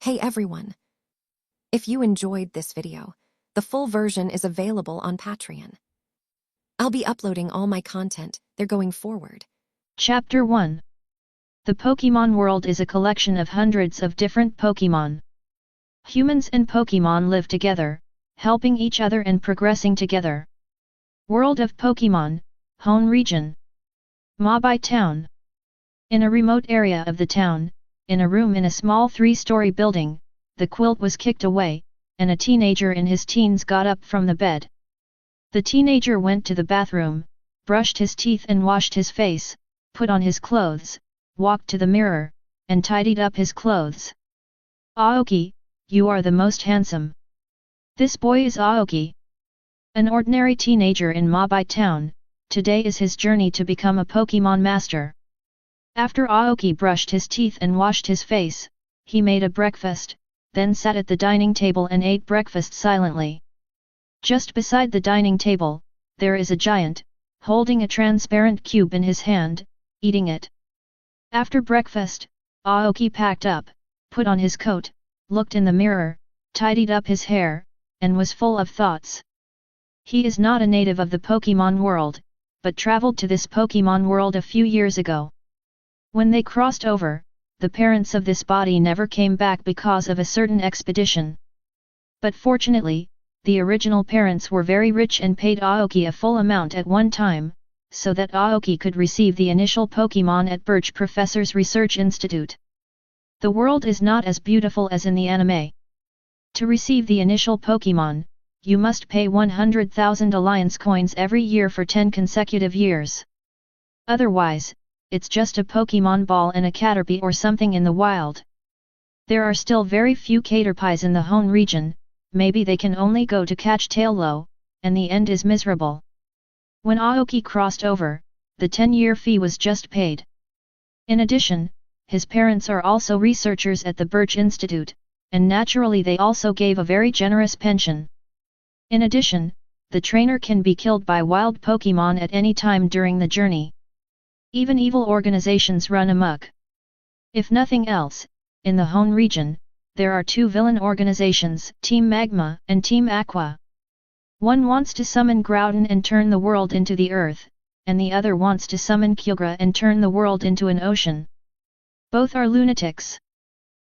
Hey everyone! If you enjoyed this video, the full version is available on Patreon. I'll be uploading all my content there going forward. Chapter 1. The Pokemon world is a collection of hundreds of different Pokemon. Humans and Pokemon live together, helping each other and progressing together. World of Pokemon, Hone Region. Mabai Town. In a remote area of the town, in a room in a small 3-story building, the quilt was kicked away, and a teenager in his teens got up from the bed. The teenager went to the bathroom, brushed his teeth and washed his face, put on his clothes, walked to the mirror, and tidied up his clothes. Aoki, you are the most handsome. This boy is Aoki. An ordinary teenager in Mabai Town, today is his journey to become a Pokemon master. After Aoki brushed his teeth and washed his face, he made a breakfast, then sat at the dining table and ate breakfast silently. Just beside the dining table, there is a giant, holding a transparent cube in his hand, eating it. After breakfast, Aoki packed up, put on his coat, looked in the mirror, tidied up his hair, and was full of thoughts. He is not a native of the Pokemon world, but traveled to this Pokemon world a few years ago. When they crossed over, the parents of this body never came back because of a certain expedition. But fortunately, the original parents were very rich and paid Aoki a full amount at one time, so that Aoki could receive the initial Pokemon at Birch Professor's Research Institute. The world is not as beautiful as in the anime. To receive the initial Pokemon, you must pay 100,000 Alliance coins every year for 10 consecutive years. Otherwise, it's just a Pokemon ball and a Caterpie or something in the wild. There are still very few Caterpies in the Hone region, maybe they can only go to catch Taillow, and the end is miserable. When Aoki crossed over, the 10-year fee was just paid. In addition, his parents are also researchers at the Birch Institute, and naturally they also gave a very generous pension. In addition, the trainer can be killed by wild Pokemon at any time during the journey. Even evil organizations run amok. If nothing else, in the Hone region, there are two villain organizations, Team Magma and Team Aqua. One wants to summon Groudon and turn the world into the earth, and the other wants to summon Kyogre and turn the world into an ocean. Both are lunatics.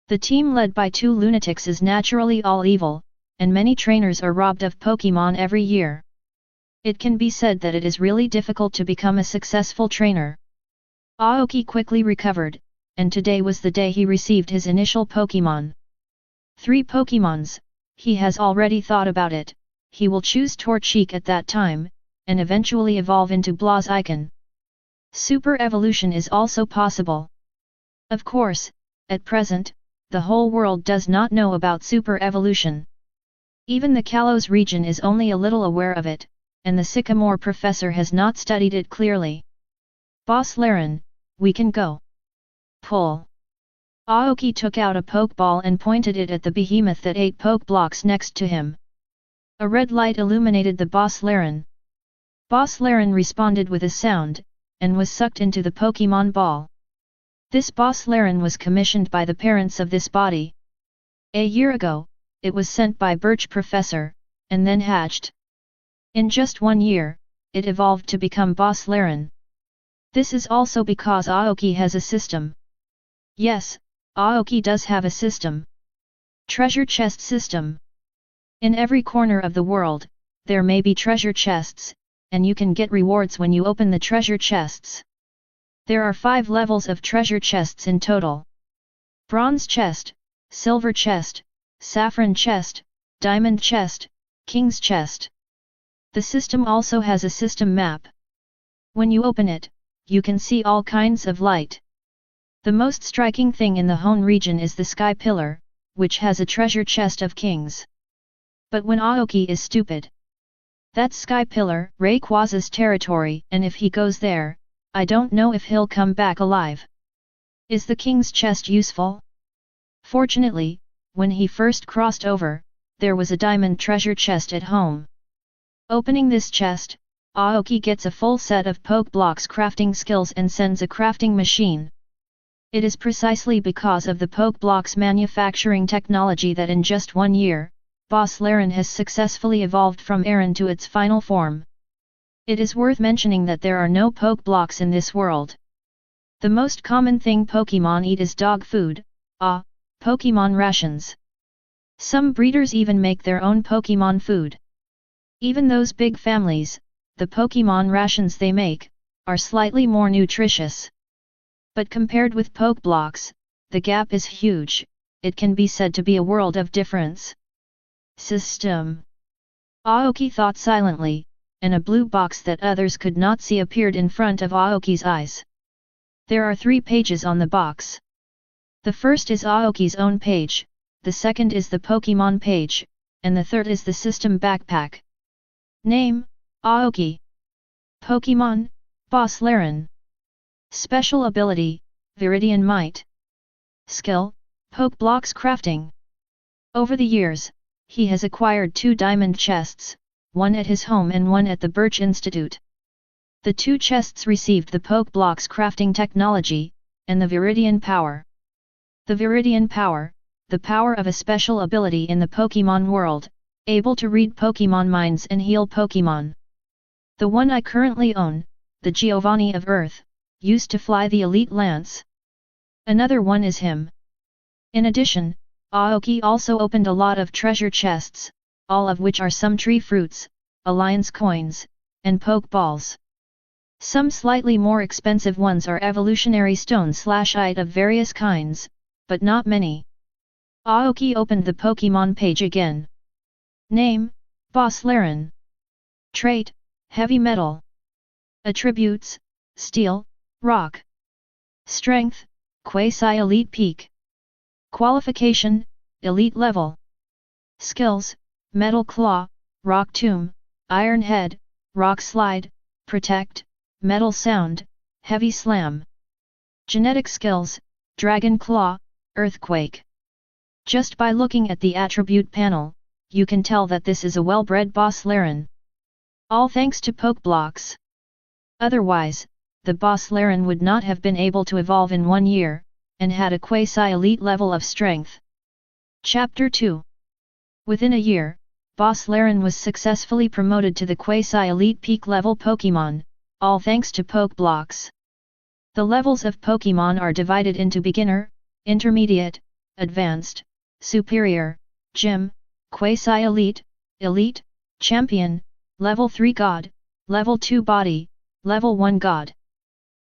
The team led by two lunatics is naturally all evil, and many trainers are robbed of Pokemon every year. It can be said that it is really difficult to become a successful trainer. Aoki quickly recovered, and today was the day he received his initial Pokemon. 3 Pokemons, he has already thought about it, he will choose Torchic at that time, and eventually evolve into Blaziken. Super evolution is also possible. Of course, at present, the whole world does not know about super evolution. Even the Kalos region is only a little aware of it, and the Sycamore professor has not studied it clearly. Boss Laren, we can go. Pull. Aoki took out a Pokeball and pointed it at the behemoth that ate Pokeblocks next to him. A red light illuminated the Boss Laren. Boss Laren responded with a sound, and was sucked into the Pokemon ball. This Boss Laren was commissioned by the parents of this body. A year ago, it was sent by Birch Professor, and then hatched. In just 1 year, it evolved to become Boss Laren. This is also because Aoki has a system. Yes, Aoki does have a system. Treasure chest system. In every corner of the world, there may be treasure chests, and you can get rewards when you open the treasure chests. There are 5 levels of treasure chests in total. Bronze chest, silver chest, saffron chest, diamond chest, king's chest. The system also has a system map. When you open it, you can see all kinds of light. The most striking thing in the Hone region is the Sky Pillar, which has a treasure chest of kings. But when Aoki is stupid. That Sky Pillar, Rayquaza's territory, and if he goes there, I don't know if he'll come back alive. Is the king's chest useful? Fortunately, when he first crossed over, there was a diamond treasure chest at home. Opening this chest, Aoki gets a full set of Pokeblocks crafting skills and sends a crafting machine. It is precisely because of the Pokeblock's manufacturing technology that in just 1 year, Boss Laren has successfully evolved from Aaron to its final form. It is worth mentioning that there are no Pokeblocks in this world. The most common thing Pokemon eat is dog food, Pokemon rations. Some breeders even make their own Pokemon food. Even those big families, the Pokemon rations they make, are slightly more nutritious. But compared with Pokeblocks, the gap is huge. It can be said to be a world of difference. System. Aoki thought silently, and a blue box that others could not see appeared in front of Aoki's eyes. There are 3 pages on the box. The first is Aoki's own page, the second is the Pokemon page, and the third is the system backpack. Name, Aoki. Pokemon, Boss Laren. Special ability, Viridian Might. Skill, Pokeblocks crafting. Over the years, he has acquired 2 diamond chests, one at his home and one at the Birch Institute. The 2 chests received the Pokeblocks crafting technology, and the Viridian power. The Viridian power, the power of a special ability in the Pokemon world, able to read Pokemon minds and heal Pokemon. The one I currently own, the Giovanni of Earth, used to fly the Elite Lance. Another one is him. In addition, Aoki also opened a lot of treasure chests, all of which are some tree fruits, alliance coins, and Pokeballs. Some slightly more expensive ones are evolutionary stones/ite of various kinds, but not many. Aoki opened the Pokemon page again. Name, Boss Laren. Trait, Heavy Metal. Attributes, Steel, Rock. Strength, Quasi-Elite Peak. Qualification, Elite Level. Skills, Metal Claw, Rock Tomb, Iron Head, Rock Slide, Protect, Metal Sound, Heavy Slam. Genetic skills, Dragon Claw, Earthquake. Just by looking at the attribute panel, you can tell that this is a well-bred Boss Laren. All thanks to Pokeblocks. Otherwise, the Boss Laren would not have been able to evolve in 1 year, and had a quasi-elite level of strength. Chapter 2. Within a year, Boss Laren was successfully promoted to the quasi-elite peak level Pokemon, all thanks to Pokeblocks. The levels of Pokemon are divided into beginner, intermediate, advanced, superior, gym, quasi-elite, elite, champion, level 3 god, level 2 body, level 1 god.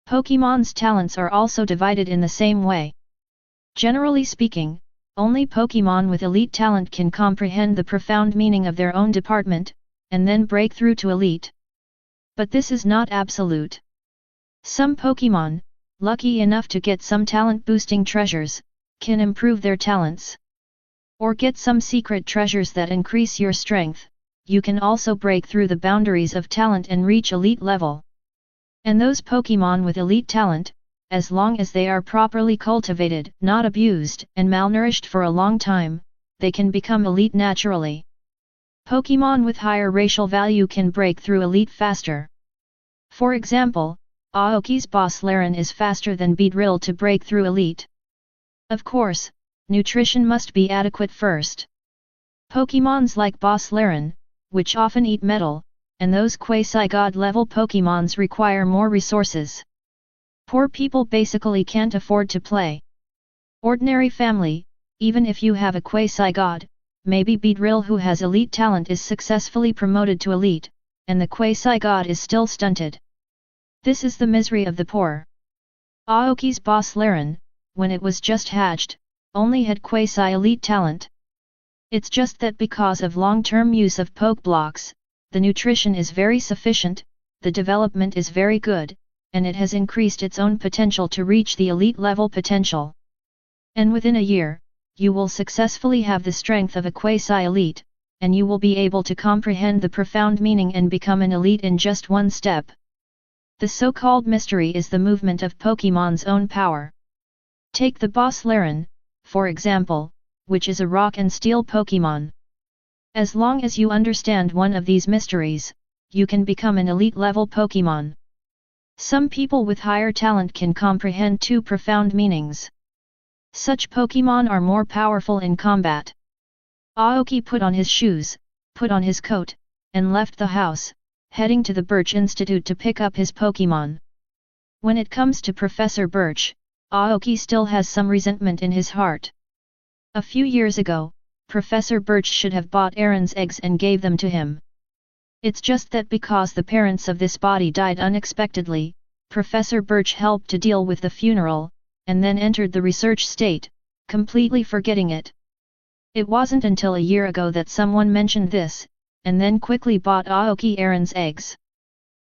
Pokemon's talents are also divided in the same way. Generally speaking, only Pokemon with elite talent can comprehend the profound meaning of their own department, and then break through to elite. But this is not absolute. Some Pokemon, lucky enough to get some talent-boosting treasures, can improve their talents. Or get some secret treasures that increase your strength. You can also break through the boundaries of talent and reach elite level. And those Pokemon with elite talent, as long as they are properly cultivated, not abused and malnourished for a long time, they can become elite naturally. Pokemon with higher racial value can break through elite faster. For example, Aoki's Boss Laren is faster than Beedrill to break through elite. Of course, nutrition must be adequate first. Pokemons like Boss Laren, which often eat metal, and those quasi-god level Pokemons require more resources. Poor people basically can't afford to play. Ordinary family, even if you have a quasi-god, maybe Beedrill who has elite talent is successfully promoted to elite, and the quasi-god is still stunted. This is the misery of the poor. Aoki's Boss Laren, when it was just hatched, only had quasi-elite talent. It's just that because of long-term use of Pokeblocks, the nutrition is very sufficient, the development is very good, and it has increased its own potential to reach the elite level potential. And within a year, you will successfully have the strength of a quasi-elite, and you will be able to comprehend the profound meaning and become an elite in just 1 step. The so-called mystery is the movement of Pokemon's own power. Take the Boss Laren, for example, which is a rock and steel Pokemon. As long as you understand one of these mysteries, you can become an elite level Pokemon. Some people with higher talent can comprehend two profound meanings. Such Pokemon are more powerful in combat. Aoki put on his shoes, put on his coat, and left the house, heading to the Birch Institute to pick up his Pokemon. When it comes to Professor Birch, Aoki still has some resentment in his heart. A few years ago, Professor Birch should have bought Aaron's eggs and gave them to him. It's just that because the parents of this body died unexpectedly, Professor Birch helped to deal with the funeral, and then entered the research state, completely forgetting it. It wasn't until a year ago that someone mentioned this, and then quickly bought Aoki Aaron's eggs.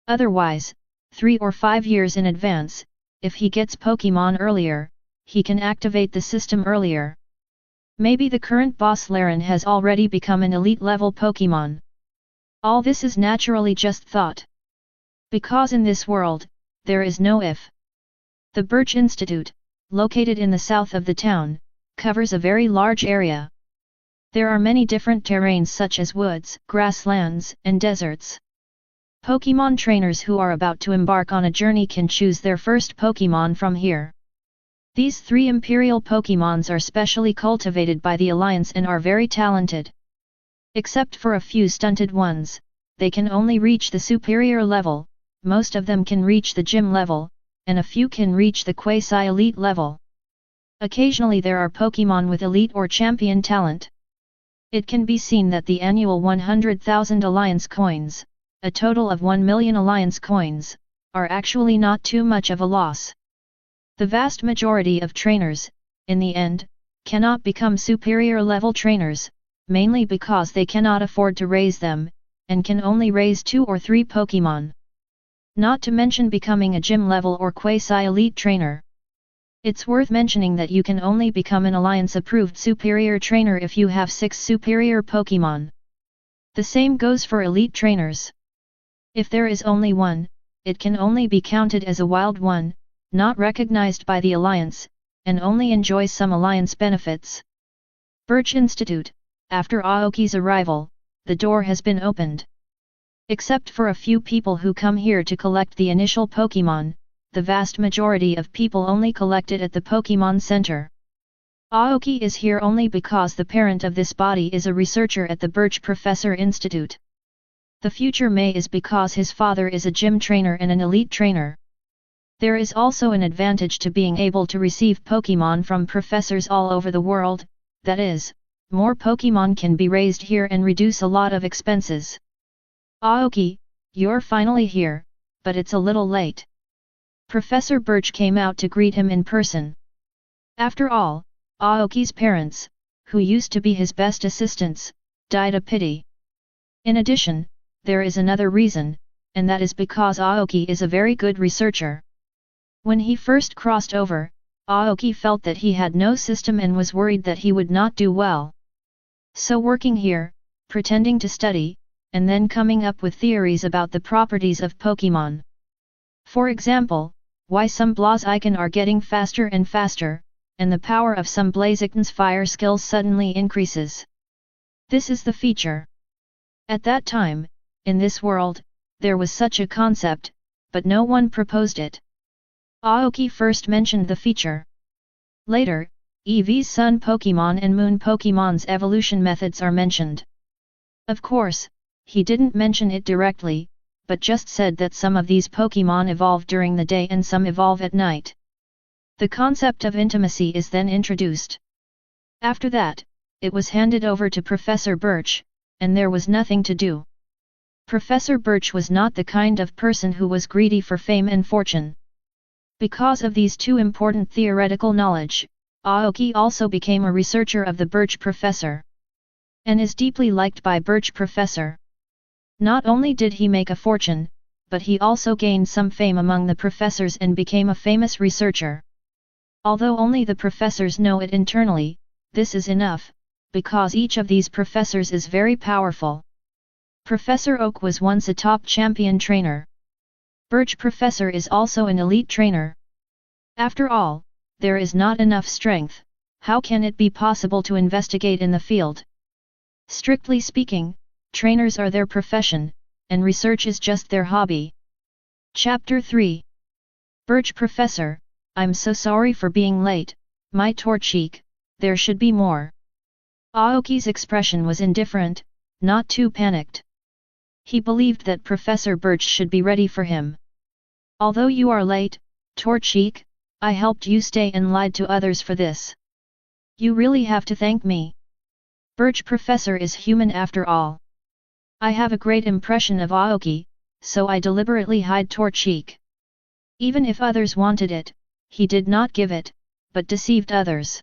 Otherwise, 3 or 5 years in advance, if he gets Pokemon earlier, he can activate the system earlier. Maybe the current boss Laren has already become an elite-level Pokemon. All this is naturally just thought. Because in this world, there is no if. The Birch Institute, located in the south of the town, covers a very large area. There are many different terrains such as woods, grasslands, and deserts. Pokemon trainers who are about to embark on a journey can choose their first Pokemon from here. These 3 Imperial Pokemons are specially cultivated by the Alliance and are very talented. Except for a few stunted ones, they can only reach the superior level, most of them can reach the gym level, and a few can reach the quasi-elite level. Occasionally there are Pokemon with elite or champion talent. It can be seen that the annual 100,000 Alliance coins, a total of 1 million Alliance coins, are actually not too much of a loss. The vast majority of trainers, in the end, cannot become superior level trainers, mainly because they cannot afford to raise them, and can only raise 2 or 3 Pokemon. Not to mention becoming a gym level or quasi-elite trainer. It's worth mentioning that you can only become an Alliance-approved superior trainer if you have 6 superior Pokemon. The same goes for elite trainers. If there is only one, it can only be counted as a wild one, not recognized by the Alliance, and only enjoys some Alliance benefits. Birch Institute, after Aoki's arrival, the door has been opened. Except for a few people who come here to collect the initial Pokemon, the vast majority of people only collect it at the Pokemon Center. Aoki is here only because the parent of this body is a researcher at the Birch Professor Institute. The future May is because his father is a gym trainer and an elite trainer. There is also an advantage to being able to receive Pokemon from professors all over the world, that is, more Pokemon can be raised here and reduce a lot of expenses. Aoki, you're finally here, but it's a little late. Professor Birch came out to greet him in person. After all, Aoki's parents, who used to be his best assistants, died a pity. In addition, there is another reason, and that is because Aoki is a very good researcher. When he first crossed over, Aoki felt that he had no system and was worried that he would not do well. So working here, pretending to study, and then coming up with theories about the properties of Pokemon. For example, why some Blaziken are getting faster and faster, and the power of some Blaziken's fire skills suddenly increases. This is the feature. At that time, in this world, there was such a concept, but no one proposed it. Aoki first mentioned the feature. Later, Eevee's Sun Pokemon and Moon Pokemon's evolution methods are mentioned. Of course, he didn't mention it directly, but just said that some of these Pokemon evolve during the day and some evolve at night. The concept of intimacy is then introduced. After that, it was handed over to Professor Birch, and there was nothing to do. Professor Birch was not the kind of person who was greedy for fame and fortune. Because of these 2 important theoretical knowledge, Aoki also became a researcher of the Birch Professor. And is deeply liked by Birch Professor. Not only did he make a fortune, but he also gained some fame among the professors and became a famous researcher. Although only the professors know it internally, this is enough, because each of these professors is very powerful. Professor Oak was once a top champion trainer. Birch Professor is also an elite trainer. After all, there is not enough strength, how can it be possible to investigate in the field? Strictly speaking, trainers are their profession, and research is just their hobby. Chapter 3 Birch Professor, I'm so sorry for being late, my Torchic, there should be more. Aoki's expression was indifferent, not too panicked. He believed that Professor Birch should be ready for him. Although you are late, Torchic, I helped you stay and lied to others for this. You really have to thank me. Birch Professor is human after all. I have a great impression of Aoki, so I deliberately hide Torchic. Even if others wanted it, he did not give it, but deceived others.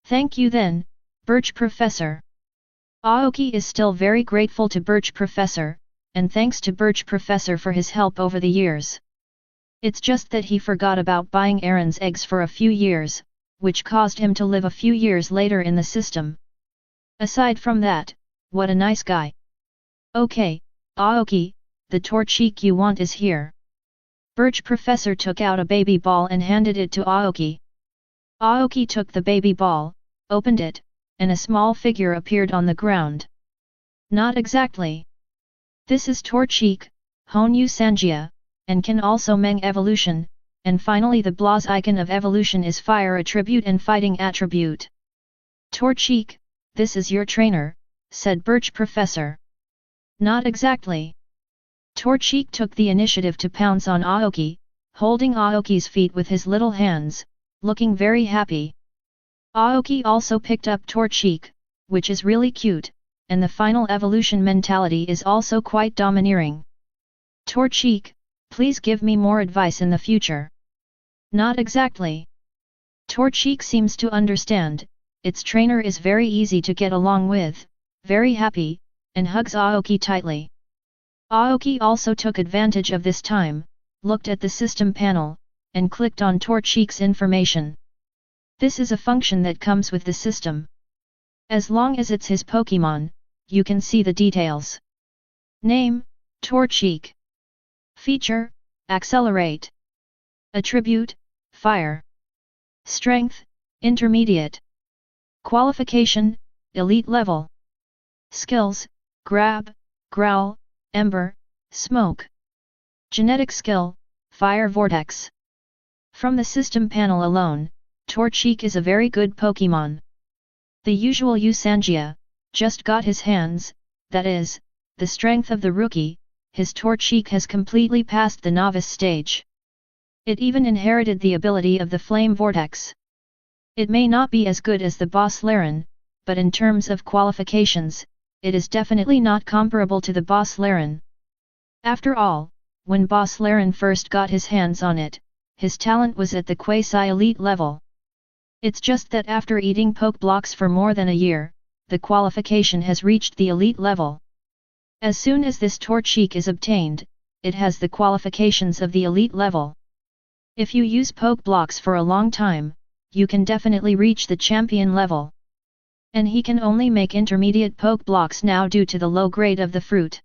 Thank you then, Birch Professor. Aoki is still very grateful to Birch Professor, and thanks to Birch Professor for his help over the years. It's just that he forgot about buying Aaron's eggs for a few years, which caused him to live a few years later in the system. Aside from that, what a nice guy. Okay, Aoki, the Torchic you want is here. Birch Professor took out a baby ball and handed it to Aoki. Aoki took the baby ball, opened it, and a small figure appeared on the ground. Not exactly. This is Torchic, Honyu Sanjia, and can also Meng evolution, and finally the Blaz icon of evolution is fire attribute and fighting attribute. Torchic, this is your trainer, said Birch Professor. Not exactly. Torchic took the initiative to pounce on Aoki, holding Aoki's feet with his little hands, looking very happy. Aoki also picked up Torchic, which is really cute, and the final evolution mentality is also quite domineering. Torchic, please give me more advice in the future. Not exactly. Torchic seems to understand, its trainer is very easy to get along with, very happy, and hugs Aoki tightly. Aoki also took advantage of this time, looked at the system panel, and clicked on Torchic's information. This is a function that comes with the system. As long as it's his Pokémon, you can see the details. Name, Torchic. Feature, Accelerate. Attribute, Fire. Strength, Intermediate. Qualification, Elite level. Skills, Grab, Growl, Ember, Smoke. Genetic skill, Fire Vortex. From the system panel alone, Torchic is a very good Pokémon. The usual Usangia, just got his hands, that is, the strength of the rookie, his Torchic has completely passed the novice stage. It even inherited the ability of the Flame Vortex. It may not be as good as the Boss Laren, but in terms of qualifications, it is definitely not comparable to the Boss Laren. After all, when Boss Laren first got his hands on it, his talent was at the quasi-elite level. It's just that after eating poke blocks for more than a year, the qualification has reached the elite level. As soon as this Torchic is obtained, it has the qualifications of the elite level. If you use poke blocks for a long time, you can definitely reach the champion level. And he can only make intermediate poke blocks now due to the low grade of the fruit.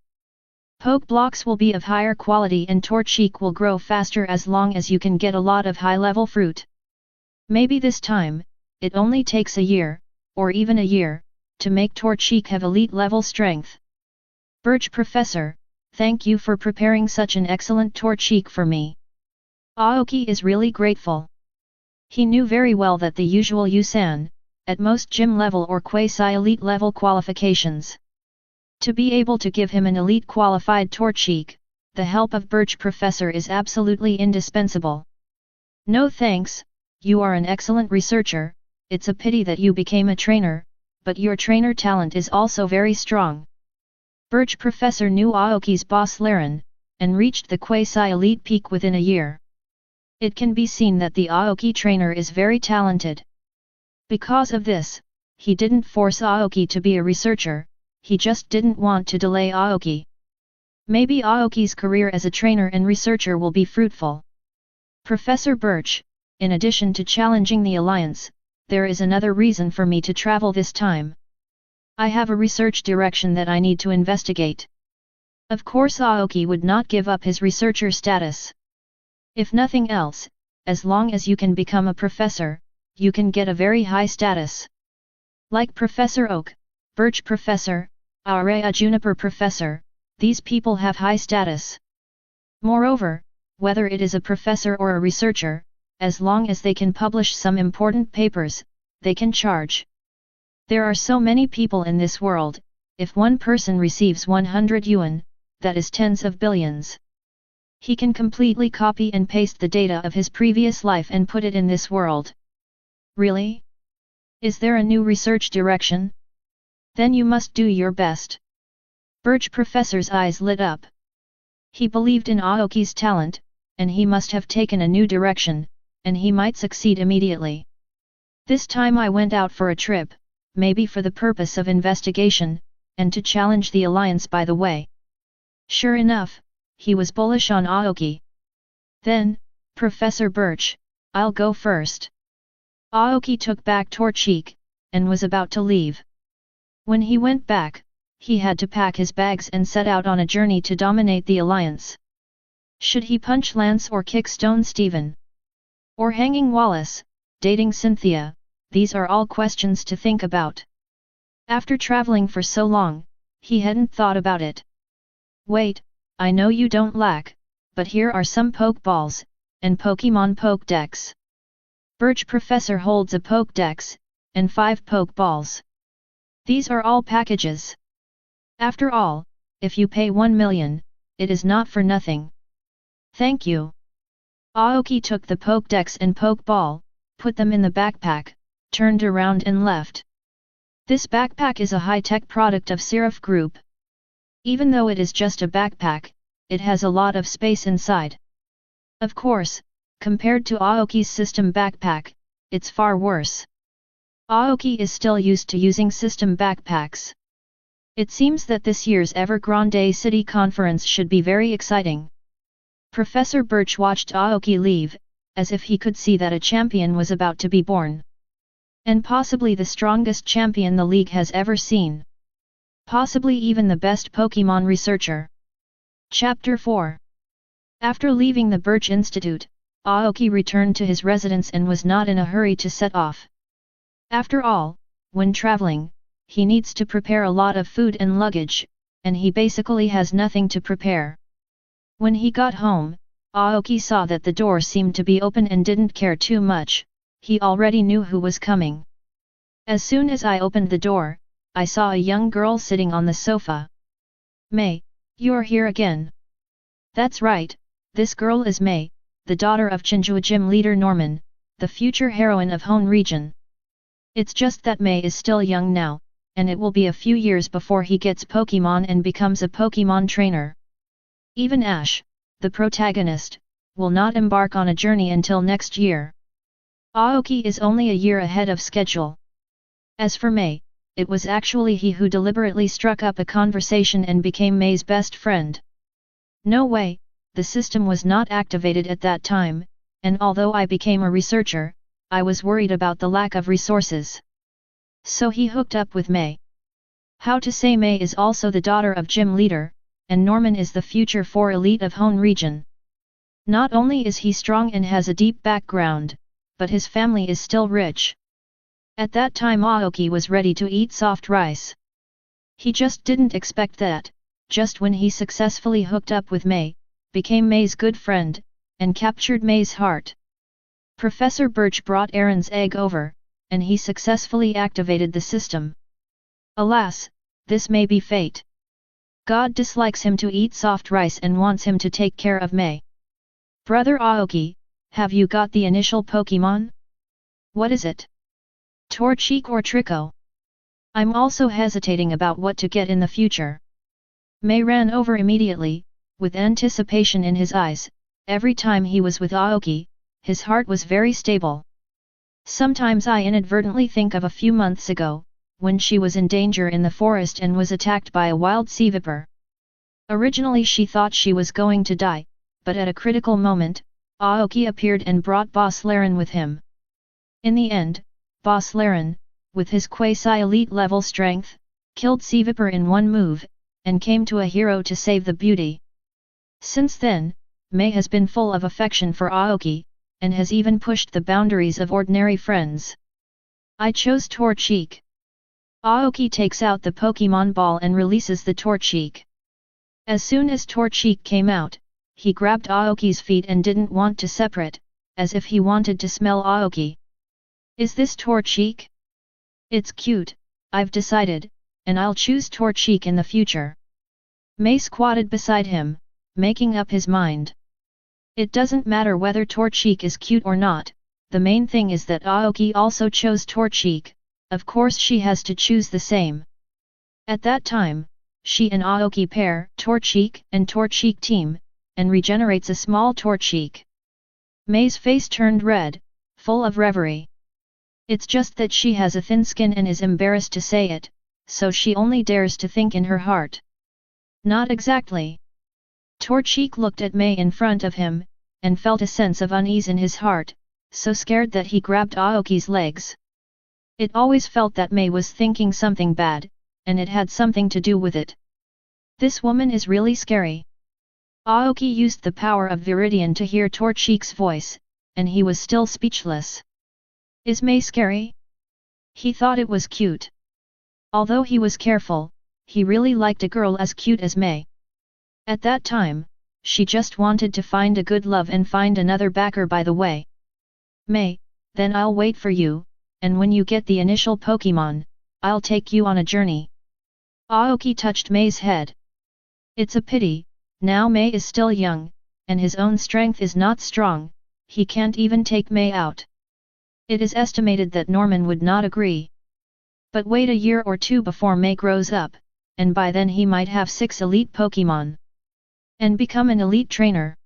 Poke blocks will be of higher quality and Torchic will grow faster as long as you can get a lot of high-level fruit. Maybe this time, it only takes a year, or even a year, to make Torchic have elite level strength. Birch Professor, thank you for preparing such an excellent Torchic for me. Aoki is really grateful. He knew very well that the usual Usan, at most gym level or quasi-elite level qualifications. To be able to give him an elite qualified Torchic, the help of Birch Professor is absolutely indispensable. No thanks, you are an excellent researcher, it's a pity that you became a trainer, but your trainer talent is also very strong. Birch Professor knew Aoki's Boss Laren, and reached the quasi-elite peak within a year. It can be seen that the Aoki trainer is very talented. Because of this, he didn't force Aoki to be a researcher, he just didn't want to delay Aoki. Maybe Aoki's career as a trainer and researcher will be fruitful. Professor Birch, in addition to challenging the alliance, there is another reason for me to travel this time. I have a research direction that I need to investigate. Of course Aoki would not give up his researcher status. If nothing else, as long as you can become a professor, you can get a very high status. Like Professor Oak, Birch Professor, Aurea Juniper Professor, these people have high status. Moreover, whether it is a professor or a researcher, as long as they can publish some important papers, they can charge. There are so many people in this world, if one person receives 100 yuan, that is tens of billions. He can completely copy and paste the data of his previous life and put it in this world. Really? Is there a new research direction? Then you must do your best. Birch Professor's eyes lit up. He believed in Aoki's talent, and he must have taken a new direction, and he might succeed immediately. This time I went out for a trip, maybe for the purpose of investigation, and to challenge the alliance by the way. Sure enough, he was bullish on Aoki. Then, Professor Birch, I'll go first. Aoki took back Torchic, and was about to leave. When he went back, he had to pack his bags and set out on a journey to dominate the alliance. Should he punch Lance or kick Stone Stephen? Or hanging Wallace, dating Cynthia? These are all questions to think about. After traveling for so long, he hadn't thought about it. Wait, I know you don't lack, but here are some Pokeballs, and Pokemon Pokédex. Birch Professor holds a Pokédex, and 5 Pokeballs. These are all packages. After all, if you pay 1 million, it is not for nothing. Thank you. Aoki took the Pokédex and Pokeball, put them in the backpack, turned around and left. This backpack is a high-tech product of Seraph Group. Even though it is just a backpack, it has a lot of space inside. Of course, compared to Aoki's system backpack, it's far worse. Aoki is still used to using system backpacks. It seems that this year's Evergrande City Conference should be very exciting. Professor Birch watched Aoki leave, as if he could see that a champion was about to be born. And possibly the strongest champion the league has ever seen. Possibly even the best Pokemon researcher. Chapter 4. After leaving the Birch Institute, Aoki returned to his residence and was not in a hurry to set off. After all, when traveling, he needs to prepare a lot of food and luggage, and he basically has nothing to prepare. When he got home, Aoki saw that the door seemed to be open and didn't care too much. He already knew who was coming. As soon as I opened the door, I saw a young girl sitting on the sofa. Mei, you're here again. That's right, this girl is Mei, the daughter of Chinjua Gym leader Norman, the future heroine of Hone region. It's just that Mei is still young now, and it will be a few years before he gets Pokemon and becomes a Pokemon trainer. Even Ash, the protagonist, will not embark on a journey until next year. Aoki is only a year ahead of schedule. As for Mei, it was actually he who deliberately struck up a conversation and became Mei's best friend. No way, the system was not activated at that time, and although I became a researcher, I was worried about the lack of resources. So he hooked up with Mei. How to say Mei is also the daughter of gym leader, and Norman is the future 4 elite of Hone region. Not only is he strong and has a deep background, but his family is still rich. At that time Aoki was ready to eat soft rice. He just didn't expect that, just when he successfully hooked up with Mei, became Mei's good friend, and captured Mei's heart. Professor Birch brought Aaron's egg over, and he successfully activated the system. Alas, this may be fate. God dislikes him to eat soft rice and wants him to take care of Mei. Brother Aoki, have you got the initial Pokemon? What is it? Torchic or Trico? I'm also hesitating about what to get in the future. Mei ran over immediately, with anticipation in his eyes. Every time he was with Aoki, his heart was very stable. Sometimes I inadvertently think of a few months ago, when she was in danger in the forest and was attacked by a wild sea viper. Originally she thought she was going to die, but at a critical moment, Aoki appeared and brought Boss Laren with him. In the end, Boss Laren, with his quasi-elite level strength, killed Sea Viper in one move, and came to a hero to save the beauty. Since then, Mei has been full of affection for Aoki, and has even pushed the boundaries of ordinary friends. I chose Torchic. Aoki takes out the Pokemon ball and releases the Torchic. As soon as Torchic came out, he grabbed Aoki's feet and didn't want to separate, as if he wanted to smell Aoki. Is this Torchic? It's cute, I've decided, and I'll choose Torchic in the future. Mei squatted beside him, making up his mind. It doesn't matter whether Torchic is cute or not, the main thing is that Aoki also chose Torchic, of course she has to choose the same. At that time, she and Aoki pair Torchic and Torchic team, and regenerates a small Torchic. Mei's face turned red, full of reverie. It's just that she has a thin skin and is embarrassed to say it, so she only dares to think in her heart. Not exactly. Torchic looked at Mei in front of him, and felt a sense of unease in his heart, so scared that he grabbed Aoki's legs. It always felt that Mei was thinking something bad, and it had something to do with it. This woman is really scary. Aoki used the power of Viridian to hear Torchic's voice, and he was still speechless. Is Mei scary? He thought it was cute. Although he was careful, he really liked a girl as cute as Mei. At that time, she just wanted to find a good love and find another backer by the way. Mei, then I'll wait for you, and when you get the initial Pokémon, I'll take you on a journey. Aoki touched Mei's head. It's a pity, now Mei is still young, and his own strength is not strong, he can't even take Mei out. It is estimated that Norman would not agree. But wait a year or two before Mei grows up, and by then he might have 6 elite Pokémon. And become an elite trainer.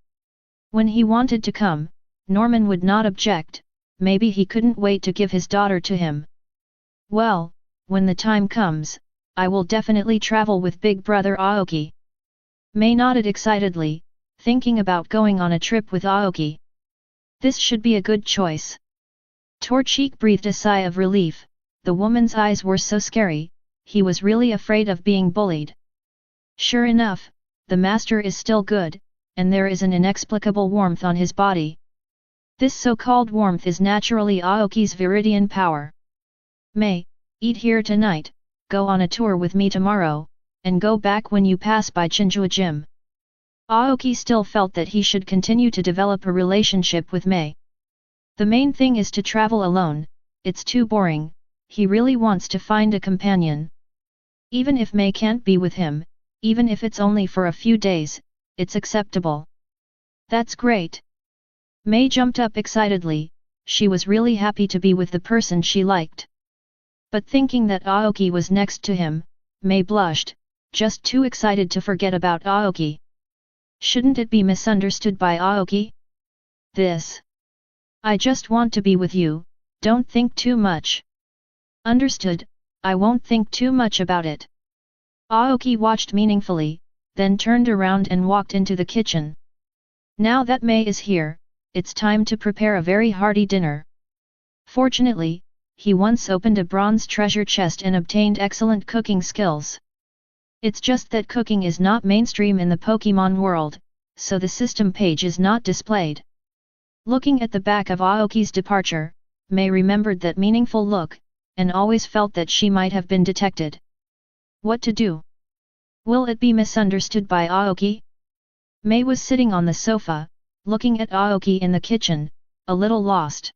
When he wanted to come, Norman would not object, maybe he couldn't wait to give his daughter to him. Well, when the time comes, I will definitely travel with big brother Aoki. Mei nodded excitedly, thinking about going on a trip with Aoki. This should be a good choice. Torchic breathed a sigh of relief, the woman's eyes were so scary, he was really afraid of being bullied. Sure enough, the master is still good, and there is an inexplicable warmth on his body. This so-called warmth is naturally Aoki's Viridian power. Mei, eat here tonight, go on a tour with me tomorrow, and go back when you pass by Chinjua Gym. Aoki still felt that he should continue to develop a relationship with Mei. The main thing is to travel alone, it's too boring, he really wants to find a companion. Even if Mei can't be with him, even if it's only for a few days, it's acceptable. That's great. Mei jumped up excitedly, she was really happy to be with the person she liked. But thinking that Aoki was next to him, Mei blushed, just too excited to forget about Aoki. Shouldn't it be misunderstood by Aoki? This. I just want to be with you, don't think too much. Understood, I won't think too much about it. Aoki watched meaningfully, then turned around and walked into the kitchen. Now that Mei is here, it's time to prepare a very hearty dinner. Fortunately, he once opened a bronze treasure chest and obtained excellent cooking skills. It's just that cooking is not mainstream in the Pokémon world, so the system page is not displayed. Looking at the back of Aoki's departure, Mei remembered that meaningful look, and always felt that she might have been detected. What to do? Will it be misunderstood by Aoki? Mei was sitting on the sofa, looking at Aoki in the kitchen, a little lost.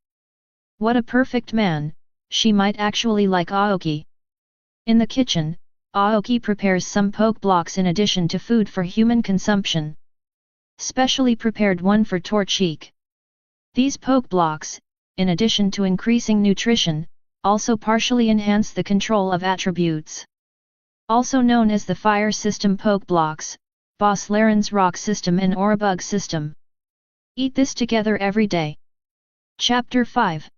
What a perfect man, she might actually like Aoki. In the kitchen, Aoki prepares some poke blocks in addition to food for human consumption. Specially prepared one for Torchic. These poke blocks, in addition to increasing nutrition, also partially enhance the control of attributes. Also known as the Fire System Poke Blocks, Boss Laren's Rock System and Orabug System. Eat this together every day. Chapter 5.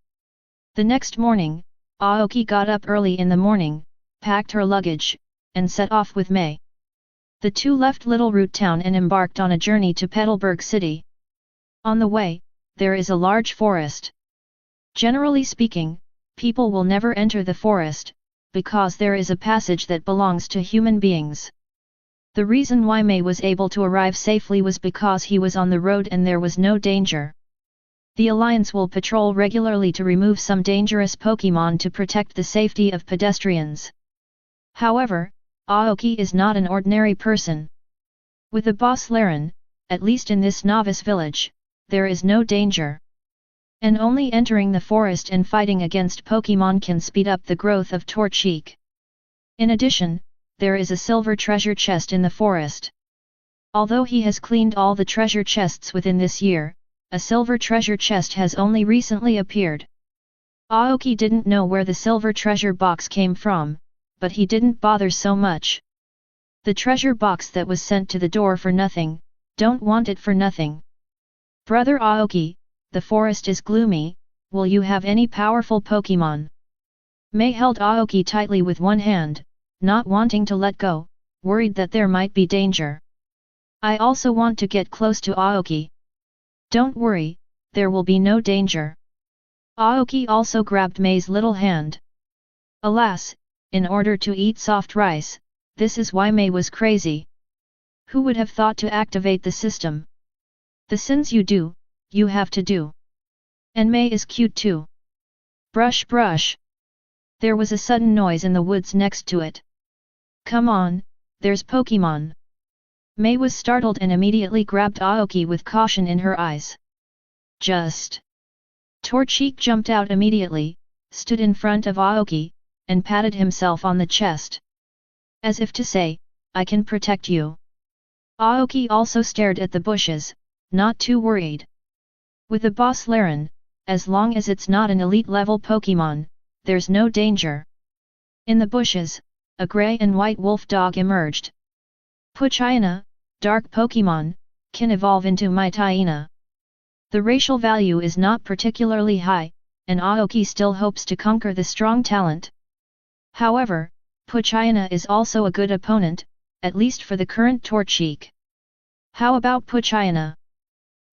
The next morning, Aoki got up early in the morning, packed her luggage, and set off with Mei. The two left Little Root Town and embarked on a journey to Petalburg City. On the way, there is a large forest. Generally speaking, people will never enter the forest, because there is a passage that belongs to human beings. The reason why Mei was able to arrive safely was because he was on the road and there was no danger. The Alliance will patrol regularly to remove some dangerous Pokémon to protect the safety of pedestrians. However, Aoki is not an ordinary person. With the boss Laren, at least in this novice village, there is no danger. And only entering the forest and fighting against Pokémon can speed up the growth of Torchic. In addition, there is a silver treasure chest in the forest. Although he has cleaned all the treasure chests within this year, a silver treasure chest has only recently appeared. Aoki didn't know where the silver treasure box came from, but he didn't bother so much. The treasure box that was sent to the door for nothing, don't want it for nothing. Brother Aoki, the forest is gloomy, will you have any powerful Pokémon? Mei held Aoki tightly with one hand, not wanting to let go, worried that there might be danger. I also want to get close to Aoki. Don't worry, there will be no danger. Aoki also grabbed Mei's little hand. Alas, in order to eat soft rice, this is why Mei was crazy. Who would have thought to activate the system? The sins you do, you have to do. And Mei is cute too. Brush brush. There was a sudden noise in the woods next to it. Come on, there's Pokémon. Mei was startled and immediately grabbed Aoki with caution in her eyes. Just. Torchic jumped out immediately, stood in front of Aoki, and patted himself on the chest. As if to say, I can protect you. Aoki also stared at the bushes, not too worried. With a boss Laren, as long as it's not an elite-level Pokémon, there's no danger. In the bushes, a grey and white wolf dog emerged. Poochyena, dark Pokémon, can evolve into Mytyena. The racial value is not particularly high, and Aoki still hopes to conquer the strong talent. However, Poochyena is also a good opponent, at least for the current Torchic. How about Poochyena?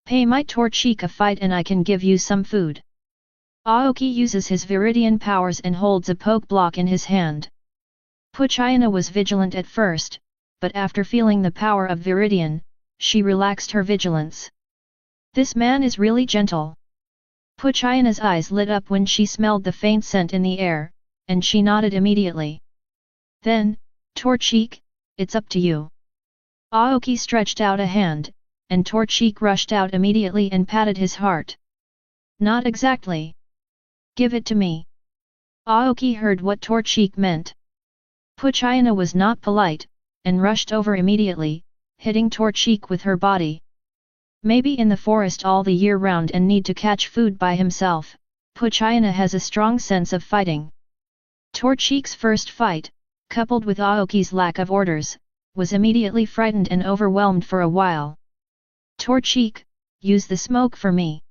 Pay my Torchic a fight and I can give you some food. Aoki uses his Viridian powers and holds a poke block in his hand. Poochyena was vigilant at first, but after feeling the power of Viridian, she relaxed her vigilance. This man is really gentle. Poochyena's eyes lit up when she smelled the faint scent in the air, and she nodded immediately. Then, Torchic, it's up to you. Aoki stretched out a hand, and Torchic rushed out immediately and patted his heart. Not exactly. Give it to me. Aoki heard what Torchic meant. Poochyena was not polite, and rushed over immediately, hitting Torchic with her body. Maybe in the forest all the year round and need to catch food by himself, Poochyena has a strong sense of fighting. Torchic's first fight, coupled with Aoki's lack of orders, was immediately frightened and overwhelmed for a while. Torchic, use the smoke for me.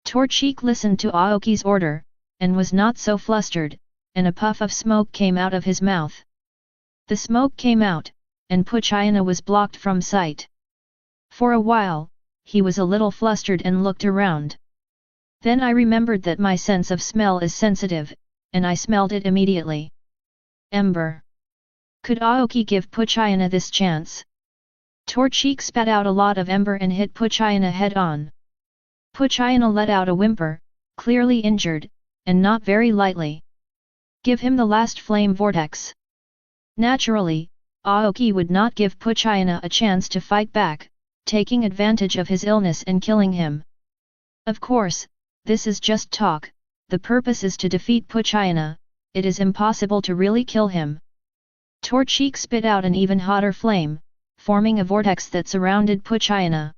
Torchic listened to Aoki's order, and was not so flustered, and a puff of smoke came out of his mouth. The smoke came out, and Poochyena was blocked from sight. For a while, he was a little flustered and looked around. Then I remembered that my sense of smell is sensitive, and I smelled it immediately. Ember. Could Aoki give Poochyena this chance? Torchic spat out a lot of ember and hit Poochyena head-on. Poochyena let out a whimper, clearly injured, and not very lightly. Give him the last flame vortex. Naturally, Aoki would not give Poochyena a chance to fight back, taking advantage of his illness and killing him. Of course, this is just talk, the purpose is to defeat Poochyena, it is impossible to really kill him. Torchic spit out an even hotter flame, forming a vortex that surrounded Poochyena.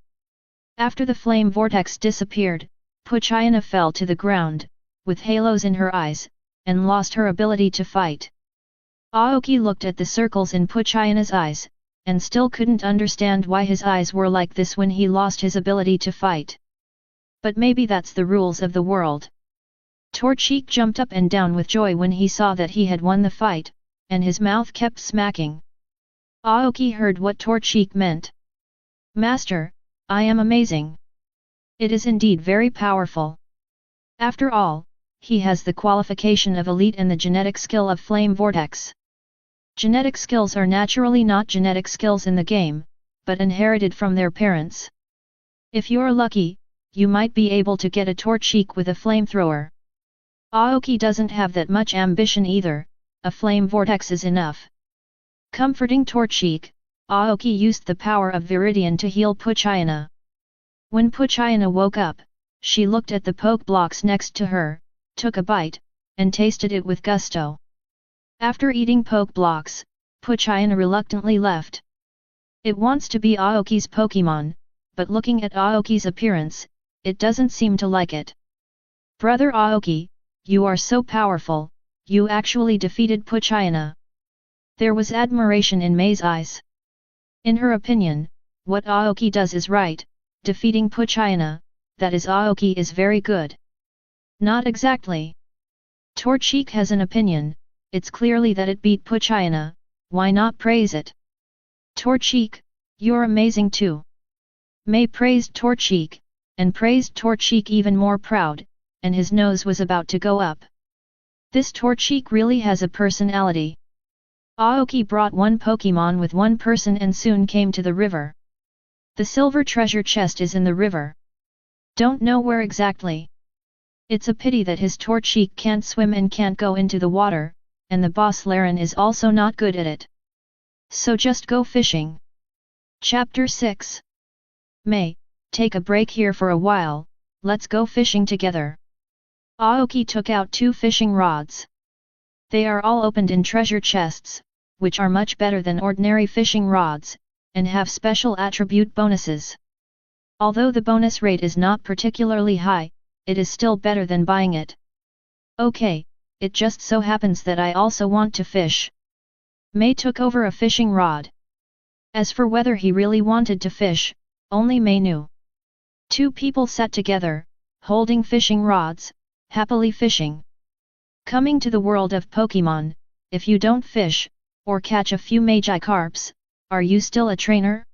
After the flame vortex disappeared, Poochyena fell to the ground, with halos in her eyes, and lost her ability to fight. Aoki looked at the circles in Poochyena's eyes, and still couldn't understand why his eyes were like this when he lost his ability to fight. But maybe that's the rules of the world. Torchic jumped up and down with joy when he saw that he had won the fight, and his mouth kept smacking. Aoki heard what Torchic meant. Master, I am amazing. It is indeed very powerful. After all, he has the qualification of elite and the genetic skill of flame vortex. Genetic skills are naturally not genetic skills in the game, but inherited from their parents. If you're lucky, you might be able to get a Torchic with a flamethrower. Aoki doesn't have that much ambition either, a flame vortex is enough. Comforting Torchic, Aoki used the power of Viridian to heal Puchayana. When Puchayana woke up, she looked at the poke blocks next to her, took a bite, and tasted it with gusto. After eating poke blocks, Puchayana reluctantly left. It wants to be Aoki's Pokemon, but looking at Aoki's appearance, it doesn't seem to like it. Brother Aoki, you are so powerful, you actually defeated Puchayana. There was admiration in Mei's eyes. In her opinion, what Aoki does is right, defeating Puchayana, that is Aoki is very good. Not exactly. Torchic has an opinion, it's clearly that it beat Puchayana, why not praise it? Torchic, you're amazing too. Mei praised Torchic, and praised Torchic even more proud, and his nose was about to go up. This Torchic really has a personality. Aoki brought one Pokemon with one person and soon came to the river. The silver treasure chest is in the river. Don't know where exactly. It's a pity that his Torchic can't swim and can't go into the water, and the boss Laren is also not good at it. So just go fishing. Chapter 6. Mei, take a break here for a while, let's go fishing together. Aoki took out 2 fishing rods. They are all opened in treasure chests, which are much better than ordinary fishing rods, and have special attribute bonuses. Although the bonus rate is not particularly high, it is still better than buying it. Okay, it just so happens that I also want to fish. Mei took over a fishing rod. As for whether he really wanted to fish, only Mei knew. 2 people sat together, holding fishing rods, happily fishing. Coming to the world of Pokemon, if you don't fish, or catch a few Magikarps, are you still a trainer?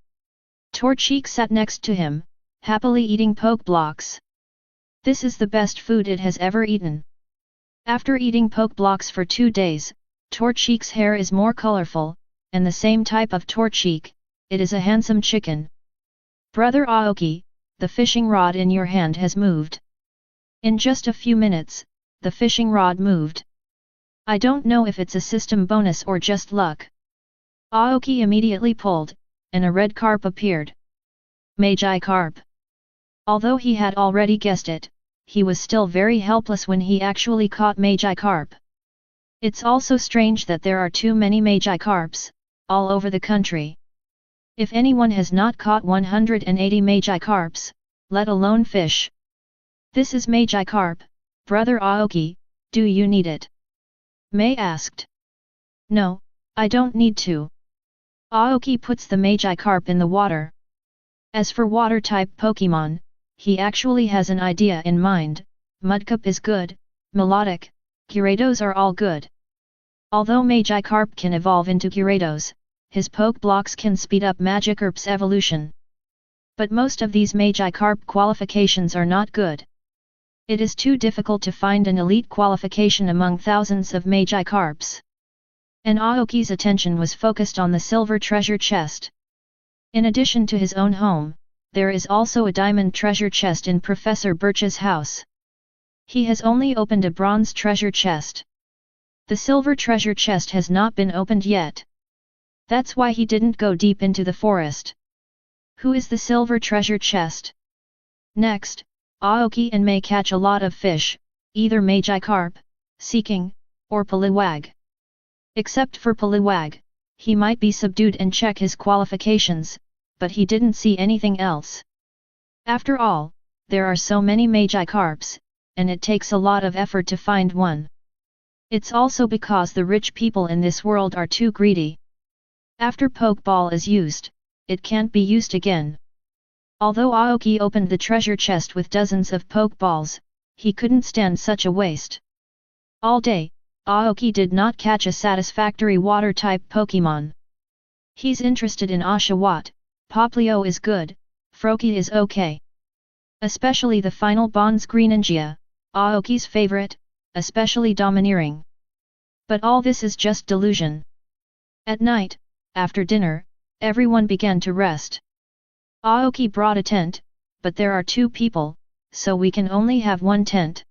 Torchic sat next to him, happily eating poke blocks. This is the best food it has ever eaten. After eating poke blocks for 2 days, Torchic's hair is more colorful, and the same type of Torchic, it is a handsome chicken. Brother Aoki, the fishing rod in your hand has moved. In just a few minutes, the fishing rod moved. I don't know if it's a system bonus or just luck. Aoki immediately pulled, and a red carp appeared. Magikarp. Although he had already guessed it, he was still very helpless when he actually caught Magikarp. It's also strange that there are too many Magikarps, all over the country. If anyone has not caught 180 Magikarps, let alone fish. This is Magikarp, Brother Aoki, do you need it? Mei asked. No, I don't need to. Aoki puts the Magikarp in the water. As for water-type Pokemon, he actually has an idea in mind. Mudkip is good, Melodic, Gyarados are all good. Although Magikarp can evolve into Gyarados, his poke blocks can speed up Magikarp's evolution. But most of these Magikarp qualifications are not good. It is too difficult to find an elite qualification among thousands of Magikarps. And Aoki's attention was focused on the silver treasure chest. In addition to his own home, there is also a diamond treasure chest in Professor Birch's house. He has only opened a bronze treasure chest. The silver treasure chest has not been opened yet. That's why he didn't go deep into the forest. Who is the silver treasure chest? Next, Aoki and Mei catch a lot of fish, either Magikarp, Seeking, or Poliwag. Except for Poliwag, he might be subdued and check his qualifications, but he didn't see anything else. After all, there are so many Magikarps, and it takes a lot of effort to find one. It's also because the rich people in this world are too greedy. After Pokeball is used, it can't be used again. Although Aoki opened the treasure chest with dozens of Pokeballs, he couldn't stand such a waste. All day, Aoki did not catch a satisfactory water-type Pokemon. He's interested in Oshawott, Poplio is good, Froakie is okay. Especially the final Bonds Greninja, Aoki's favorite, especially domineering. But all this is just delusion. At night, after dinner, everyone began to rest. Aoki brought a tent, but there are 2 people, so we can only have 1 tent.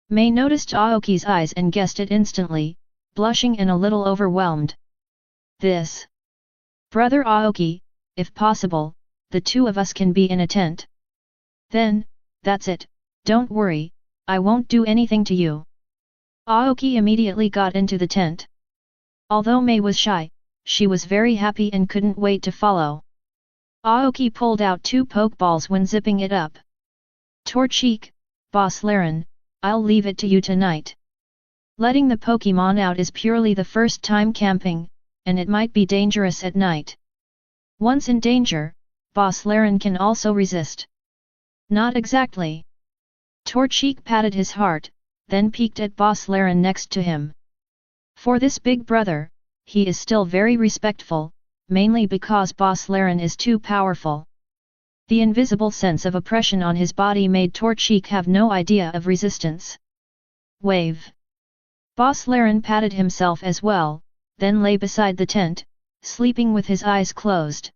Mei noticed Aoki's eyes and guessed it instantly, blushing and a little overwhelmed. This. Brother Aoki, if possible, the two of us can be in a tent. Then, that's it, don't worry, I won't do anything to you. Aoki immediately got into the tent. Although Mei was shy, she was very happy and couldn't wait to follow. Aoki pulled out 2 pokeballs when zipping it up. Torchic, Boss Laren, I'll leave it to you tonight. Letting the Pokemon out is purely the first time camping, and it might be dangerous at night. Once in danger, Boss Laren can also resist. Not exactly. Torchic patted his heart, then peeked at Boss Laren next to him. For this big brother, he is still very respectful, mainly because Boss Laren is too powerful. The invisible sense of oppression on his body made Torchic have no idea of resistance. Wave. Boss Laren patted himself as well, then lay beside the tent, sleeping with his eyes closed.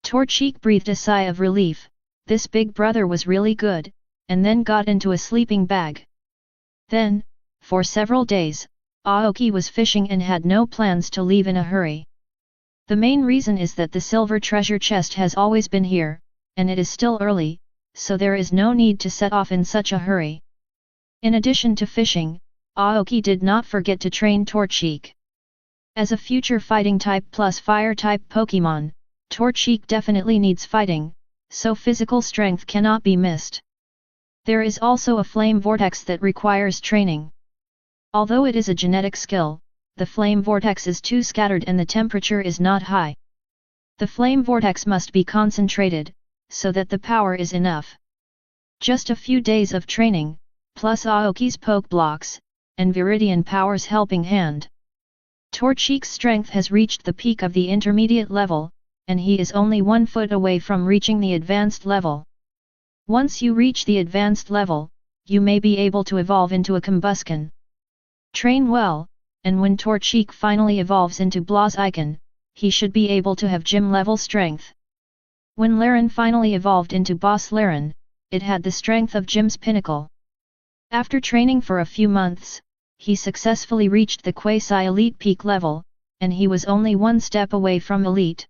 Torchic breathed a sigh of relief, this big brother was really good, and then got into a sleeping bag. Then, for several days, Aoki was fishing and had no plans to leave in a hurry. The main reason is that the silver treasure chest has always been here, and it is still early, so there is no need to set off in such a hurry. In addition to fishing, Aoki did not forget to train Torchic. As a future fighting type plus fire type Pokemon, Torchic definitely needs fighting, so physical strength cannot be missed. There is also a flame vortex that requires training. Although it is a genetic skill, the flame vortex is too scattered and the temperature is not high. The flame vortex must be concentrated, so that the power is enough. Just a few days of training, plus Aoki's poke blocks, and Viridian Power's helping hand. Torchic's strength has reached the peak of the intermediate level, and he is only 1 foot away from reaching the advanced level. Once you reach the advanced level, you may be able to evolve into a Combusken. Train well, and when Torchic finally evolves into Blaziken, he should be able to have gym-level strength. When Laren finally evolved into Boss Laren, it had the strength of Gym's pinnacle. After training for a few months, he successfully reached the quasi-elite peak level, and he was only 1 step away from elite.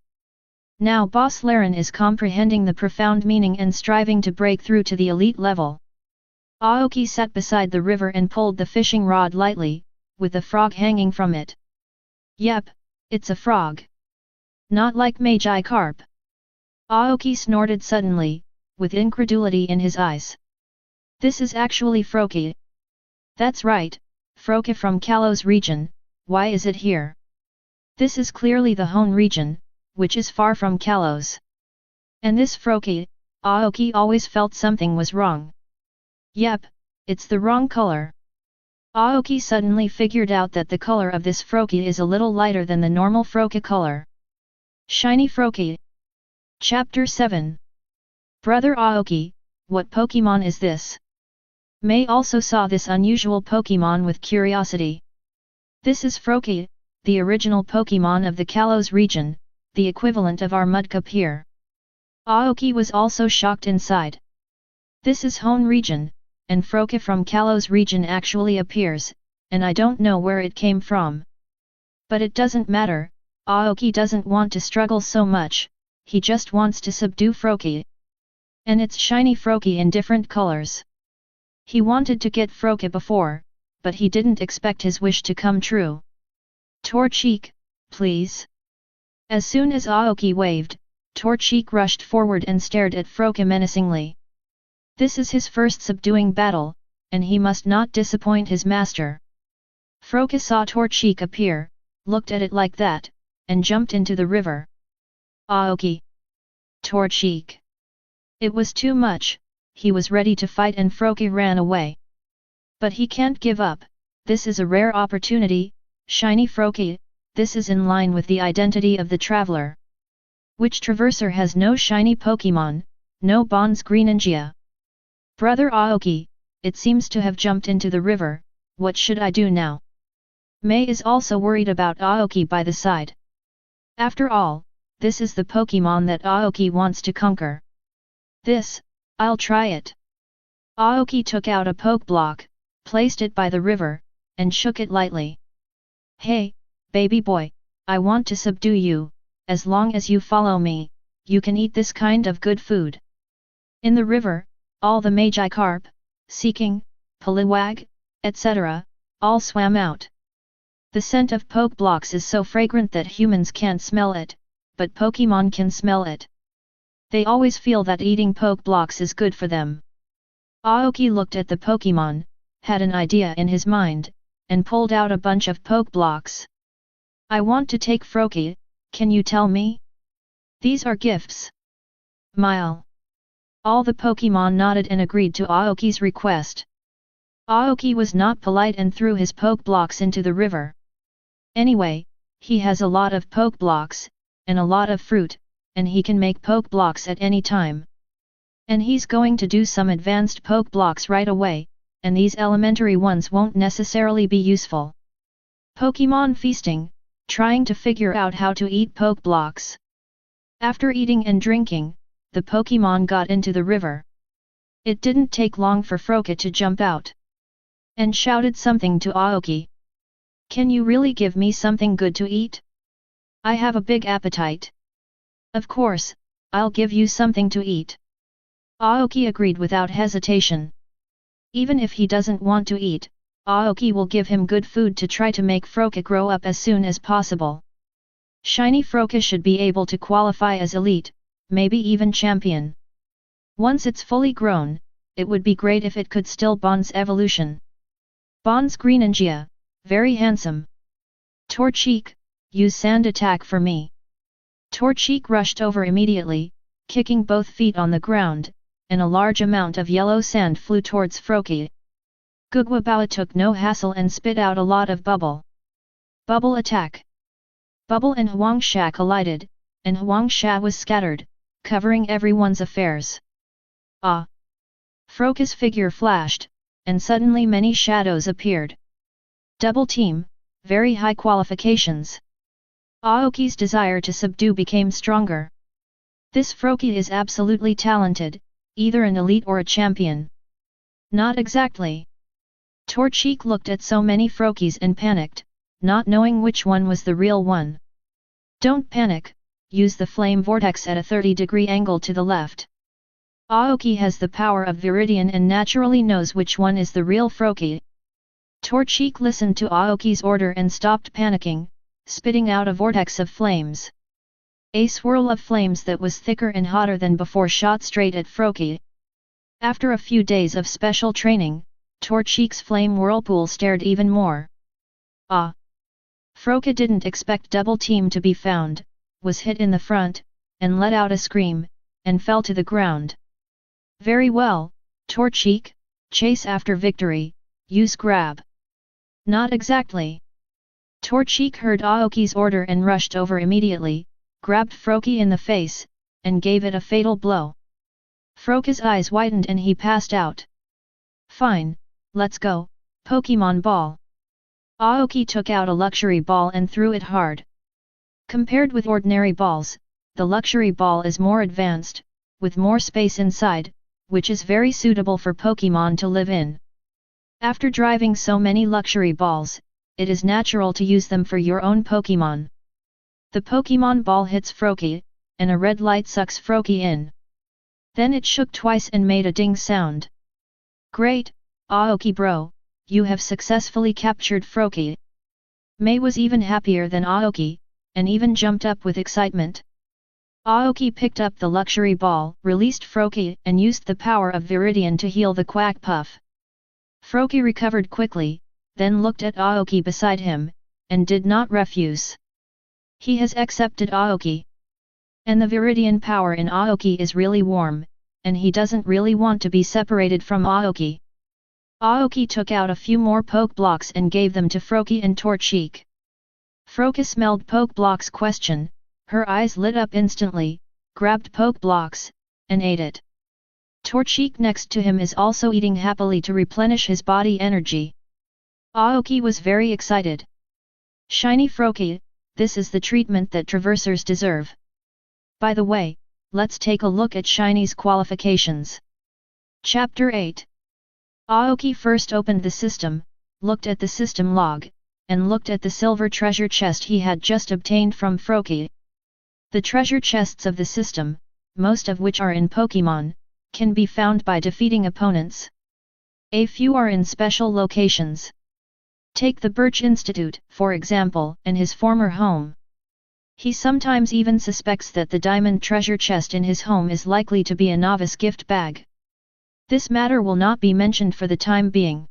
Now Boss Laren is comprehending the profound meaning and striving to break through to the elite level. Aoki sat beside the river and pulled the fishing rod lightly, with the frog hanging from it. Yep, it's a frog. Not like Magikarp. Aoki snorted suddenly, with incredulity in his eyes. This is actually Froakie. That's right, Froakie from Kalos region, why is it here? This is clearly the Hone region, which is far from Kalos. And this Froakie, Aoki always felt something was wrong. Yep, it's the wrong color. Aoki suddenly figured out that the color of this Froakie is a little lighter than the normal Froakie color. Shiny Froakie. Chapter 7. Brother Aoki, what Pokemon is this? Mei also saw this unusual Pokemon with curiosity. This is Froakie, the original Pokemon of the Kalos region, the equivalent of our Mudkip here. Aoki was also shocked inside. This is Hone region, and Froakie from Kalos region actually appears, and I don't know where it came from. But it doesn't matter, Aoki doesn't want to struggle so much, he just wants to subdue Froakie. And it's shiny Froakie in different colors. He wanted to get Froakie before, but he didn't expect his wish to come true. Torchic, please. As soon as Aoki waved, Torchic rushed forward and stared at Froakie menacingly. This is his first subduing battle, and he must not disappoint his master. Froakie saw Torchic appear, looked at it like that, and jumped into the river. Aoki. Torchic. It was too much, he was ready to fight and Froakie ran away. But he can't give up, this is a rare opportunity, shiny Froakie, this is in line with the identity of the traveler. Which traverser has no shiny Pokemon, no Bonds Greninja? Brother Aoki, it seems to have jumped into the river, what should I do now? Mei is also worried about Aoki by the side. After all, this is the Pokemon that Aoki wants to conquer. This, I'll try it. Aoki took out a poke block, placed it by the river, and shook it lightly. Hey, baby boy, I want to subdue you, as long as you follow me, you can eat this kind of good food. In the river, all the Magikarp, Seeking, Poliwag, etc., all swam out. The scent of poke blocks is so fragrant that humans can't smell it, but Pokemon can smell it. They always feel that eating poke blocks is good for them. Aoki looked at the Pokemon, had an idea in his mind, and pulled out a bunch of poke blocks. I want to take Froakie, can you tell me? These are gifts. Mile. All the Pokemon nodded and agreed to Aoki's request. Aoki was not polite and threw his poke blocks into the river. Anyway, he has a lot of poke blocks, and a lot of fruit, and he can make poke blocks at any time. And he's going to do some advanced poke blocks right away, and these elementary ones won't necessarily be useful. Pokemon feasting, trying to figure out how to eat poke blocks. After eating and drinking, the Pokemon got into the river. It didn't take long for Froakie to jump out and shouted something to Aoki. Can you really give me something good to eat? I have a big appetite. Of course, I'll give you something to eat. Aoki agreed without hesitation. Even if he doesn't want to eat, Aoki will give him good food to try to make Froakie grow up as soon as possible. Shiny Froakie should be able to qualify as elite, maybe even champion. Once it's fully grown, it would be great if it could still Bond's evolution. Bond's Greninja, very handsome. Torchic, use sand attack for me. Torchic rushed over immediately, kicking both feet on the ground, and a large amount of yellow sand flew towards Froakie. Guguabawa took no hassle and spit out a lot of bubble. Bubble attack. Bubble and Huangsha collided, and Huangsha was scattered, covering everyone's affairs. Ah! Froakie's figure flashed, and suddenly many shadows appeared. Double team, very high qualifications. Aoki's desire to subdue became stronger. This Froakie is absolutely talented, either an elite or a champion. Not exactly. Torchic looked at so many Froakies and panicked, not knowing which one was the real one. Don't panic, use the flame vortex at a 30-degree angle to the left. Aoki has the power of Viridian and naturally knows which one is the real Froakie. Torchic listened to Aoki's order and stopped panicking, spitting out a vortex of flames. A swirl of flames that was thicker and hotter than before shot straight at Froakie. After a few days of special training, Torchic's flame whirlpool stared even more. Ah! Froakie didn't expect double team to be found, was hit in the front, and let out a scream, and fell to the ground. Very well, Torchic, chase after victory, use grab. Not exactly. Torchic heard Aoki's order and rushed over immediately, grabbed Froakie in the face, and gave it a fatal blow. Froakie's eyes widened and he passed out. Fine, let's go, Pokemon Ball. Aoki took out a luxury ball and threw it hard. Compared with ordinary balls, the luxury ball is more advanced, with more space inside, which is very suitable for Pokemon to live in. After driving so many luxury balls, it is natural to use them for your own Pokemon. The Pokemon ball hits Froakie, and a red light sucks Froakie in. Then it shook twice and made a ding sound. Great, Aoki bro, you have successfully captured Froakie. Mei was even happier than Aoki, and even jumped up with excitement. Aoki picked up the luxury ball, released Froakie and used the power of Viridian to heal the Quack Puff. Froakie recovered quickly, then looked at Aoki beside him, and did not refuse. He has accepted Aoki. And the Viridian power in Aoki is really warm, and he doesn't really want to be separated from Aoki. Aoki took out a few more poke blocks and gave them to Froakie and Torchic. Froakie smelled poke blocks question, her eyes lit up instantly, grabbed poke blocks, and ate it. Torchic next to him is also eating happily to replenish his body energy. Aoki was very excited. Shiny Froakie, this is the treatment that traversers deserve. By the way, let's take a look at Shiny's qualifications. Chapter 8. Aoki first opened the system, looked at the system log, and looked at the silver treasure chest he had just obtained from Froakie. The treasure chests of the system, most of which are in Pokemon, can be found by defeating opponents. A few are in special locations. Take the Birch Institute, for example, and his former home. He sometimes even suspects that the diamond treasure chest in his home is likely to be a novice gift bag. This matter will not be mentioned for the time being.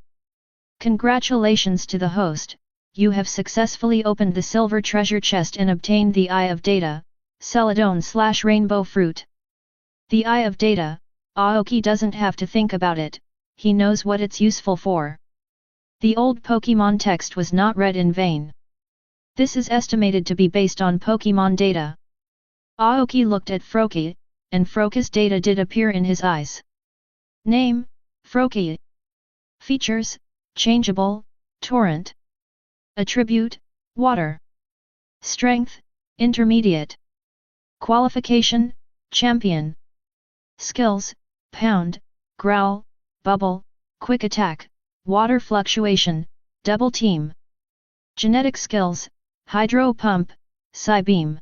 Congratulations to the host, you have successfully opened the silver treasure chest and obtained the Eye of Data, Celadon/Rainbow Fruit. The Eye of Data, Aoki doesn't have to think about it, he knows what it's useful for. The old Pokemon text was not read in vain. This is estimated to be based on Pokemon data. Aoki looked at Froakie, and Froakie's data did appear in his eyes. Name, Froakie. Features, changeable, torrent. Attribute, water. Strength, intermediate. Qualification, champion. Skills, pound, growl, bubble, quick attack, water fluctuation, double team. Genetic skills, hydro pump, Psybeam.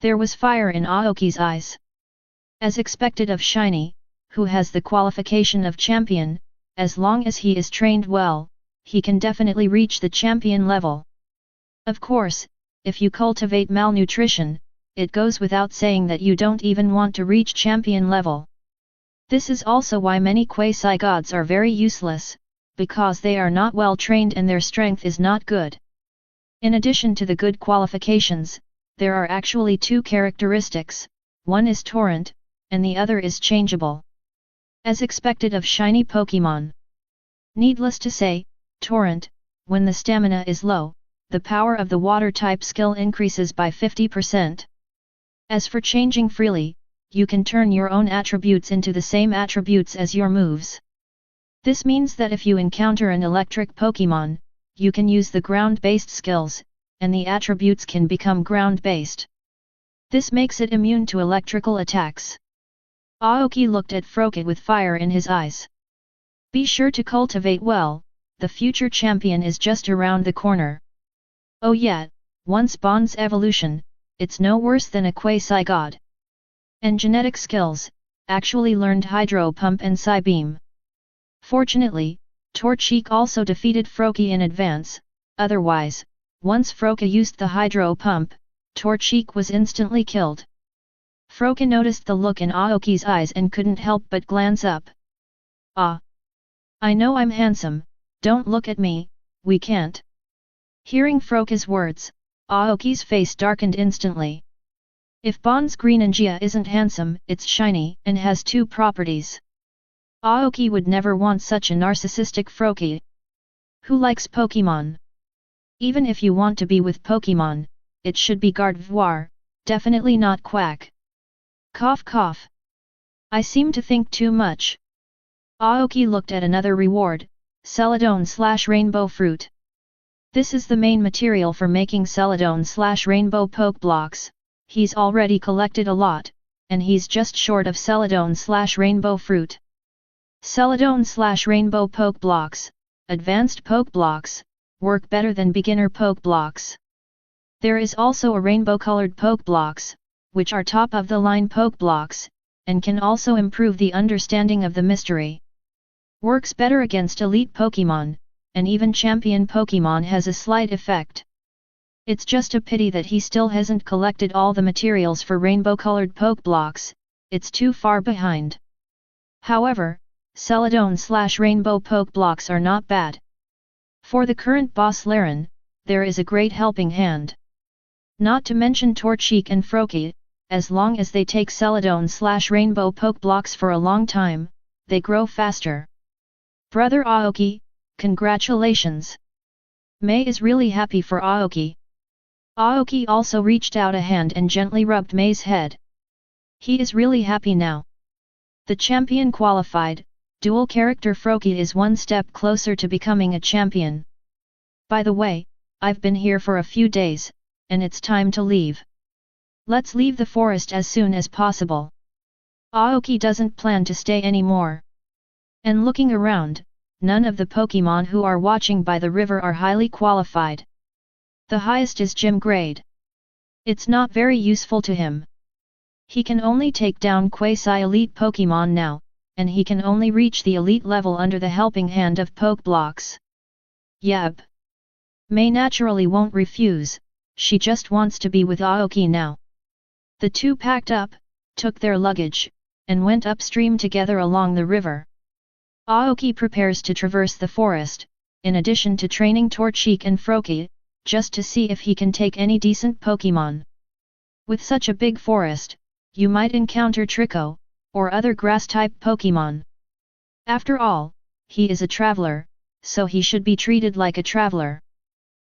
There was fire in Aoki's eyes. As expected of Shiny, who has the qualification of champion, as long as he is trained well, he can definitely reach the champion level. Of course, if you cultivate malnutrition, it goes without saying that you don't even want to reach champion level. This is also why many quasi-gods are very useless, because they are not well trained and their strength is not good. In addition to the good qualifications, there are actually two characteristics, one is torrent, and the other is changeable. As expected of shiny Pokemon. Needless to say, torrent, when the stamina is low, the power of the water type skill increases by 50%. As for changing freely, you can turn your own attributes into the same attributes as your moves. This means that if you encounter an electric Pokemon, you can use the ground-based skills, and the attributes can become ground-based. This makes it immune to electrical attacks. Aoki looked at Froakie with fire in his eyes. Be sure to cultivate well, the future champion is just around the corner. Oh yeah, once Bond's evolution, it's no worse than a quasi-god. And genetic skills, actually learned Hydro Pump and Psybeam. Fortunately, Torchic also defeated Froakie in advance, otherwise, once Froakie used the Hydro Pump, Torchic was instantly killed. Froakie noticed the look in Aoki's eyes and couldn't help but glance up. Ah! I know I'm handsome, don't look at me, we can't. Hearing Froakie's words, Aoki's face darkened instantly. If Bond's Greninja isn't handsome, it's shiny and has two properties. Aoki would never want such a narcissistic Froakie. Who likes Pokemon? Even if you want to be with Pokemon, it should be Gardevoir, definitely not Quack. Cough cough. I seem to think too much. Aoki looked at another reward, Celadon/Rainbow Fruit. This is the main material for making Celadon/Rainbow Pokeblocks. He's already collected a lot, and he's just short of Celadon/Rainbow Fruit. Celadon/Rainbow Pokeblocks, advanced Pokeblocks, work better than beginner Pokeblocks. There is also a rainbow-colored Pokeblocks, which are top-of-the-line Pokeblocks, and can also improve the understanding of the mystery. Works better against elite Pokemon, and even champion Pokemon has a slight effect. It's just a pity that he still hasn't collected all the materials for rainbow-colored Pokeblocks, it's too far behind. However, Celadon/Rainbow Pokeblocks are not bad. For the current boss Laren, there is a great helping hand. Not to mention Torchic and Froakie, as long as they take Celadon/Rainbow Pokeblocks for a long time, they grow faster. Brother Aoki, congratulations! Mei is really happy for Aoki. Aoki also reached out a hand and gently rubbed Mei's head. He is really happy now. The champion qualified, dual character Froakie is one step closer to becoming a champion. By the way, I've been here for a few days, and it's time to leave. Let's leave the forest as soon as possible. Aoki doesn't plan to stay anymore. And looking around, none of the Pokemon who are watching by the river are highly qualified. The highest is gym grade. It's not very useful to him. He can only take down quasi-elite Pokemon now, and he can only reach the elite level under the helping hand of Poke Blocks. Yep. Mei naturally won't refuse, she just wants to be with Aoki now. The two packed up, took their luggage, and went upstream together along the river. Aoki prepares to traverse the forest, in addition to training Torchic and Froakie, just to see if he can take any decent Pokemon. With such a big forest, you might encounter Trico, or other grass-type Pokemon. After all, he is a traveler, so he should be treated like a traveler.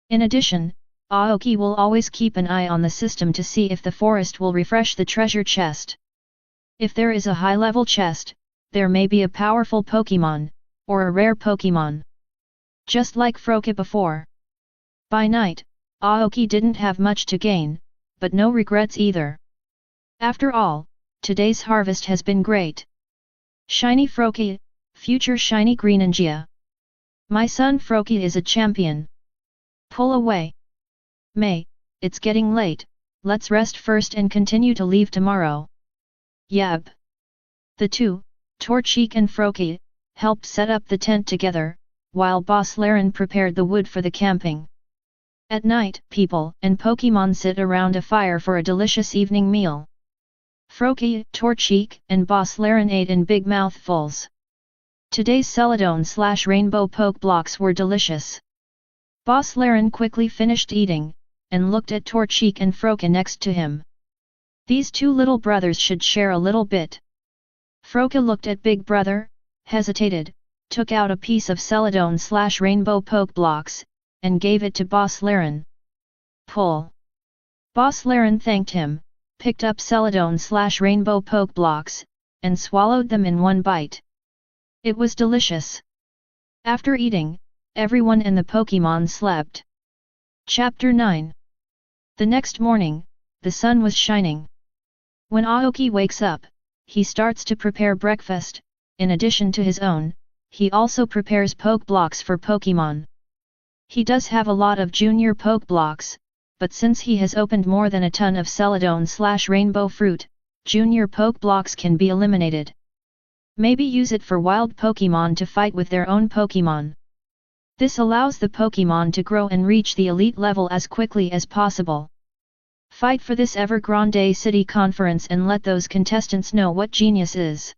In addition, Aoki will always keep an eye on the system to see if the forest will refresh the treasure chest. If there is a high-level chest, there may be a powerful Pokemon, or a rare Pokemon. Just like Froakie before. By night, Aoki didn't have much to gain, but no regrets either. After all, today's harvest has been great. Shiny Froakie, future shiny Greninja. My son Froakie is a champion. Pull away. Mei, it's getting late, let's rest first and continue to leave tomorrow. Yep. The two, Torchic and Froakie, helped set up the tent together, while Boss Laren prepared the wood for the camping. At night, people and Pokemon sit around a fire for a delicious evening meal. Froakie, Torchic, and Boss Laren ate in big mouthfuls. Today's Celadon/Rainbow Poke Blocks were delicious. Boss Laren quickly finished eating, and looked at Torchic and Froakie next to him. These two little brothers should share a little bit. Froakie looked at Big Brother, hesitated, took out a piece of Celadon/Rainbow Poke Blocks, and gave it to Boss Laren. Pull. Boss Laren thanked him, picked up Celadon/Rainbow Poke Blocks, and swallowed them in one bite. It was delicious. After eating, everyone and the Pokemon slept. Chapter 9. The next morning, the sun was shining. When Aoki wakes up, he starts to prepare breakfast. In addition to his own, he also prepares Poke Blocks for Pokemon. He does have a lot of junior Poke Blocks, but since he has opened more than a ton of Celadon/Rainbow fruit, junior Poke Blocks can be eliminated. Maybe use it for wild Pokemon to fight with their own Pokemon. This allows the Pokemon to grow and reach the elite level as quickly as possible. Fight for this Evergrande City Conference and let those contestants know what genius is.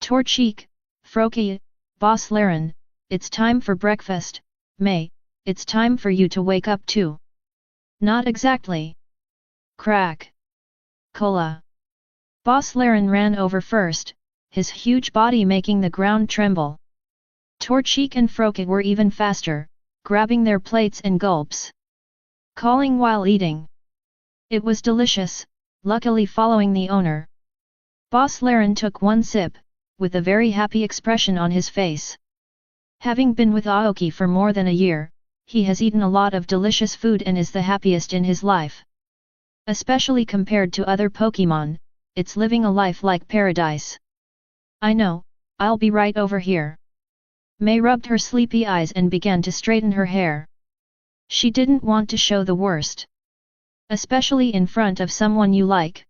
Torchic, Froakie, Boss Laren, it's time for breakfast. Mei, it's time for you to wake up too. Not exactly. Crack. Cola. Boss Laren ran over first, his huge body making the ground tremble. Torchic and Froakie were even faster, grabbing their plates and gulps. Calling while eating. It was delicious, luckily following the owner. Boss Laren took one sip, with a very happy expression on his face. Having been with Aoki for more than a year, he has eaten a lot of delicious food and is the happiest in his life. Especially compared to other Pokemon, it's living a life like paradise. I know, I'll be right over here. Mei rubbed her sleepy eyes and began to straighten her hair. She didn't want to show the worst. Especially in front of someone you like.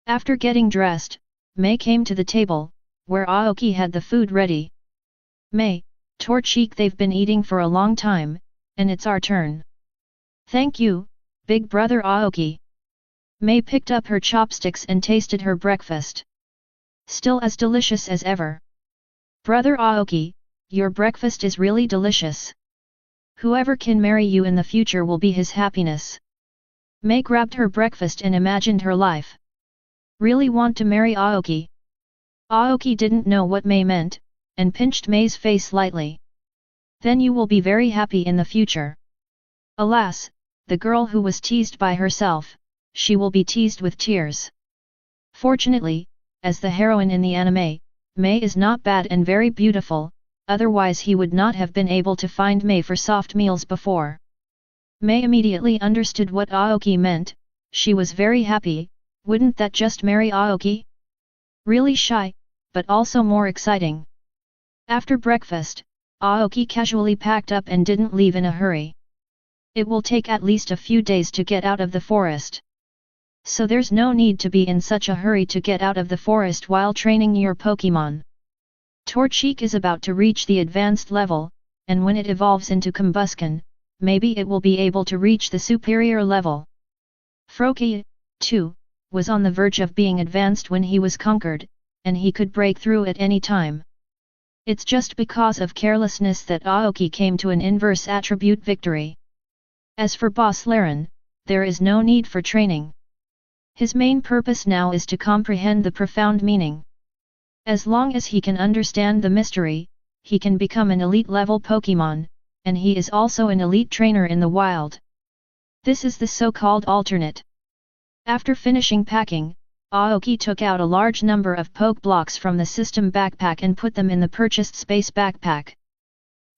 After getting dressed, Mei came to the table, where Aoki had the food ready. Mei, Torchic, they've been eating for a long time, and it's our turn. Thank you, Big Brother Aoki. Mei picked up her chopsticks and tasted her breakfast. Still as delicious as ever. Brother Aoki, your breakfast is really delicious. Whoever can marry you in the future will be his happiness. Mei grabbed her breakfast and imagined her life. Really want to marry Aoki? Aoki didn't know what Mei meant, and pinched Mei's face lightly. Then you will be very happy in the future. Alas, the girl who was teased by herself, she will be teased with tears. Fortunately, as the heroine in the anime, Mei is not bad and very beautiful, otherwise he would not have been able to find Mei for soft meals before. Mei immediately understood what Aoki meant, she was very happy, wouldn't that just marry Aoki? Really shy, but also more exciting. After breakfast, Aoki casually packed up and didn't leave in a hurry. It will take at least a few days to get out of the forest. So there's no need to be in such a hurry to get out of the forest while training your Pokémon. Torchic is about to reach the advanced level, and when it evolves into Combusken, maybe it will be able to reach the superior level. Froakie, too, was on the verge of being advanced when he was conquered, and he could break through at any time. It's just because of carelessness that Aoki came to an inverse attribute victory. As for Boss Laren, there is no need for training. His main purpose now is to comprehend the profound meaning. As long as he can understand the mystery, he can become an elite-level Pokémon, and he is also an elite trainer in the wild. This is the so-called alternate. After finishing packing, Aoki took out a large number of Poke Blocks from the system backpack and put them in the purchased space backpack.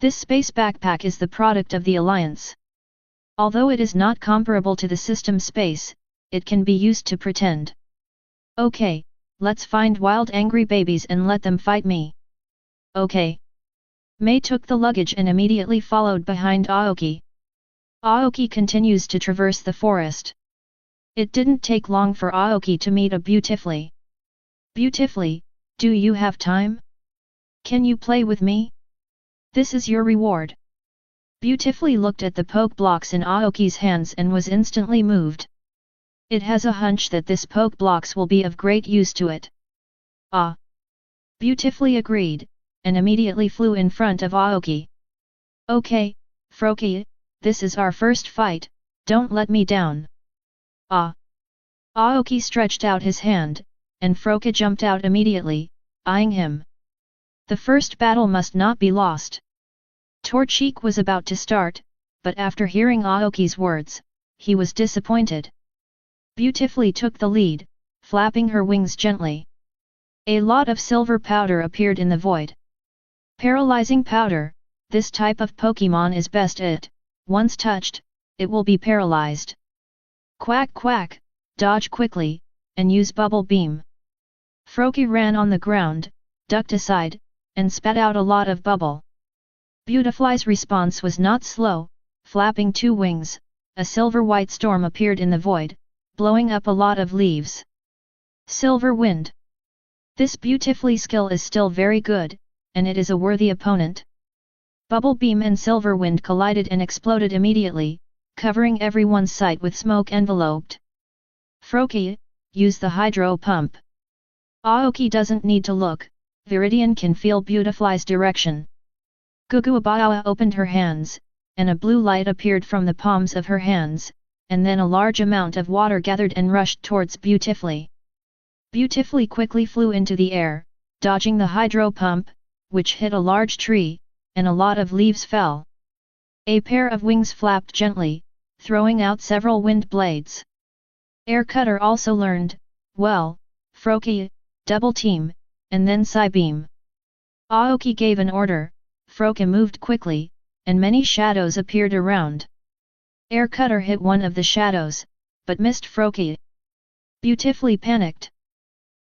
This space backpack is the product of the Alliance. Although it is not comparable to the system space, it can be used to pretend. Okay, let's find wild angry babies and let them fight me. Okay. Mei took the luggage and immediately followed behind Aoki. Aoki continues to traverse the forest. It didn't take long for Aoki to meet a Beautifly. Beautifully, do you have time? Can you play with me? This is your reward. Beautifully looked at the Poke Blocks in Aoki's hands and was instantly moved. It has a hunch that this Poke Blocks will be of great use to it. Ah! Beautifully agreed, and immediately flew in front of Aoki. Okay, Froakie, this is our first fight, don't let me down. Ah! Aoki stretched out his hand, and Froakie jumped out immediately, eyeing him. The first battle must not be lost. Torchic was about to start, but after hearing Aoki's words, he was disappointed. Beautifully took the lead, flapping her wings gently. A lot of silver powder appeared in the void. Paralyzing powder, this type of Pokémon is best at, once touched, it will be paralyzed. Quack quack, dodge quickly, and use bubble beam. Froakie ran on the ground, ducked aside, and spat out a lot of bubble. Beautifly's response was not slow, flapping two wings, a silver-white storm appeared in the void, blowing up a lot of leaves. Silver Wind. This Beautifly skill is still very good, and it is a worthy opponent. Bubble Beam and Silver Wind collided and exploded immediately, covering everyone's sight with smoke enveloped. Froakie, use the Hydro Pump. Aoki doesn't need to look, Viridian can feel Beautifly's direction. Guguabawa opened her hands, and a blue light appeared from the palms of her hands, and then a large amount of water gathered and rushed towards Beautifly. Beautifly quickly flew into the air, dodging the hydro pump, which hit a large tree, and a lot of leaves fell. A pair of wings flapped gently, throwing out several wind blades. Air Cutter also learned, well, Froakie, double team, and then Psybeam. Aoki gave an order, Froakie moved quickly, and many shadows appeared around. Air Cutter hit one of the shadows, but missed Froakie. Beautifully panicked.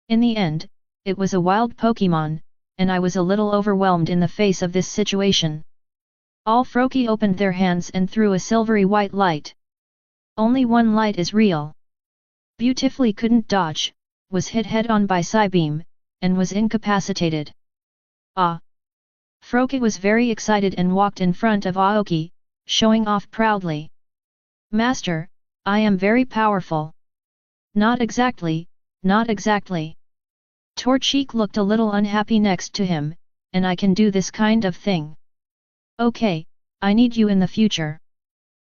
In the end, it was a wild Pokémon, and I was a little overwhelmed in the face of this situation. All Froakie opened their hands and threw a silvery white light. Only one light is real. Beautifully couldn't dodge, was hit head-on by Psybeam, and was incapacitated. Ah! Froakie was very excited and walked in front of Aoki, showing off proudly. Master, I am very powerful. Not exactly, not exactly. Torchic looked a little unhappy next to him, and I can do this kind of thing. Okay, I need you in the future.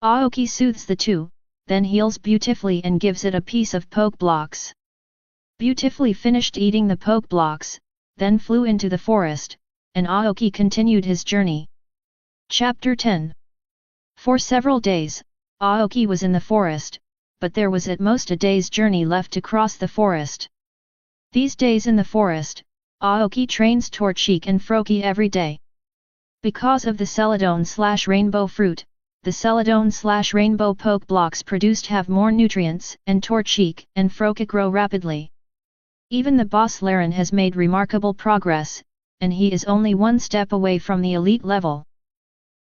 Aoki soothes the two, then heals Beautifully and gives it a piece of Poke Blocks. Beautifully finished eating the Poke Blocks, then flew into the forest, and Aoki continued his journey. Chapter 10. For several days, Aoki was in the forest, but there was at most a day's journey left to cross the forest. These days in the forest, Aoki trains Torchic and Froakie every day. Because of the Celadon/Rainbow fruit, the Celadon/Rainbow Poke Blocks produced have more nutrients, and Torchic and Froakie grow rapidly. Even the boss Laren has made remarkable progress, and he is only one step away from the elite level.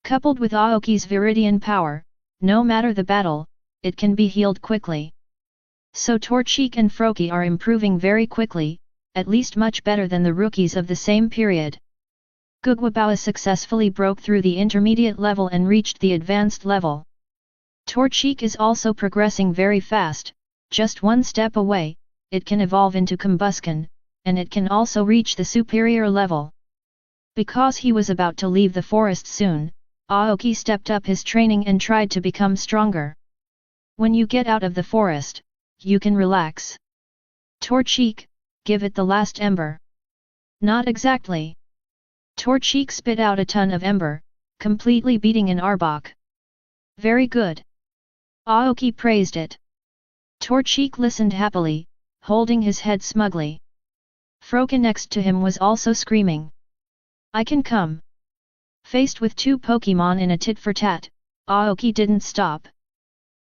Coupled with Aoki's Viridian power, no matter the battle, it can be healed quickly. So Torchic and Froki are improving very quickly, at least much better than the rookies of the same period. Guguabawa successfully broke through the intermediate level and reached the advanced level. Torchic is also progressing very fast, just one step away, it can evolve into Combusken, and it can also reach the superior level. Because he was about to leave the forest soon, Aoki stepped up his training and tried to become stronger. When you get out of the forest, you can relax. Torchic, give it the last ember. Not exactly. Torchic spit out a ton of ember, completely beating an Arbok. Very good. Aoki praised it. Torchic listened happily, holding his head smugly. Froki next to him was also screaming. I can come. Faced with two Pokémon in a tit-for-tat, Aoki didn't stop.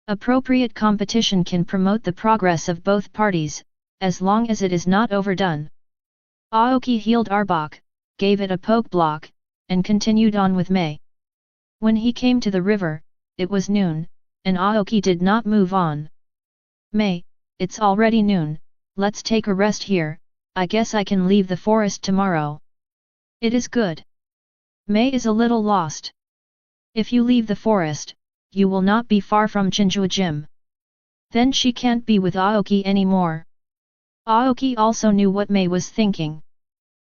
Appropriate competition can promote the progress of both parties, as long as it is not overdone. Aoki healed Arbok, gave it a poke block, and continued on with Mei. When he came to the river, it was noon, and Aoki did not move on. Mei, it's already noon, let's take a rest here, I guess I can leave the forest tomorrow. It is good. Mei is a little lost. If you leave the forest, you will not be far from Chinjua Gym. Then she can't be with Aoki anymore. Aoki also knew what Mei was thinking.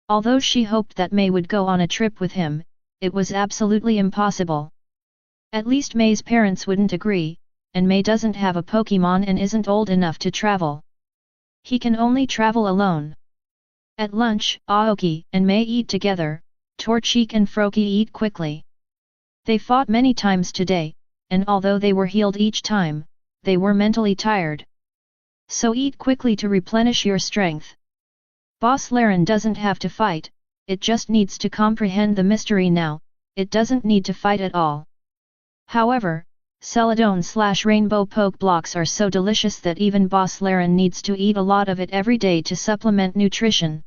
Although she hoped that Mei would go on a trip with him, it was absolutely impossible. At least Mei's parents wouldn't agree, and Mei doesn't have a Pokémon and isn't old enough to travel. He can only travel alone. At lunch, Aoki and Mei eat together, Torchic and Froki eat quickly. They fought many times today, and although they were healed each time, they were mentally tired. So eat quickly to replenish your strength. Boss Laren doesn't have to fight, it just needs to comprehend the mystery now, it doesn't need to fight at all. However, Celadon/Rainbow Poke Blocks are so delicious that even Boss Laren needs to eat a lot of it every day to supplement nutrition.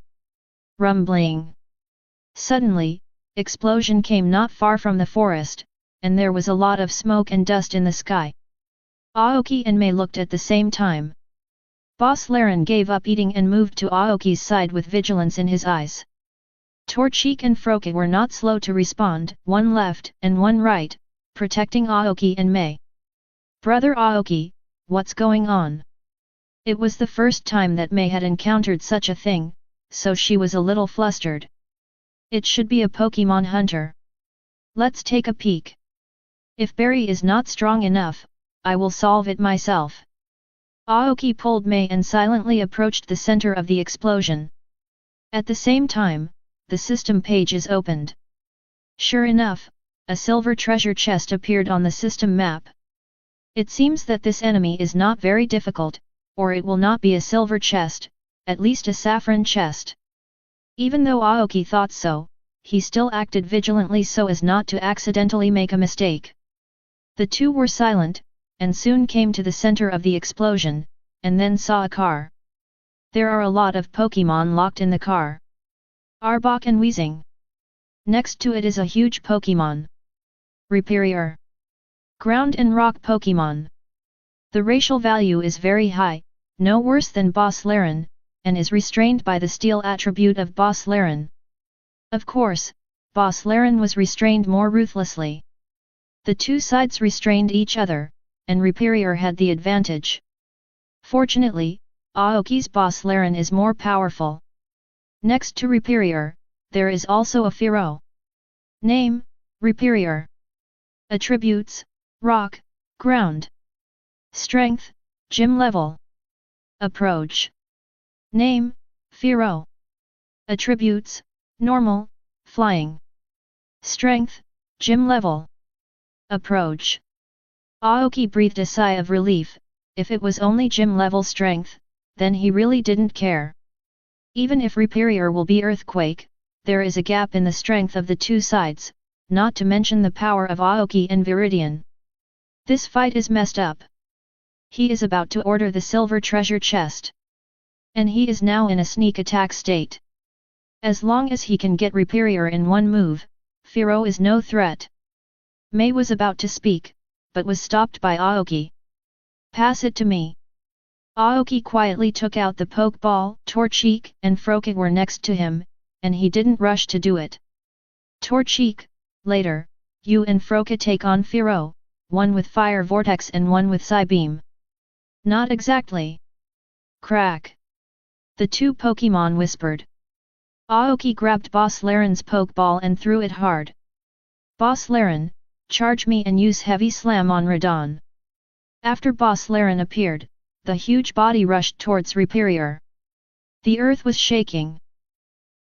Rumbling. Suddenly, explosion came not far from the forest, and there was a lot of smoke and dust in the sky. Aoki and Mei looked at the same time. Boss Laren gave up eating and moved to Aoki's side with vigilance in his eyes. Torchic and Froki were not slow to respond, one left and one right, protecting Aoki and Mei. Brother Aoki, what's going on? It was the first time that Mei had encountered such a thing, so she was a little flustered. It should be a Pokémon hunter. Let's take a peek. If Barry is not strong enough, I will solve it myself. Aoki pulled Mei and silently approached the center of the explosion. At the same time, the system page is opened. Sure enough, a silver treasure chest appeared on the system map. It seems that this enemy is not very difficult, or it will not be a silver chest, at least a saffron chest. Even though Aoki thought so, he still acted vigilantly so as not to accidentally make a mistake. The two were silent, and soon came to the center of the explosion, and then saw a car. There are a lot of Pokémon locked in the car. Arbok and Weezing. Next to it is a huge Pokémon. Rhyperior. Ground and rock Pokémon. The racial value is very high, no worse than Boss Laren, and is restrained by the steel attribute of Boss Laren. Of course, Boss Laren was restrained more ruthlessly. The two sides restrained each other, and Rhyperior had the advantage. Fortunately, Aoki's Boss Laren is more powerful. Next to Rhyperior, there is also a Fearow. Name, Rhyperior. Attributes, Rock, Ground. Strength, Gym level. Approach. Name, Fearow. Attributes, Normal, Flying. Strength, Gym level. Approach. Aoki breathed a sigh of relief. If it was only gym level strength, then he really didn't care. Even if Rhyperior will be Earthquake, there is a gap in the strength of the two sides, not to mention the power of Aoki and Viridian. This fight is messed up. He is about to order the silver treasure chest. And he is now in a sneak attack state. As long as he can get Rhyperior in one move, Fearow is no threat. Mei was about to speak, but was stopped by Aoki. "Pass it to me." Aoki quietly took out the Pokeball. Torchic and Froakie were next to him, and he didn't rush to do it. "Torchic, later, you and Froakie take on Firo, one with Fire Vortex and one with Psybeam." "Not exactly." Crack! The two Pokémon whispered. Aoki grabbed Boss Laren's Pokeball and threw it hard. "Boss Laren, charge me and use Heavy Slam on Radon." After Boss Laren appeared, the huge body rushed towards Rhyperior. The earth was shaking.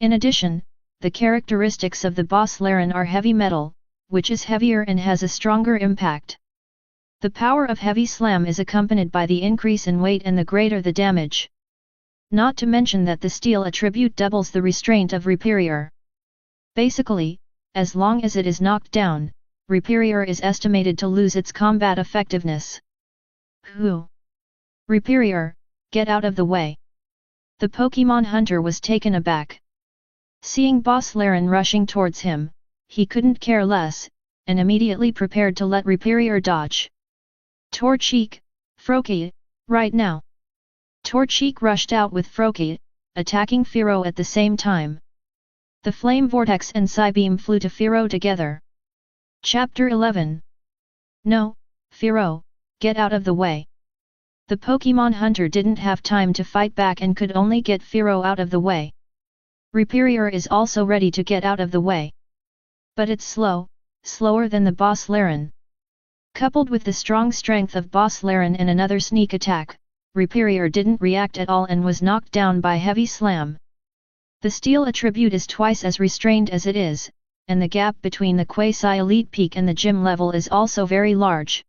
In addition, the characteristics of the Boss Laren are heavy metal, which is heavier and has a stronger impact. The power of Heavy Slam is accompanied by the increase in weight and the greater the damage. Not to mention that the steel attribute doubles the restraint of Rhyperior. Basically, as long as it is knocked down, Rhyperior is estimated to lose its combat effectiveness. "Who? Rhyperior, get out of the way." The Pokémon hunter was taken aback. Seeing Boss Laren rushing towards him, he couldn't care less, and immediately prepared to let Rhyperior dodge. "Torchic, Froakie, right now!" Torchic rushed out with Froakie, attacking Firo at the same time. The Flame Vortex and Psybeam flew to Firo together. Chapter 11. "No, Firo, get out of the way." The Pokémon hunter didn't have time to fight back and could only get Firo out of the way. Rhyperior is also ready to get out of the way. But it's slower than the Boss Laren. Coupled with the strong strength of Boss Laren and another sneak attack, Rhyperior didn't react at all and was knocked down by Heavy Slam. The steel attribute is twice as restrained as it is, and the gap between the quasi-elite peak and the gym level is also very large.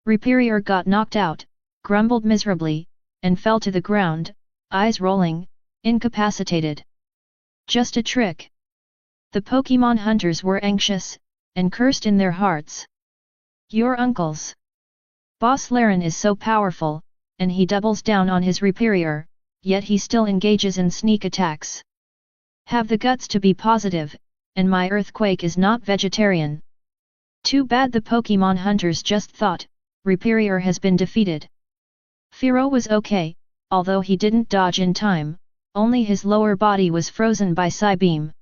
Rhyperior got knocked out, grumbled miserably, and fell to the ground, eyes rolling, incapacitated. Just a trick. The Pokémon hunters were anxious, and cursed in their hearts. "Your uncle's Boss Laren is so powerful, and he doubles down on his Rhyperior, yet he still engages in sneak attacks. Have the guts to be positive, and my earthquake is not vegetarian." Too bad, the Pokémon hunters just thought. Rhyperior has been defeated. Firo was okay, although he didn't dodge in time, only his lower body was frozen by Psybeam.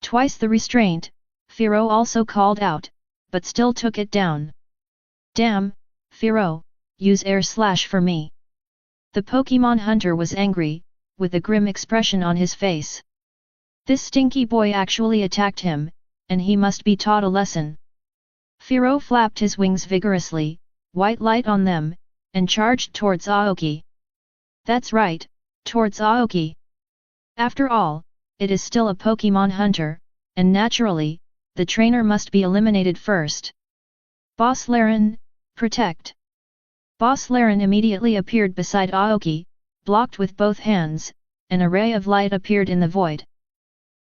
Twice the restraint, Firo also called out, but still took it down. "Damn, Firo, use Air Slash for me." The Pokémon hunter was angry, with a grim expression on his face. This stinky boy actually attacked him, and he must be taught a lesson. Firo flapped his wings vigorously, white light on them, and charged towards Aoki. That's right, towards Aoki. After all, it is still a Pokémon hunter, and naturally, the trainer must be eliminated first. "Boss Laren, protect!" Boss Laren immediately appeared beside Aoki, blocked with both hands. An array of light appeared in the void.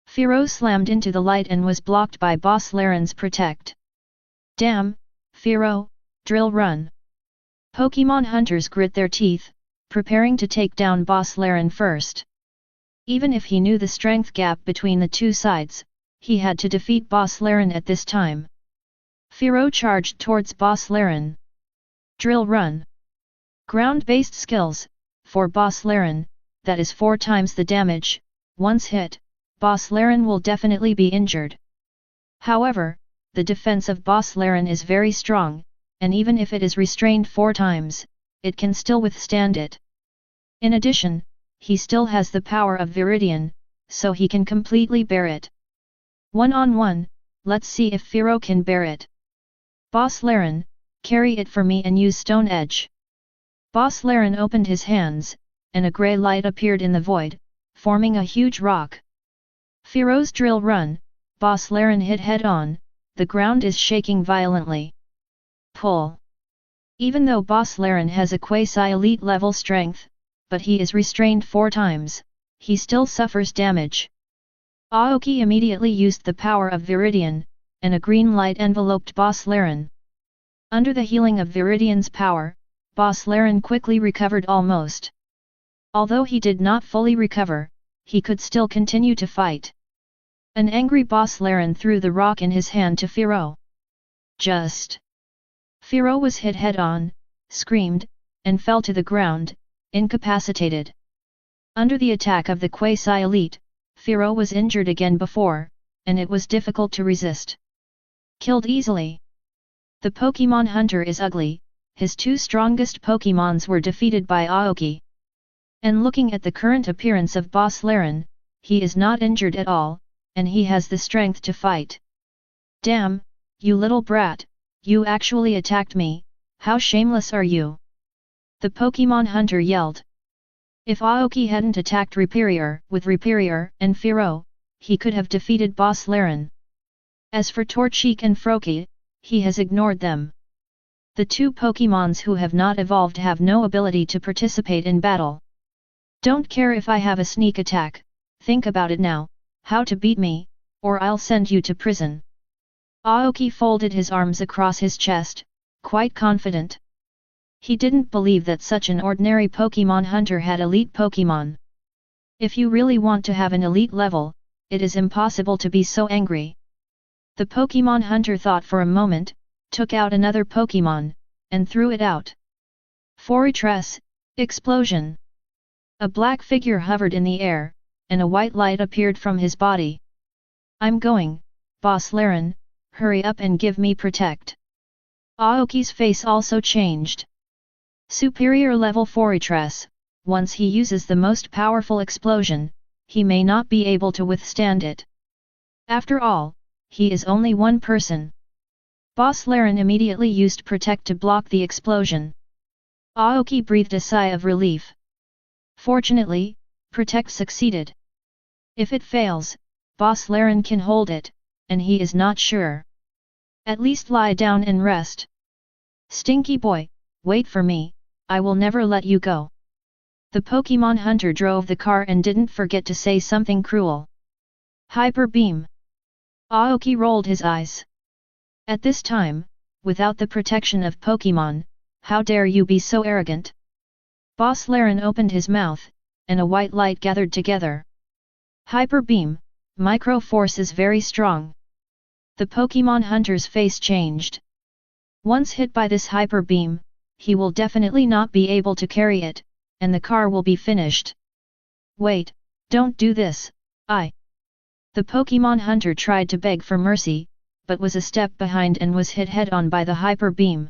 Firo slammed into the light and was blocked by Boss Laren's protect. "Damn, Firo, drill run!" Pokémon hunters grit their teeth, preparing to take down Boss Laren first. Even if he knew the strength gap between the two sides, he had to defeat Boss Laren at this time. Firo charged towards Boss Laren. Drill run. Ground-based skills, for Boss Laren, that is 4 times the damage. Once hit, Boss Laren will definitely be injured. However, the defense of Boss Laren is very strong, and even if it is restrained 4 times, it can still withstand it. In addition, he still has the power of Viridian, so he can completely bear it. One-on-one, let's see if Firo can bear it. Boss Laren, carry it for me and use Stone Edge. Boss Laren opened his hands, and a grey light appeared in the void, forming a huge rock. Firo's drill run, Boss Laren hit head-on, the ground is shaking violently. Pull. Even though Boss Laren has a quasi-elite level strength, but he is restrained 4 times, he still suffers damage. Aoki immediately used the power of Viridian, and a green light enveloped Boss Laren. Under the healing of Viridian's power, Boss Laren quickly recovered almost. Although he did not fully recover, he could still continue to fight. An angry Boss Laren threw the rock in his hand to Firo. Just Firo was hit head-on, screamed, and fell to the ground, incapacitated. Under the attack of the quasi-elite, Firo was injured again before, and it was difficult to resist. Killed easily. The Pokemon Hunter is ugly, his two strongest Pokemons were defeated by Aoki. And looking at the current appearance of Boss Laren, he is not injured at all, and he has the strength to fight. Damn, you little brat, you actually attacked me, how shameless are you? The Pokemon Hunter yelled. If Aoki hadn't attacked with Rhyperior and Firo, he could have defeated Boss Laren. As for Torchic and Froakie, he has ignored them. The two Pokemons who have not evolved have no ability to participate in battle. Don't care if I have a sneak attack, think about it now, how to beat me, or I'll send you to prison. Aoki folded his arms across his chest, quite confident. He didn't believe that such an ordinary Pokemon hunter had elite Pokemon. If you really want to have an elite level, it is impossible to be so angry. The Pokemon hunter thought for a moment, took out another Pokemon, and threw it out. Fortress, explosion! A black figure hovered in the air, and a white light appeared from his body. I'm going, Boss Laren, hurry up and give me protect. Aoki's face also changed. Superior level Fortress, once he uses the most powerful explosion, he may not be able to withstand it. After all, he is only one person. Boss Laren immediately used Protect to block the explosion. Aoki breathed a sigh of relief. Fortunately, Protect succeeded. If it fails, Boss Laren can hold it, and he is not sure. At least lie down and rest. Stinky boy, wait for me, I will never let you go. The Pokemon Hunter drove the car and didn't forget to say something cruel. Hyper Beam. Aoki rolled his eyes. At this time, without the protection of Pokemon, how dare you be so arrogant? Boss Laren opened his mouth, and a white light gathered together. Hyper Beam, Micro Force is very strong. The Pokemon Hunter's face changed. Once hit by this Hyper Beam, he will definitely not be able to carry it, and the car will be finished. Wait, don't do this, The Pokemon Hunter tried to beg for mercy, but was a step behind and was hit head-on by the Hyper Beam.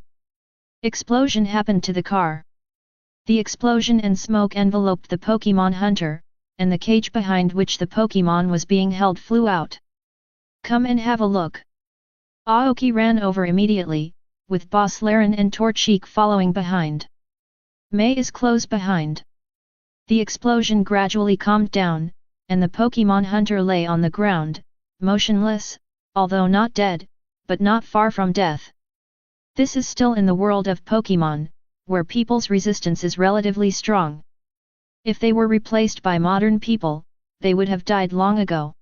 Explosion happened to the car. The explosion and smoke enveloped the Pokemon Hunter, and the cage behind which the Pokemon was being held flew out. Come and have a look. Aoki ran over immediately, with Boss Laren and Torchic following behind. May is close behind. The explosion gradually calmed down, and the Pokemon Hunter lay on the ground, motionless, although not dead, but not far from death. This is still in the world of Pokemon, where people's resistance is relatively strong. If they were replaced by modern people, they would have died long ago.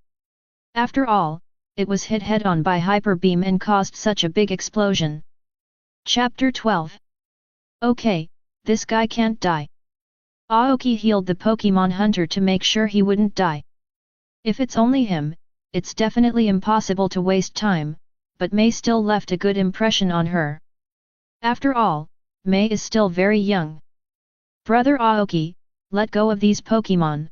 After all, it was hit head-on by Hyper Beam and caused such a big explosion. Chapter 12. Okay, this guy can't die. Aoki healed the Pokemon Hunter to make sure he wouldn't die. If it's only him, it's definitely impossible to waste time, but May still left a good impression on her. After all, May is still very young. Brother Aoki, let go of these Pokemon.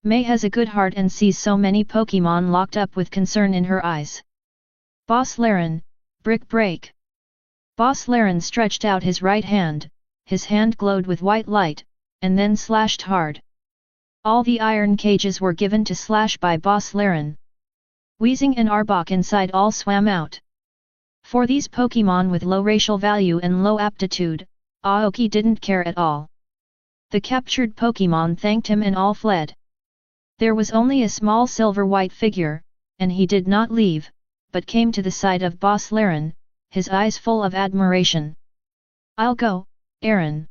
May has a good heart and sees so many Pokemon locked up with concern in her eyes. Boss Laren, Brick Break. Boss Laren stretched out his right hand, his hand glowed with white light, and then slashed hard. All the iron cages were given to slash by Boss Laren. Weezing and Arbok inside all swam out. For these Pokemon with low racial value and low aptitude, Aoki didn't care at all. The captured Pokemon thanked him and all fled. There was only a small silver-white figure, and he did not leave, but came to the side of Boss Laren, his eyes full of admiration. I'll go, Aaron.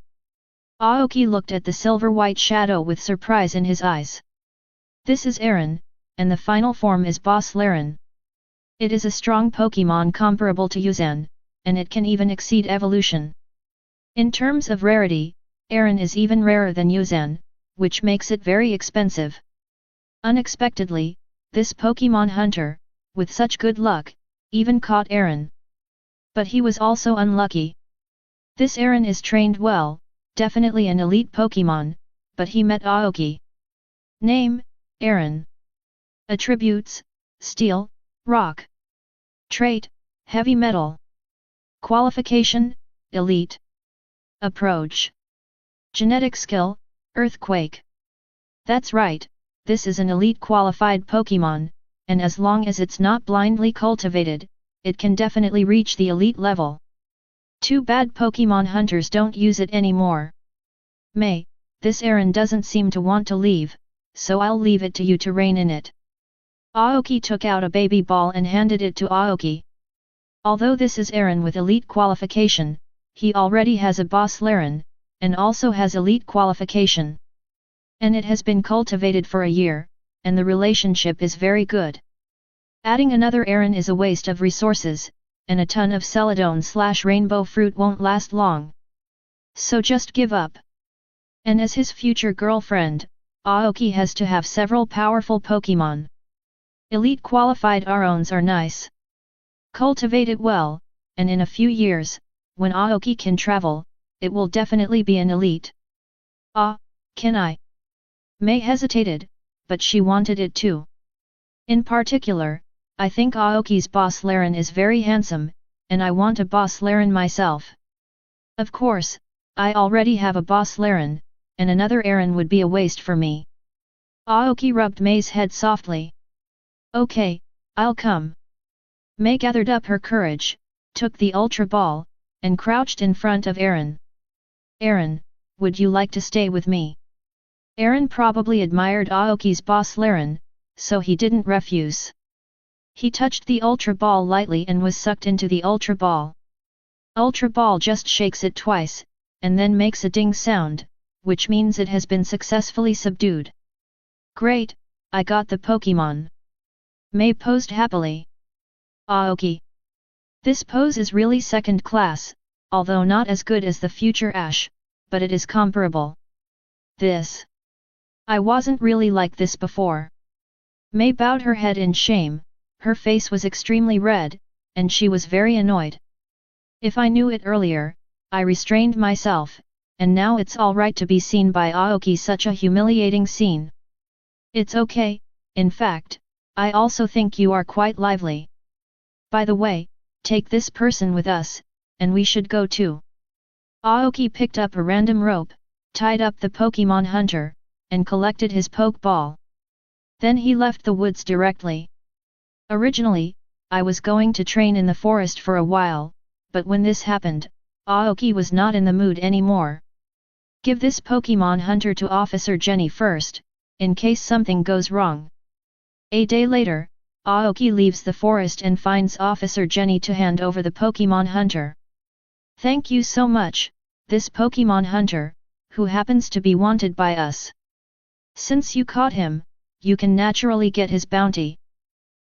Aoki looked at the silver-white shadow with surprise in his eyes. This is Aaron, and the final form is Boss Laren. It is a strong Pokemon comparable to Yuzan, and it can even exceed evolution. In terms of rarity, Aaron is even rarer than Yuzan, which makes it very expensive. Unexpectedly, this Pokemon hunter, with such good luck, even caught Aaron. But he was also unlucky. This Aaron is trained well, definitely an elite Pokemon, but he met Aoki. Name, Aaron. Attributes, Steel, Rock. Trait, Heavy Metal. Qualification, Elite. Approach. Genetic skill, Earthquake. That's right, this is an elite qualified Pokemon, and as long as it's not blindly cultivated, it can definitely reach the elite level. Too bad Pokemon hunters don't use it anymore. May, this Aaron doesn't seem to want to leave, so I'll leave it to you to rein in it. Aoki took out a baby ball and handed it to Aoki. Although this is Aaron with elite qualification, he already has a boss Laren, and also has elite qualification. And it has been cultivated for a year, and the relationship is very good. Adding another Aaron is a waste of resources, and a ton of Celadon/rainbow fruit won't last long. So just give up. And as his future girlfriend, Aoki has to have several powerful Pokemon. Elite qualified Arons are nice. Cultivate it well, and in a few years, when Aoki can travel, it will definitely be an elite. Can I? May hesitated, but she wanted it too. In particular, I think Aoki's boss Laren is very handsome, and I want a boss Laren myself. Of course, I already have a boss Laren, and another Aaron would be a waste for me. Aoki rubbed May's head softly. Okay, I'll come. May gathered up her courage, took the Ultra Ball, and crouched in front of Aaron. Aaron, would you like to stay with me? Aaron probably admired Aoki's boss Laren, so he didn't refuse. He touched the Ultra Ball lightly and was sucked into the Ultra Ball. Ultra Ball just shakes it twice, and then makes a ding sound, which means it has been successfully subdued. Great, I got the Pokemon. May posed happily. Aoki. This pose is really second class, although not as good as the future Ash, but it is comparable. This. I wasn't really like this before. May bowed her head in shame, her face was extremely red, and she was very annoyed. If I knew it earlier, I restrained myself, and now it's alright to be seen by Aoki such a humiliating scene. It's okay, in fact, I also think you are quite lively. By the way, take this person with us, and we should go too. Aoki picked up a random rope, tied up the Pokemon hunter, and collected his Pokeball. Then he left the woods directly. Originally, I was going to train in the forest for a while, but when this happened, Aoki was not in the mood anymore. Give this Pokemon hunter to Officer Jenny first, in case something goes wrong. A day later, Aoki leaves the forest and finds Officer Jenny to hand over the Pokemon hunter. Thank you so much, this Pokemon hunter, who happens to be wanted by us. Since you caught him, you can naturally get his bounty.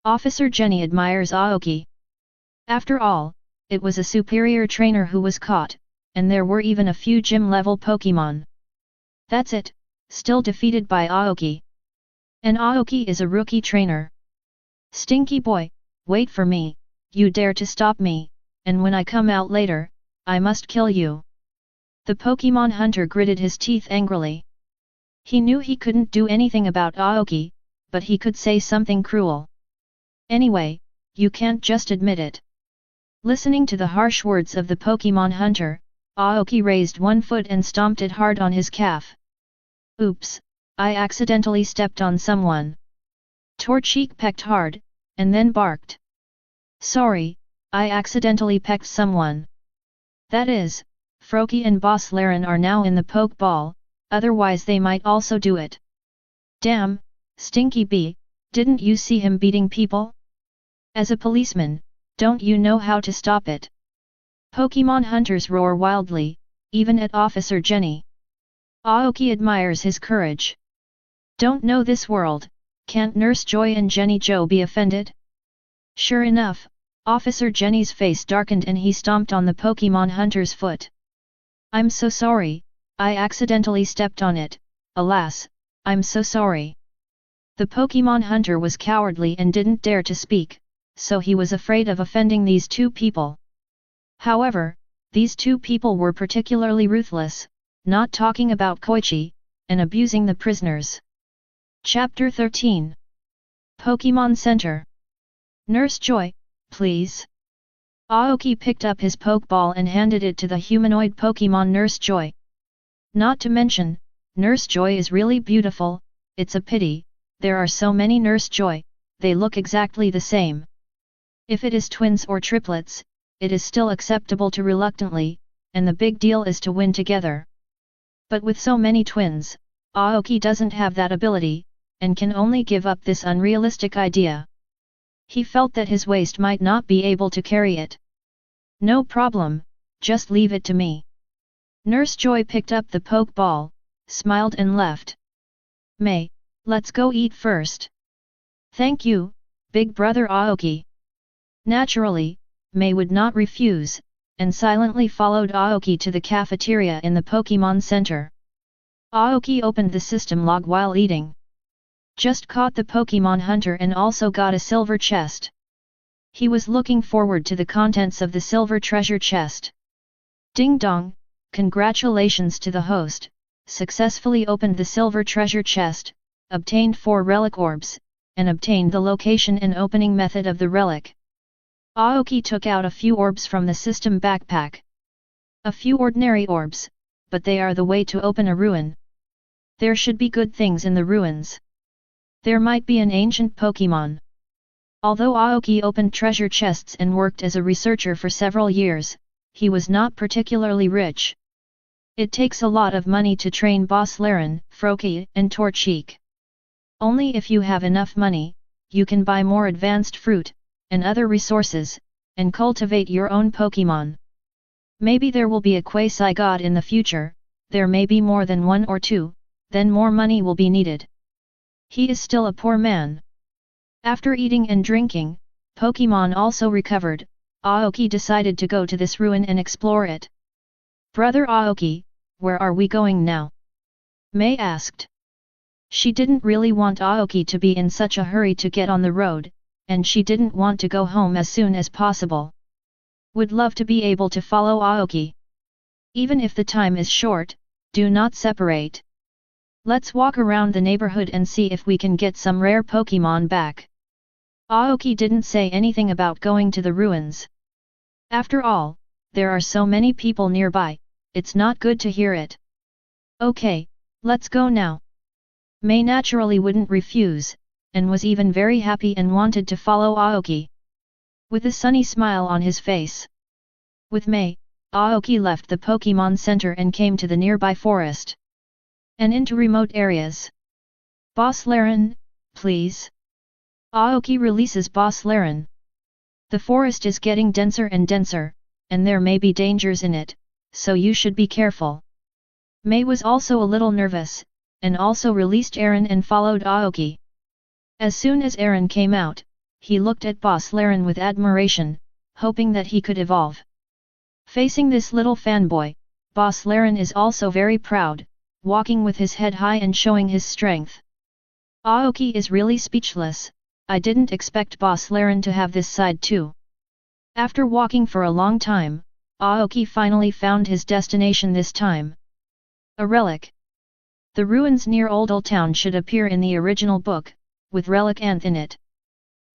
Officer Jenny admires Aoki. After all, it was a superior trainer who was caught, and there were even a few gym-level Pokemon. That's it, still defeated by Aoki. And Aoki is a rookie trainer. Stinky boy, wait for me, you dare to stop me, and when I come out later, I must kill you. The Pokemon hunter gritted his teeth angrily. He knew he couldn't do anything about Aoki, but he could say something cruel. Anyway, you can't just admit it. Listening to the harsh words of the Pokemon hunter, Aoki raised one foot and stomped it hard on his calf. Oops, I accidentally stepped on someone. Torchic pecked hard, and then barked. Sorry, I accidentally pecked someone. That is, Froakie and Boss Laren are now in the Pokeball, otherwise they might also do it. Damn, Stinky Bee, didn't you see him beating people? As a policeman, don't you know how to stop it? Pokemon hunters roar wildly, even at Officer Jenny. Aoki admires his courage. Don't know this world, can't Nurse Joy and Jenny Joe be offended? Sure enough, Officer Jenny's face darkened and he stomped on the Pokemon hunter's foot. I'm so sorry, I accidentally stepped on it, alas, I'm so sorry. The Pokemon hunter was cowardly and didn't dare to speak, so he was afraid of offending these two people. However, these two people were particularly ruthless, not talking about Koichi, and abusing the prisoners. Chapter 13. Pokemon Center. Nurse Joy, please. Aoki picked up his Pokeball and handed it to the humanoid Pokemon Nurse Joy. Not to mention, Nurse Joy is really beautiful. It's a pity, there are so many Nurse Joy, they look exactly the same. If it is twins or triplets, it is still acceptable to reluctantly, and the big deal is to win together. But with so many twins, Aoki doesn't have that ability, and can only give up this unrealistic idea. He felt that his waist might not be able to carry it. No problem, just leave it to me. Nurse Joy picked up the Pokeball, smiled and left. May, let's go eat first. Thank you, big brother Aoki. Naturally, May would not refuse, and silently followed Aoki to the cafeteria in the Pokemon Center. Aoki opened the system log while eating. Just caught the Pokemon Hunter and also got a silver chest. He was looking forward to the contents of the silver treasure chest. Ding dong, congratulations to the host, successfully opened the silver treasure chest, obtained 4 relic orbs, and obtained the location and opening method of the relic. Aoki took out a few orbs from the system backpack. A few ordinary orbs, but they are the way to open a ruin. There should be good things in the ruins. There might be an ancient Pokemon. Although Aoki opened treasure chests and worked as a researcher for several years, he was not particularly rich. It takes a lot of money to train Boss Laren, Froakie, and Torchic. Only if you have enough money, you can buy more advanced fruit, and other resources, and cultivate your own Pokemon. Maybe there will be a quasi-god in the future, there may be more than 1 or 2, then more money will be needed. He is still a poor man. After eating and drinking, Pokemon also recovered, Aoki decided to go to this ruin and explore it. Brother Aoki, where are we going now? May asked. She didn't really want Aoki to be in such a hurry to get on the road, and she didn't want to go home as soon as possible. Would love to be able to follow Aoki. Even if the time is short, do not separate. Let's walk around the neighborhood and see if we can get some rare Pokemon back. Aoki didn't say anything about going to the ruins. After all, there are so many people nearby, it's not good to hear it. Okay, let's go now. May naturally wouldn't refuse, and was even very happy and wanted to follow Aoki. With a sunny smile on his face. With May, Aoki left the Pokemon Center and came to the nearby forest. And into remote areas. Boss Laren, please. Aoki releases Boss Laren. The forest is getting denser and denser, and there may be dangers in it, so you should be careful. May was also a little nervous, and also released Aaron and followed Aoki. As soon as Aaron came out, he looked at Boss Laren with admiration, hoping that he could evolve. Facing this little fanboy, Boss Laren is also very proud, walking with his head high and showing his strength. Aoki is really speechless. I didn't expect Boss Laren to have this side too. After walking for a long time, Aoki finally found his destination this time. A relic. The ruins near Old Town should appear in the original book, with Relic Anth in it.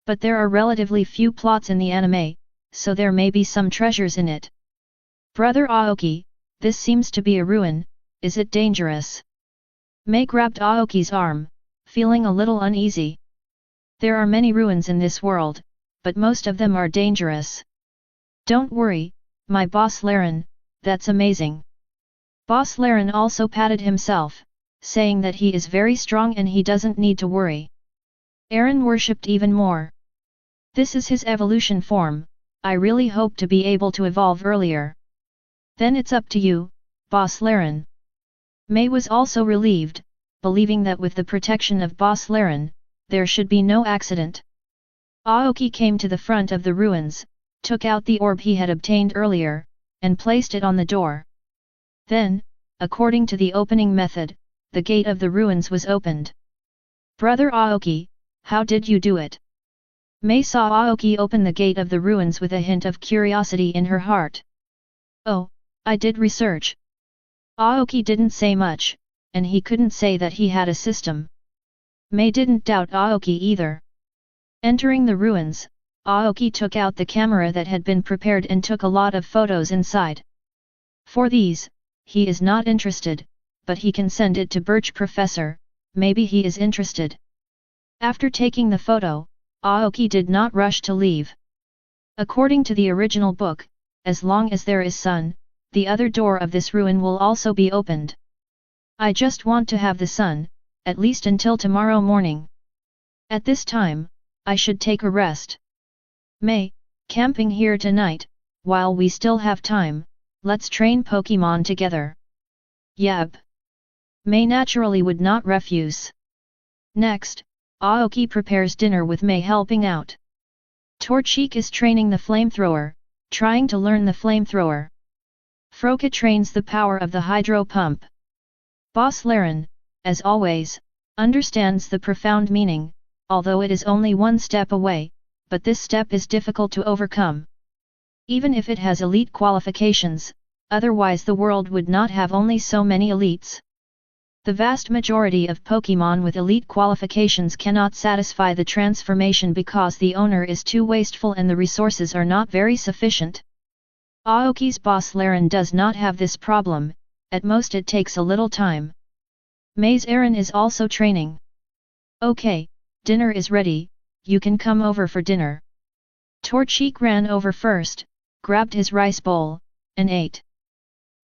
But there are relatively few plots in the anime, so there may be some treasures in it. Brother Aoki, this seems to be a ruin, is it dangerous? May grabbed Aoki's arm, feeling a little uneasy. There are many ruins in this world, but most of them are dangerous. Don't worry, my Boss Laren, that's amazing. Boss Laren also patted himself, saying that he is very strong and he doesn't need to worry. Aaron worshipped even more. This is his evolution form, I really hope to be able to evolve earlier. Then it's up to you, Boss Laren. May was also relieved, believing that with the protection of Boss Laren, there should be no accident. Aoki came to the front of the ruins, took out the orb he had obtained earlier, and placed it on the door. Then, according to the opening method, the gate of the ruins was opened. Brother Aoki, how did you do it? May saw Aoki open the gate of the ruins with a hint of curiosity in her heart. Oh, I did research. Aoki didn't say much, and he couldn't say that he had a system. Mei didn't doubt Aoki either. Entering the ruins, Aoki took out the camera that had been prepared and took a lot of photos inside. For these, he is not interested, but he can send it to Birch Professor, maybe he is interested. After taking the photo, Aoki did not rush to leave. According to the original book, as long as there is sun, the other door of this ruin will also be opened. I just want to have the sun, at least until tomorrow morning. At this time, I should take a rest. Mei, camping here tonight, while we still have time, let's train Pokemon together. Yep. Mei naturally would not refuse. Next, Aoki prepares dinner with Mei helping out. Torchic is training the flamethrower, trying to learn the flamethrower. Froka trains the power of the hydro pump. Boss Laren, as always, understands the profound meaning, although it is only one step away, but this step is difficult to overcome. Even if it has elite qualifications, otherwise the world would not have only so many elites. The vast majority of Pokémon with elite qualifications cannot satisfy the transformation because the owner is too wasteful and the resources are not very sufficient. Aoki's boss Laren does not have this problem, at most it takes a little time. Mei's Aaron is also training. Okay, dinner is ready, you can come over for dinner. Torchic ran over first, grabbed his rice bowl, and ate.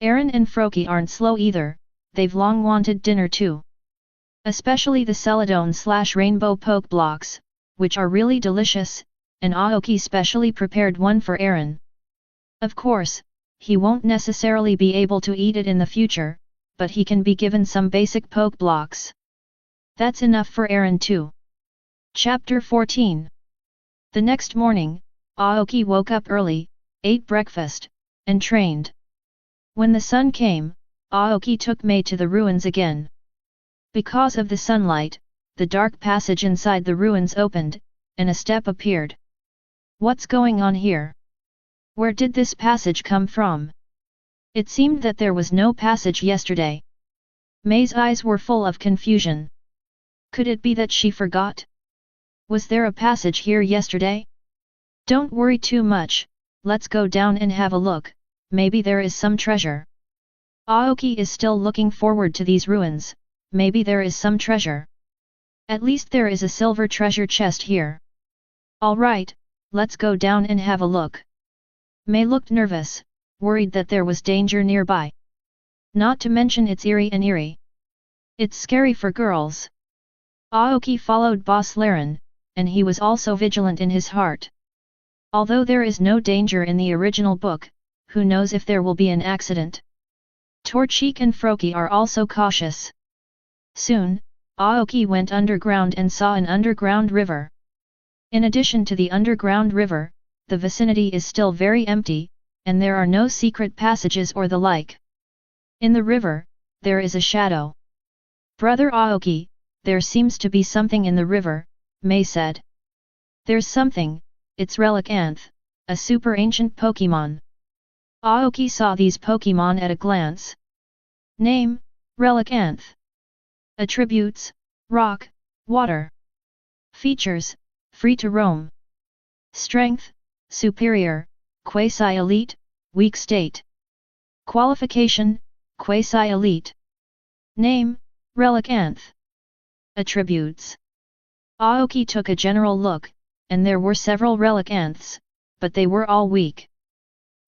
Aaron and Froki aren't slow either. They've long wanted dinner too. Especially the Celadon/Rainbow Poke Blocks, which are really delicious, and Aoki specially prepared one for Aaron. Of course, he won't necessarily be able to eat it in the future, but he can be given some basic Poke Blocks. That's enough for Aaron too. Chapter 14. The next morning, Aoki woke up early, ate breakfast, and trained. When the sun came, Aoki took Mei to the ruins again. Because of the sunlight, the dark passage inside the ruins opened, and a step appeared. What's going on here? Where did this passage come from? It seemed that there was no passage yesterday. Mei's eyes were full of confusion. Could it be that she forgot? Was there a passage here yesterday? Don't worry too much, let's go down and have a look, maybe there is some treasure. Aoki is still looking forward to these ruins, maybe there is some treasure. At least there is a silver treasure chest here. Alright, let's go down and have a look. Mei looked nervous, worried that there was danger nearby. Not to mention it's eerie. It's scary for girls. Aoki followed Boss Laren, and he was also vigilant in his heart. Although there is no danger in the original book, who knows if there will be an accident. Torchic and Froki are also cautious. Soon, Aoki went underground and saw an underground river. In addition to the underground river, the vicinity is still very empty, and there are no secret passages or the like. In the river, there is a shadow. Brother Aoki, there seems to be something in the river, Mei said. There's something, it's Relicanth, a super ancient Pokémon. Aoki saw these Pokémon at a glance. Name, Relicanth. Attributes, rock, water. Features, free to roam. Strength, superior, quasi-elite, weak state. Qualification, quasi-elite. Name, Relicanth. Attributes. Aoki took a general look, and there were several Relicanths, but they were all weak.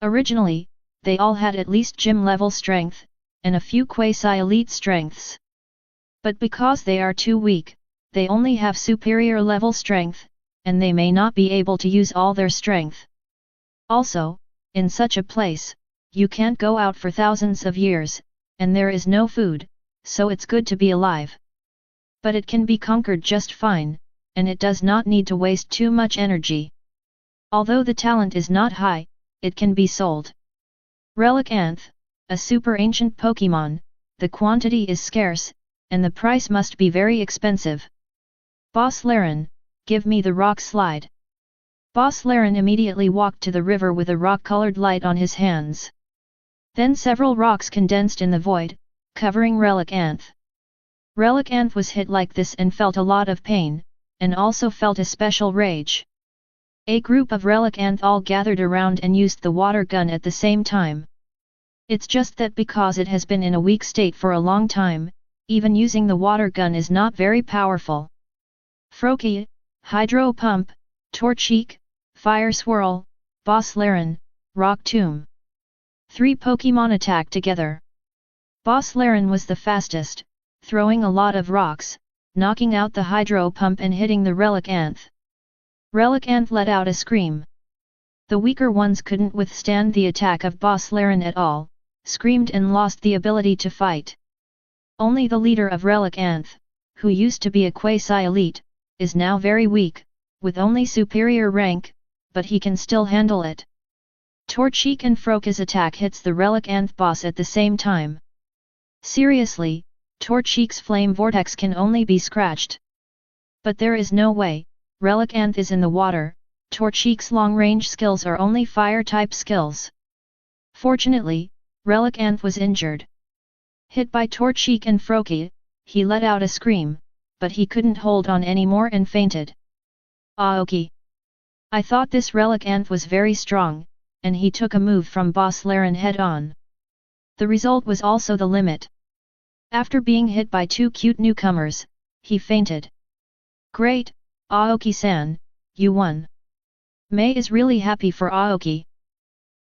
Originally, they all had at least gym-level strength, and a few quasi-elite strengths. But because they are too weak, they only have superior level strength, and they may not be able to use all their strength. Also, in such a place, you can't go out for thousands of years, and there is no food, so it's good to be alive. But it can be conquered just fine, and it does not need to waste too much energy. Although the talent is not high, it can be sold. Relicanth, a super ancient Pokémon, the quantity is scarce, and the price must be very expensive. Boss Laren, give me the rock slide. Boss Laren immediately walked to the river with a rock-colored light on his hands. Then several rocks condensed in the void, covering Relicanth. Relicanth was hit like this and felt a lot of pain, and also felt a special rage. A group of Relicanth all gathered around and used the water gun at the same time. It's just that because it has been in a weak state for a long time, even using the water gun is not very powerful. Froakie, Hydro Pump, Torchic, Fire Swirl, Boss Laren, Rock Tomb. 3 Pokémon attacked together. Boss Laren was the fastest, throwing a lot of rocks, knocking out the Hydro Pump and hitting the Relicanth. Relicanth let out a scream. The weaker ones couldn't withstand the attack of Boss Laren at all, screamed and lost the ability to fight. Only the leader of Relicanth, who used to be a quasi-elite, is now very weak, with only superior rank, but he can still handle it. Torchic and Froakie's attack hits the Relicanth boss at the same time. Seriously, Torchic's flame vortex can only be scratched. But there is no way, Relicanth is in the water, Torchic's long-range skills are only fire-type skills. Fortunately, Relicanth was injured. Hit by Torchic and Froakie, he let out a scream, but he couldn't hold on anymore and fainted. Aoki. I thought this Relicanth was very strong, and he took a move from Boss Laren head-on. The result was also the limit. After being hit by 2 cute newcomers, he fainted. Great, Aoki-san, you won. Mei is really happy for Aoki.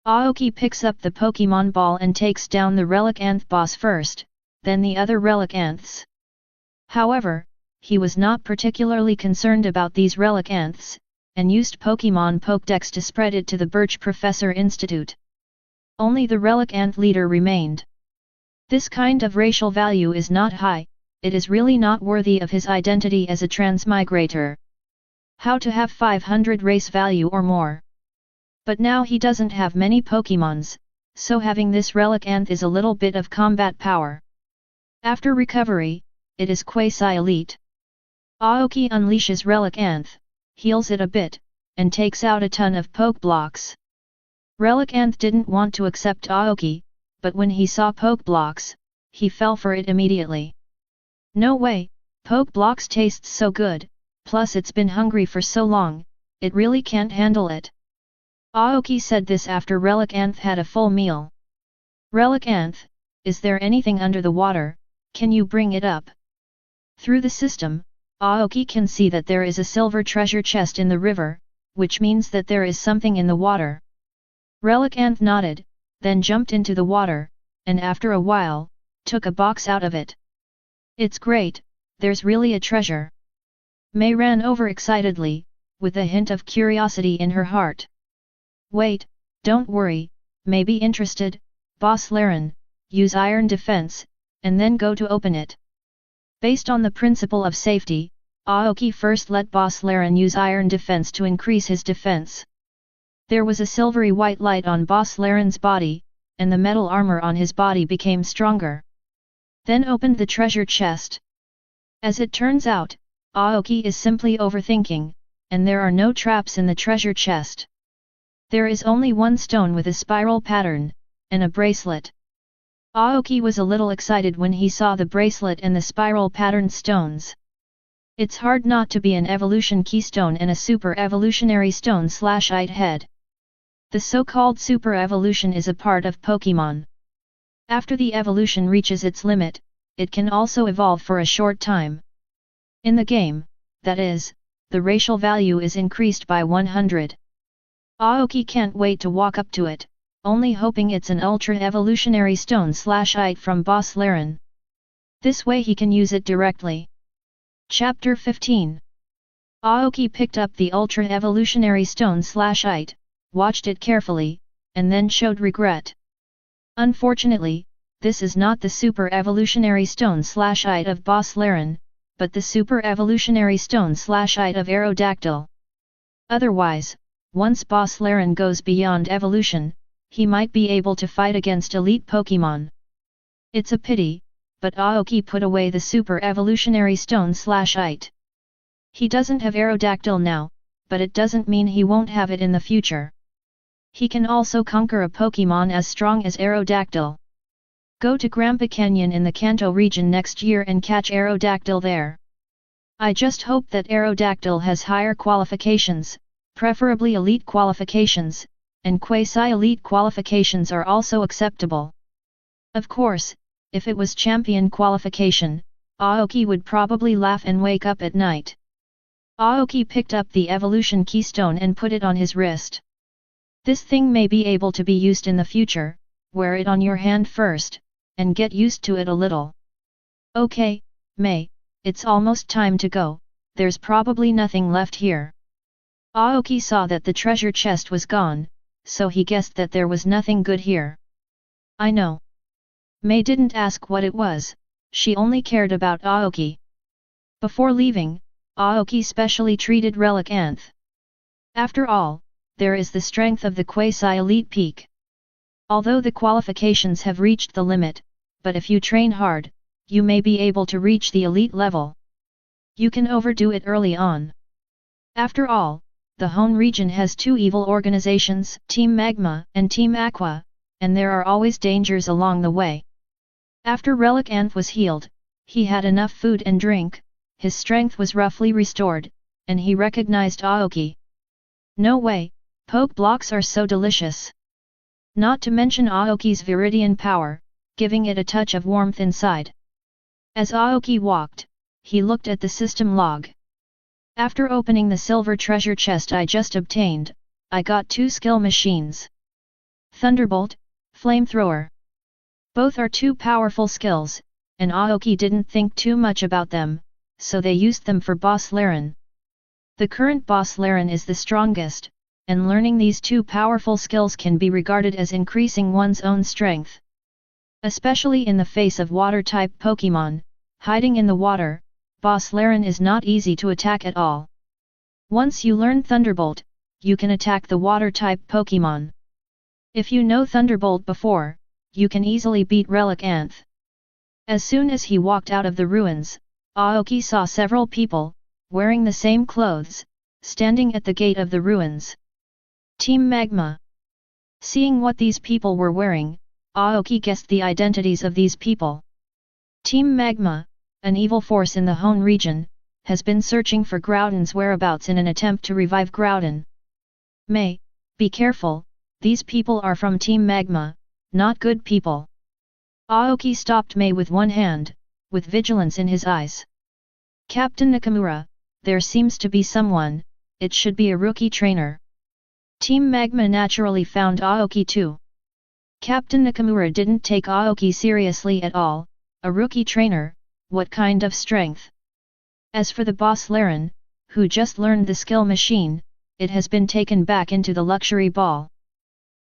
Aoki picks up the Pokémon ball and takes down the Relicanth boss first, then the other Relicanths. However, he was not particularly concerned about these Relicanths, and used Pokémon Pokédex to spread it to the Birch Professor Institute. Only the Relicanth leader remained. This kind of racial value is not high, it is really not worthy of his identity as a transmigrator. How to have 500 race value or more. But now he doesn't have many Pokémons, so having this Relicanth is a little bit of combat power. After recovery, it is quasi-elite. Aoki unleashes Relicanth, heals it a bit, and takes out a ton of Poke Blocks. Relicanth didn't want to accept Aoki, but when he saw Poke Blocks, he fell for it immediately. No way, Poke Blocks tastes so good, plus it's been hungry for so long, it really can't handle it. Aoki said this after Relicanth had a full meal. Relicanth, is there anything under the water, can you bring it up? Through the system, Aoki can see that there is a silver treasure chest in the river, which means that there is something in the water. Relicanth nodded, then jumped into the water, and after a while, took a box out of it. It's great, there's really a treasure. Mei ran over excitedly, with a hint of curiosity in her heart. Wait, don't worry, may be interested, Boss Laren, use Iron Defense, and then go to open it. Based on the principle of safety, Aoki first let Boss Laren use Iron Defense to increase his defense. There was a silvery white light on Boss Laren's body, and the metal armor on his body became stronger. Then opened the treasure chest. As it turns out, Aoki is simply overthinking, and there are no traps in the treasure chest. There is only one stone with a spiral pattern, and a bracelet. Aoki was a little excited when he saw the bracelet and the spiral patterned stones. It's hard not to be an evolution keystone and a super evolutionary stone/ite head. The so-called super evolution is a part of Pokémon. After the evolution reaches its limit, it can also evolve for a short time. In the game, that is, the racial value is increased by 100. Aoki can't wait to walk up to it, only hoping it's an ultra-evolutionary stone/ite from Boss Laren. This way he can use it directly. Chapter 15. Aoki picked up the ultra-evolutionary stone/ite, watched it carefully, and then showed regret. Unfortunately, this is not the super evolutionary stone/ite of Boss Laren, but the super evolutionary stone/ite of Aerodactyl. Otherwise, once Boss Laren goes beyond evolution, he might be able to fight against elite Pokémon. It's a pity, but Aoki put away the super evolutionary stone/ite. He doesn't have Aerodactyl now, but it doesn't mean he won't have it in the future. He can also conquer a Pokemon as strong as Aerodactyl. Go to Grandpa Canyon in the Kanto region next year and catch Aerodactyl there. I just hope that Aerodactyl has higher qualifications, preferably elite qualifications, and quasi-elite qualifications are also acceptable. Of course, if it was champion qualification, Aoki would probably laugh and wake up at night. Aoki picked up the evolution keystone and put it on his wrist. This thing may be able to be used in the future, wear it on your hand first, and get used to it a little. Okay, Mei, it's almost time to go, there's probably nothing left here. Aoki saw that the treasure chest was gone, so he guessed that there was nothing good here. I know. Mei didn't ask what it was, she only cared about Aoki. Before leaving, Aoki specially treated Relic Anth. After all, there is the strength of the quasi-elite peak. Although the qualifications have reached the limit, but if you train hard, you may be able to reach the elite level. You can overdo it early on. After all, the Hone region has two evil organizations, Team Magma and Team Aqua, and there are always dangers along the way. After Relic Anth was healed, he had enough food and drink, his strength was roughly restored, and he recognized Aoki. No way, poke blocks are so delicious. Not to mention Aoki's viridian power, giving it a touch of warmth inside. As Aoki walked, he looked at the system log. After opening the silver treasure chest I just obtained, I got 2 skill machines. Thunderbolt, Flamethrower. Both are 2 powerful skills, and Aoki didn't think too much about them, so they used them for Boss Laren. The current Boss Laren is the strongest, and learning these 2 powerful skills can be regarded as increasing one's own strength. Especially in the face of water-type Pokémon, hiding in the water, Boss Laren is not easy to attack at all. Once you learn Thunderbolt, you can attack the water-type Pokémon. If you know Thunderbolt before, you can easily beat Relic Anth. As soon as he walked out of the ruins, Aoki saw several people, wearing the same clothes, standing at the gate of the ruins. Team Magma. Seeing what these people were wearing, Aoki guessed the identities of these people. Team Magma, an evil force in the Hone region, has been searching for Groudon's whereabouts in an attempt to revive Groudon. Mei, be careful, these people are from Team Magma, not good people. Aoki stopped Mei with one hand, with vigilance in his eyes. Captain Nakamura, there seems to be someone, it should be a rookie trainer. Team Magma naturally found Aoki too. Captain Nakamura didn't take Aoki seriously at all, a rookie trainer, what kind of strength? As for the Boss Laren, who just learned the skill machine, it has been taken back into the luxury ball.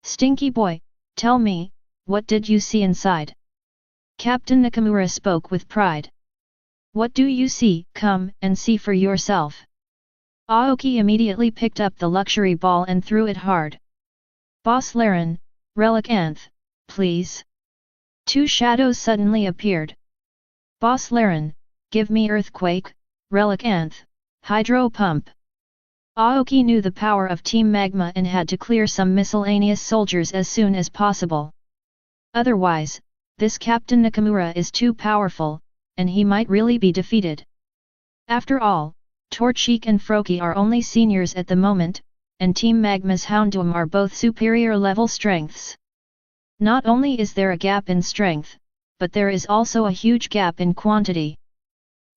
Stinky boy, tell me, what did you see inside? Captain Nakamura spoke with pride. What do you see? Come and see for yourself. Aoki immediately picked up the luxury ball and threw it hard. Boss Laren, Relic Anth, please. 2 shadows suddenly appeared. Boss Laren, give me Earthquake, Relic Anth, Hydro Pump. Aoki knew the power of Team Magma and had to clear some miscellaneous soldiers as soon as possible. Otherwise, this Captain Nakamura is too powerful, and he might really be defeated. After all, Torchic and Froakie are only seniors at the moment, and Team Magma's Houndoom are both superior level strengths. Not only is there a gap in strength, but there is also a huge gap in quantity.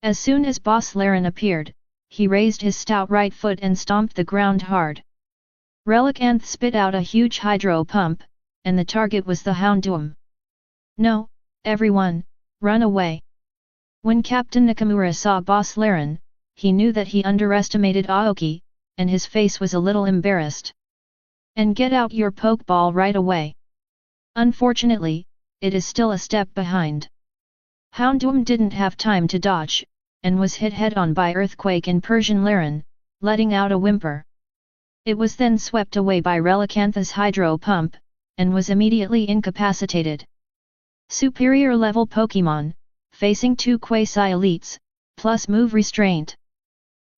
As soon as Boss Laren appeared, he raised his stout right foot and stomped the ground hard. Relic Anth spit out a huge hydro pump, and the target was the Houndoom. No, everyone, run away. When Captain Nakamura saw Boss Laren, he knew that he underestimated Aoki, and his face was a little embarrassed. And get out your Pokeball right away. Unfortunately, it is still a step behind. Houndoom didn't have time to dodge, and was hit head-on by Earthquake and Persian Laren, letting out a whimper. It was then swept away by Relic Anth's hydro pump, and was immediately incapacitated. Superior level Pokémon, facing 2 quasi-elites, plus move restraint.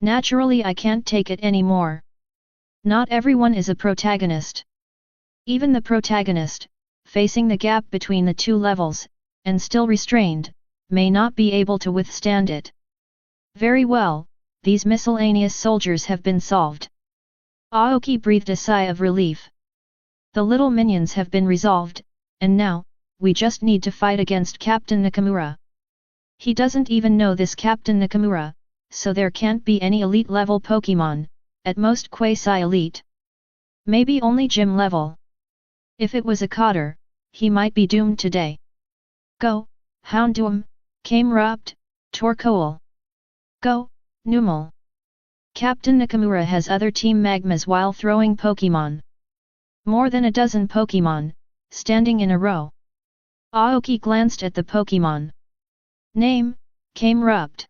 Naturally I can't take it anymore. Not everyone is a protagonist. Even the protagonist, facing the gap between the two levels, and still restrained, may not be able to withstand it. Very well, these miscellaneous soldiers have been solved. Aoki breathed a sigh of relief. The little minions have been resolved, and now, we just need to fight against Captain Nakamura. He doesn't even know this Captain Nakamura, so there can't be any elite level Pokemon, at most quasi-elite. Maybe only gym level. If it was a Cotter, he might be doomed today. Go, Houndoom, Camerupt, Torkoal. Go, Numel. Captain Nakamura has other Team Magmas while throwing Pokemon. More than a dozen Pokemon, standing in a row. Aoki glanced at the Pokemon. Name, Camerupt.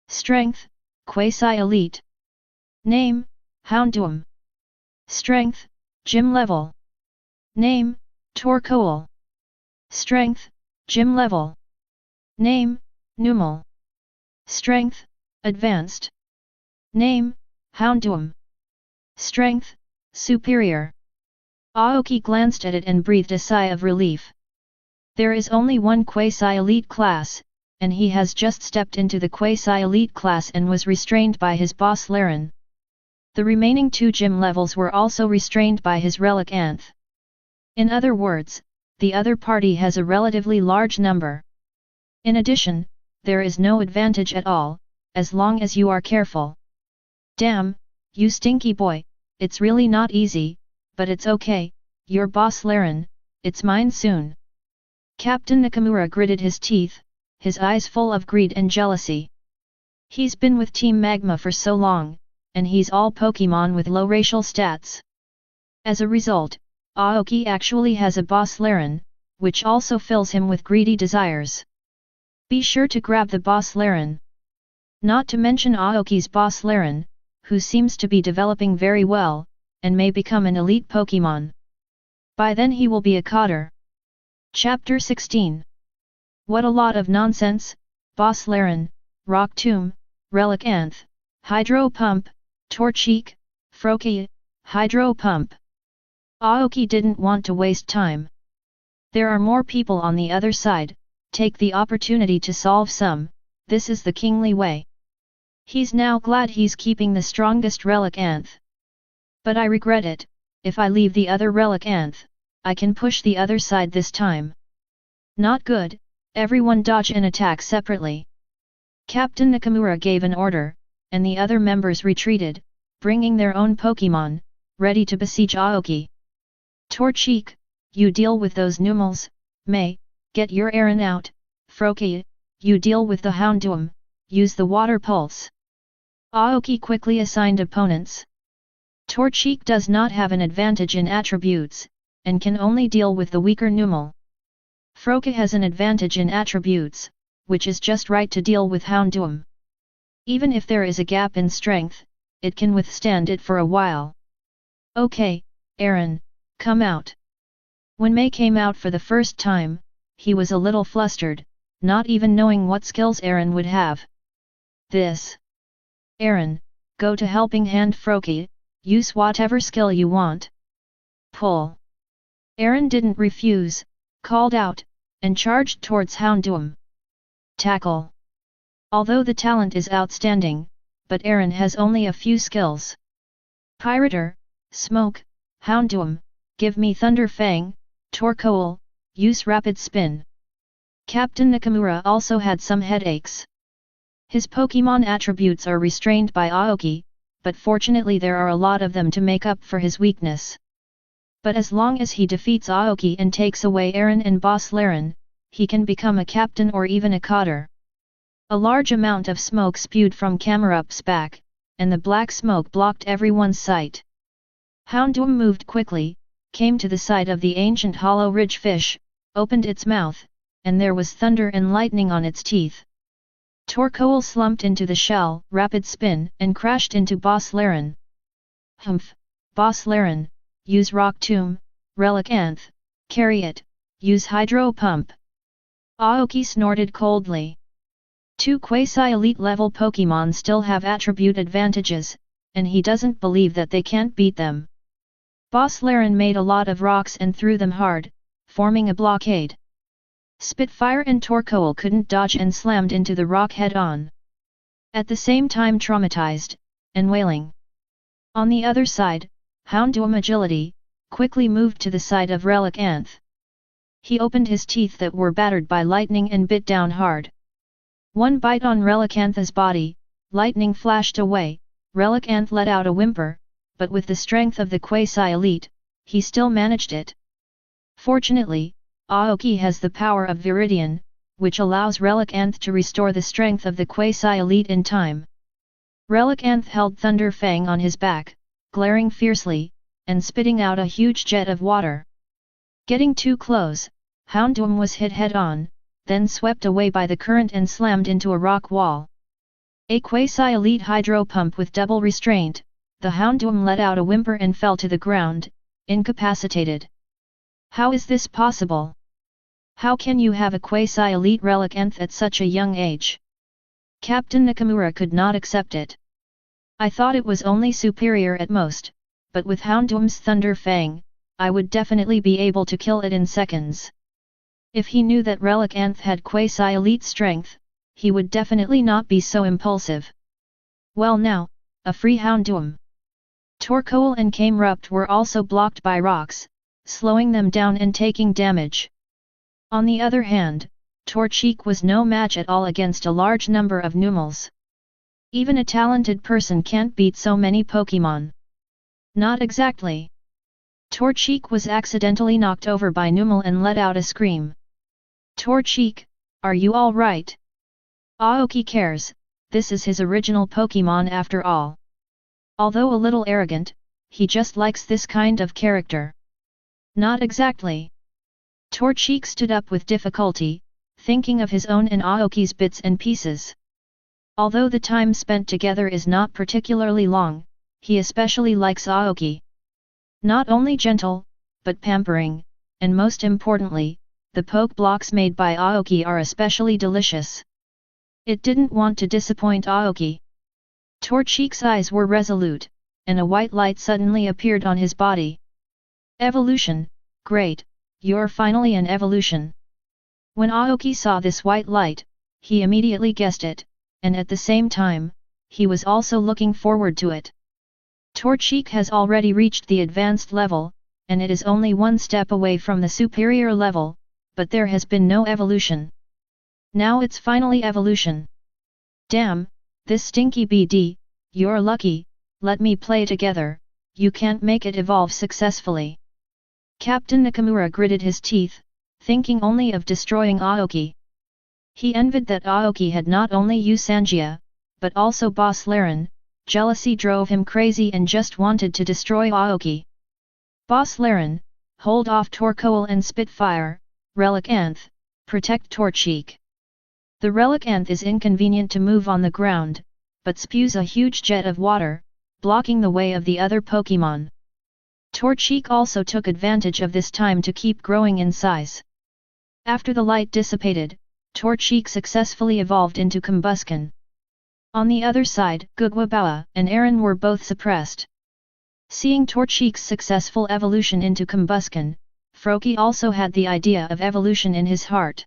Strength, Quasi-Elite. Name, Houndoom. Strength, Gym Level. Name, Torkoal. Strength, Gym Level. Name, Numel. Strength, Advanced. Name, Houndoom. Strength, Superior. Aoki glanced at it and breathed a sigh of relief. There is only one quasi-elite class, and he has just stepped into the quasi-elite class and was restrained by his boss Laren. The remaining two gym levels were also restrained by his relic Anth. In other words, the other party has a relatively large number. In addition, there is no advantage at all, as long as you are careful. Damn, you stinky boy, it's really not easy, but it's okay, your boss Laren, it's mine soon. Captain Nakamura gritted his teeth, his eyes full of greed and jealousy. He's been with Team Magma for so long, and he's all Pokemon with low racial stats. As a result, Aoki actually has a boss Laren, which also fills him with greedy desires. Be sure to grab the boss Laren. Not to mention Aoki's boss Laren, who seems to be developing very well, and may become an elite Pokemon. By then he will be a Cotter. Chapter 16. What a lot of nonsense, Boss Laren, Rock Tomb, Relic Anth, Hydro Pump, Torchic, Froakie, Hydro Pump. Aoki didn't want to waste time. There are more people on the other side, take the opportunity to solve some, this is the kingly way. He's now glad he's keeping the strongest Relic Anth. But I regret it, if I leave the other Relic Anth, I can push the other side this time. Not good, everyone dodge and attack separately. Captain Nakamura gave an order, and the other members retreated, bringing their own Pokemon, ready to besiege Aoki. Torchic, you deal with those Numels, May, get your Aaron out, Froakie, you deal with the Houndoom, use the Water Pulse. Aoki quickly assigned opponents. Torchic does not have an advantage in attributes, and can only deal with the weaker Numel. Froakie has an advantage in attributes, which is just right to deal with Houndoom. Even if there is a gap in strength, it can withstand it for a while. Okay, Aaron, come out. When May came out for the first time, he was a little flustered, not even knowing what skills Aaron would have. This. Aaron, go to Helping Hand Froakie, use whatever skill you want. Pull. Aaron didn't refuse, called out, and charged towards Houndoom. Tackle. Although the talent is outstanding, but Aaron has only a few skills. Pirater, Smoke, Houndoom, give me Thunder Fang, Torkoal, use Rapid Spin. Captain Nakamura also had some headaches. His Pokemon attributes are restrained by Aoki, but fortunately there are a lot of them to make up for his weakness. But as long as he defeats Aoki and takes away Aaron and Boss Laren, he can become a captain or even a Cotter. A large amount of smoke spewed from Camerup's back, and the black smoke blocked everyone's sight. Houndoom moved quickly, came to the side of the ancient hollow ridge fish, opened its mouth, and there was thunder and lightning on its teeth. Torkoal slumped into the shell, Rapid Spin, and crashed into Boss Laren. Humph, Boss Laren, use Rock Tomb, Relic Anth, carry it, use Hydro Pump. Aoki snorted coldly. Two quasi-elite level Pokemon still have attribute advantages, and he doesn't believe that they can't beat them. Boss Laren made a lot of rocks and threw them hard, forming a blockade. Spitfire and Torkoal couldn't dodge and slammed into the rock head-on. At the same time traumatized, and wailing. On the other side, Houndoom Agility, quickly moved to the side of Relicanth. He opened his teeth that were battered by lightning and bit down hard. One bite on Relicanth's body, lightning flashed away, Relicanth let out a whimper, but with the strength of the Quasi-Elite, he still managed it. Fortunately, Aoki has the power of Viridian, which allows Relicanth to restore the strength of the Quasi-Elite in time. Relicanth held Thunder Fang on his back, glaring fiercely, and spitting out a huge jet of water. Getting too close, Houndoom was hit head-on, then swept away by the current and slammed into a rock wall. A Quasi-Elite hydro pump with double restraint, the Houndoom let out a whimper and fell to the ground, incapacitated. How is this possible? How can you have a Quasi-Elite Relicanth at such a young age? Captain Nakamura could not accept it. I thought it was only superior at most, but with Houndoom's Thunder Fang, I would definitely be able to kill it in seconds. If he knew that Relicanth had Quasi-Elite strength, he would definitely not be so impulsive. Well now, a free Houndoom. Torkoal and Kamerupt were also blocked by rocks, slowing them down and taking damage. On the other hand, Torchic was no match at all against a large number of Numels. Even a talented person can't beat so many Pokémon. Not exactly. Torchic was accidentally knocked over by Numel and let out a scream. Torchic, are you all right? Aoki cares, this is his original Pokémon after all. Although a little arrogant, he just likes this kind of character. Not exactly. Torchic stood up with difficulty, thinking of his own and Aoki's bits and pieces. Although the time spent together is not particularly long, he especially likes Aoki. Not only gentle, but pampering, and most importantly, the poke blocks made by Aoki are especially delicious. It didn't want to disappoint Aoki. Torchic's eyes were resolute, and a white light suddenly appeared on his body. Evolution, great, you're finally an evolution. When Aoki saw this white light, he immediately guessed it, and at the same time, he was also looking forward to it. Torchic has already reached the advanced level, and it is only one step away from the superior level, but there has been no evolution. Now it's finally evolution. Damn, this stinky BD, you're lucky, let me play together, you can't make it evolve successfully. Captain Nakamura gritted his teeth, thinking only of destroying Aoki. He envied that Aoki had not only Usangia, but also Boss Laren. Jealousy drove him crazy and just wanted to destroy Aoki. Boss Laren, hold off Torkoal and Spitfire, Relicanth, protect Torchic. The Relicanth is inconvenient to move on the ground, but spews a huge jet of water, blocking the way of the other Pokémon. Torchic also took advantage of this time to keep growing in size. After the light dissipated, Torchic successfully evolved into Combusken. On the other side, Gugwabawa and Aaron were both suppressed. Seeing Torchic's successful evolution into Combusken, Froakie also had the idea of evolution in his heart.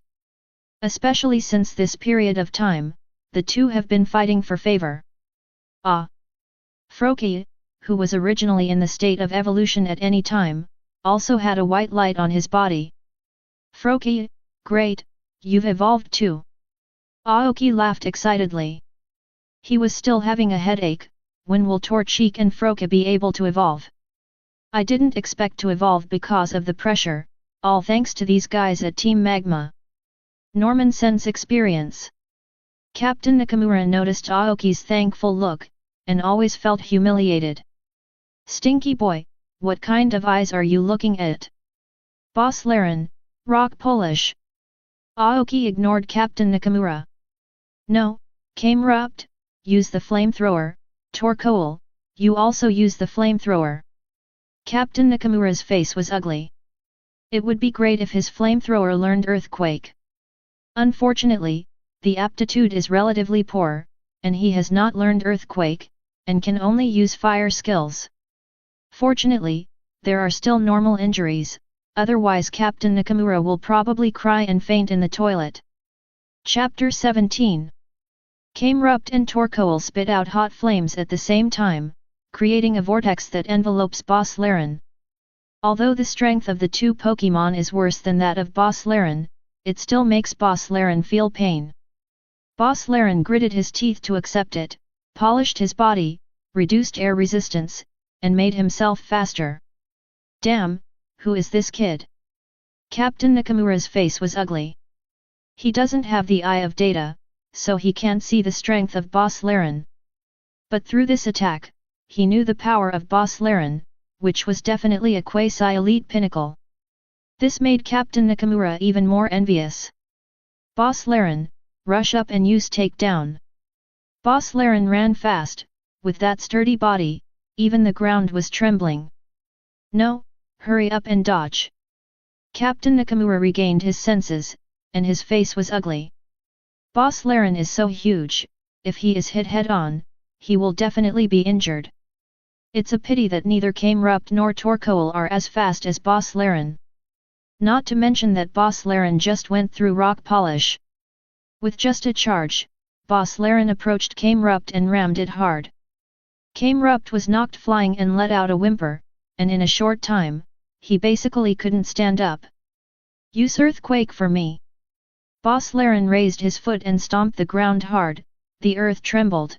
Especially since this period of time, the two have been fighting for favor. Froakie, who was originally in the state of evolution at any time, also had a white light on his body. Froakie, great, you've evolved too. Aoki laughed excitedly. He was still having a headache. When will Torchic and Froakie be able to evolve? I didn't expect to evolve because of the pressure, all thanks to these guys at Team Magma. Norman Sen's experience. Captain Nakamura noticed Aoki's thankful look, and always felt humiliated. Stinky boy, what kind of eyes are you looking at? Boss Laren, rock Polish. Aoki ignored Captain Nakamura. No, Kamerupt, use the flamethrower. Torkoal, you also use the flamethrower. Captain Nakamura's face was ugly. It would be great if his flamethrower learned Earthquake. Unfortunately, the aptitude is relatively poor, and he has not learned Earthquake, and can only use fire skills. Fortunately, there are still normal injuries, otherwise Captain Nakamura will probably cry and faint in the toilet. Chapter 17. Kamerupt and Torkoal spit out hot flames at the same time, creating a vortex that envelopes Boss Laren. Although the strength of the two Pokémon is worse than that of Boss Laren, it still makes Boss Laren feel pain. Boss Laren gritted his teeth to accept it, polished his body, reduced air resistance, and made himself faster. Damn, who is this kid? Captain Nakamura's face was ugly. He doesn't have the eye of data, so he can't see the strength of Boss Laren. But through this attack, he knew the power of Boss Laren, which was definitely a quasi-elite pinnacle. This made Captain Nakamura even more envious. Boss Laren, rush up and use takedown. Boss Laren ran fast, with that sturdy body, even the ground was trembling. No, hurry up and dodge. Captain Nakamura regained his senses, and his face was ugly. Boss Laren is so huge, if he is hit head-on, he will definitely be injured. It's a pity that neither Kamerupt nor Torkoal are as fast as Boss Laren. Not to mention that Boss Laren just went through rock polish. With just a charge, Boss Laren approached Kamerupt and rammed it hard. Kamerupt was knocked flying and let out a whimper, and in a short time, he basically couldn't stand up. Use earthquake for me. Boss Laren raised his foot and stomped the ground hard, the earth trembled.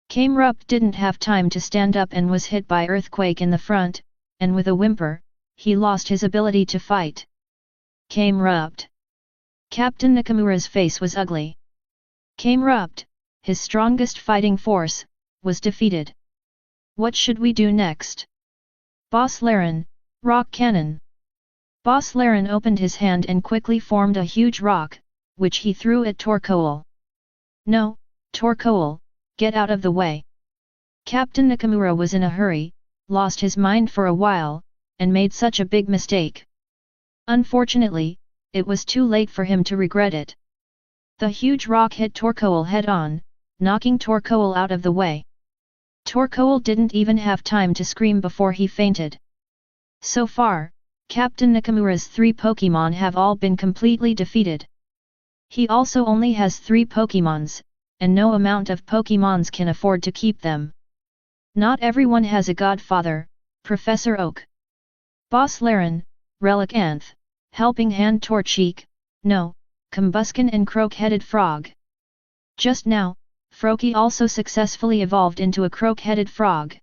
Kamerupt didn't have time to stand up and was hit by earthquake in the front, and with a whimper, he lost his ability to fight. Kamerupt. Captain Nakamura's face was ugly. Kamerupt, his strongest fighting force, was defeated. What should we do next? Boss Laren, rock cannon. Boss Laren opened his hand and quickly formed a huge rock, which he threw at Torkoal. No, Torkoal, get out of the way. Captain Nakamura was in a hurry, lost his mind for a while, and made such a big mistake. Unfortunately, it was too late for him to regret it. The huge rock hit Torkoal head-on, knocking Torkoal out of the way. Torkoal didn't even have time to scream before he fainted. So far, Captain Nakamura's 3 Pokémon have all been completely defeated. He also only has 3 Pokémons, and no amount of Pokémons can afford to keep them. Not everyone has a godfather, Professor Oak. Boss Laren, Relic Anth, Helping Hand Torchic, no, Combuskin and Croak-Headed Frog. Just now, Froakie also successfully evolved into a croak-headed frog.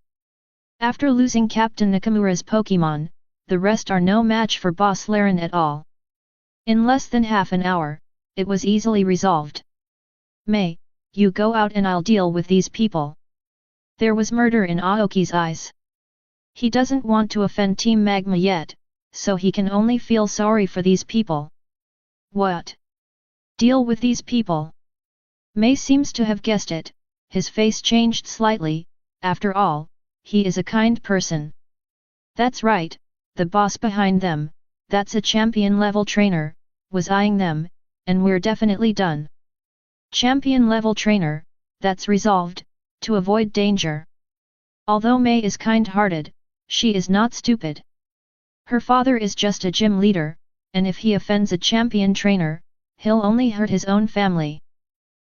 After losing Captain Nakamura's Pokémon, the rest are no match for Boss Laren at all. In less than half an hour, it was easily resolved. May, you go out and I'll deal with these people. There was murder in Aoki's eyes. He doesn't want to offend Team Magma yet, so he can only feel sorry for these people. What? Deal with these people? May seems to have guessed it, his face changed slightly, after all, he is a kind person. That's right, the boss behind them, that's a champion-level trainer, was eyeing them, and we're definitely done. Champion-level trainer, that's resolved, to avoid danger. Although May is kind-hearted, she is not stupid. Her father is just a gym leader, and if he offends a champion trainer, he'll only hurt his own family.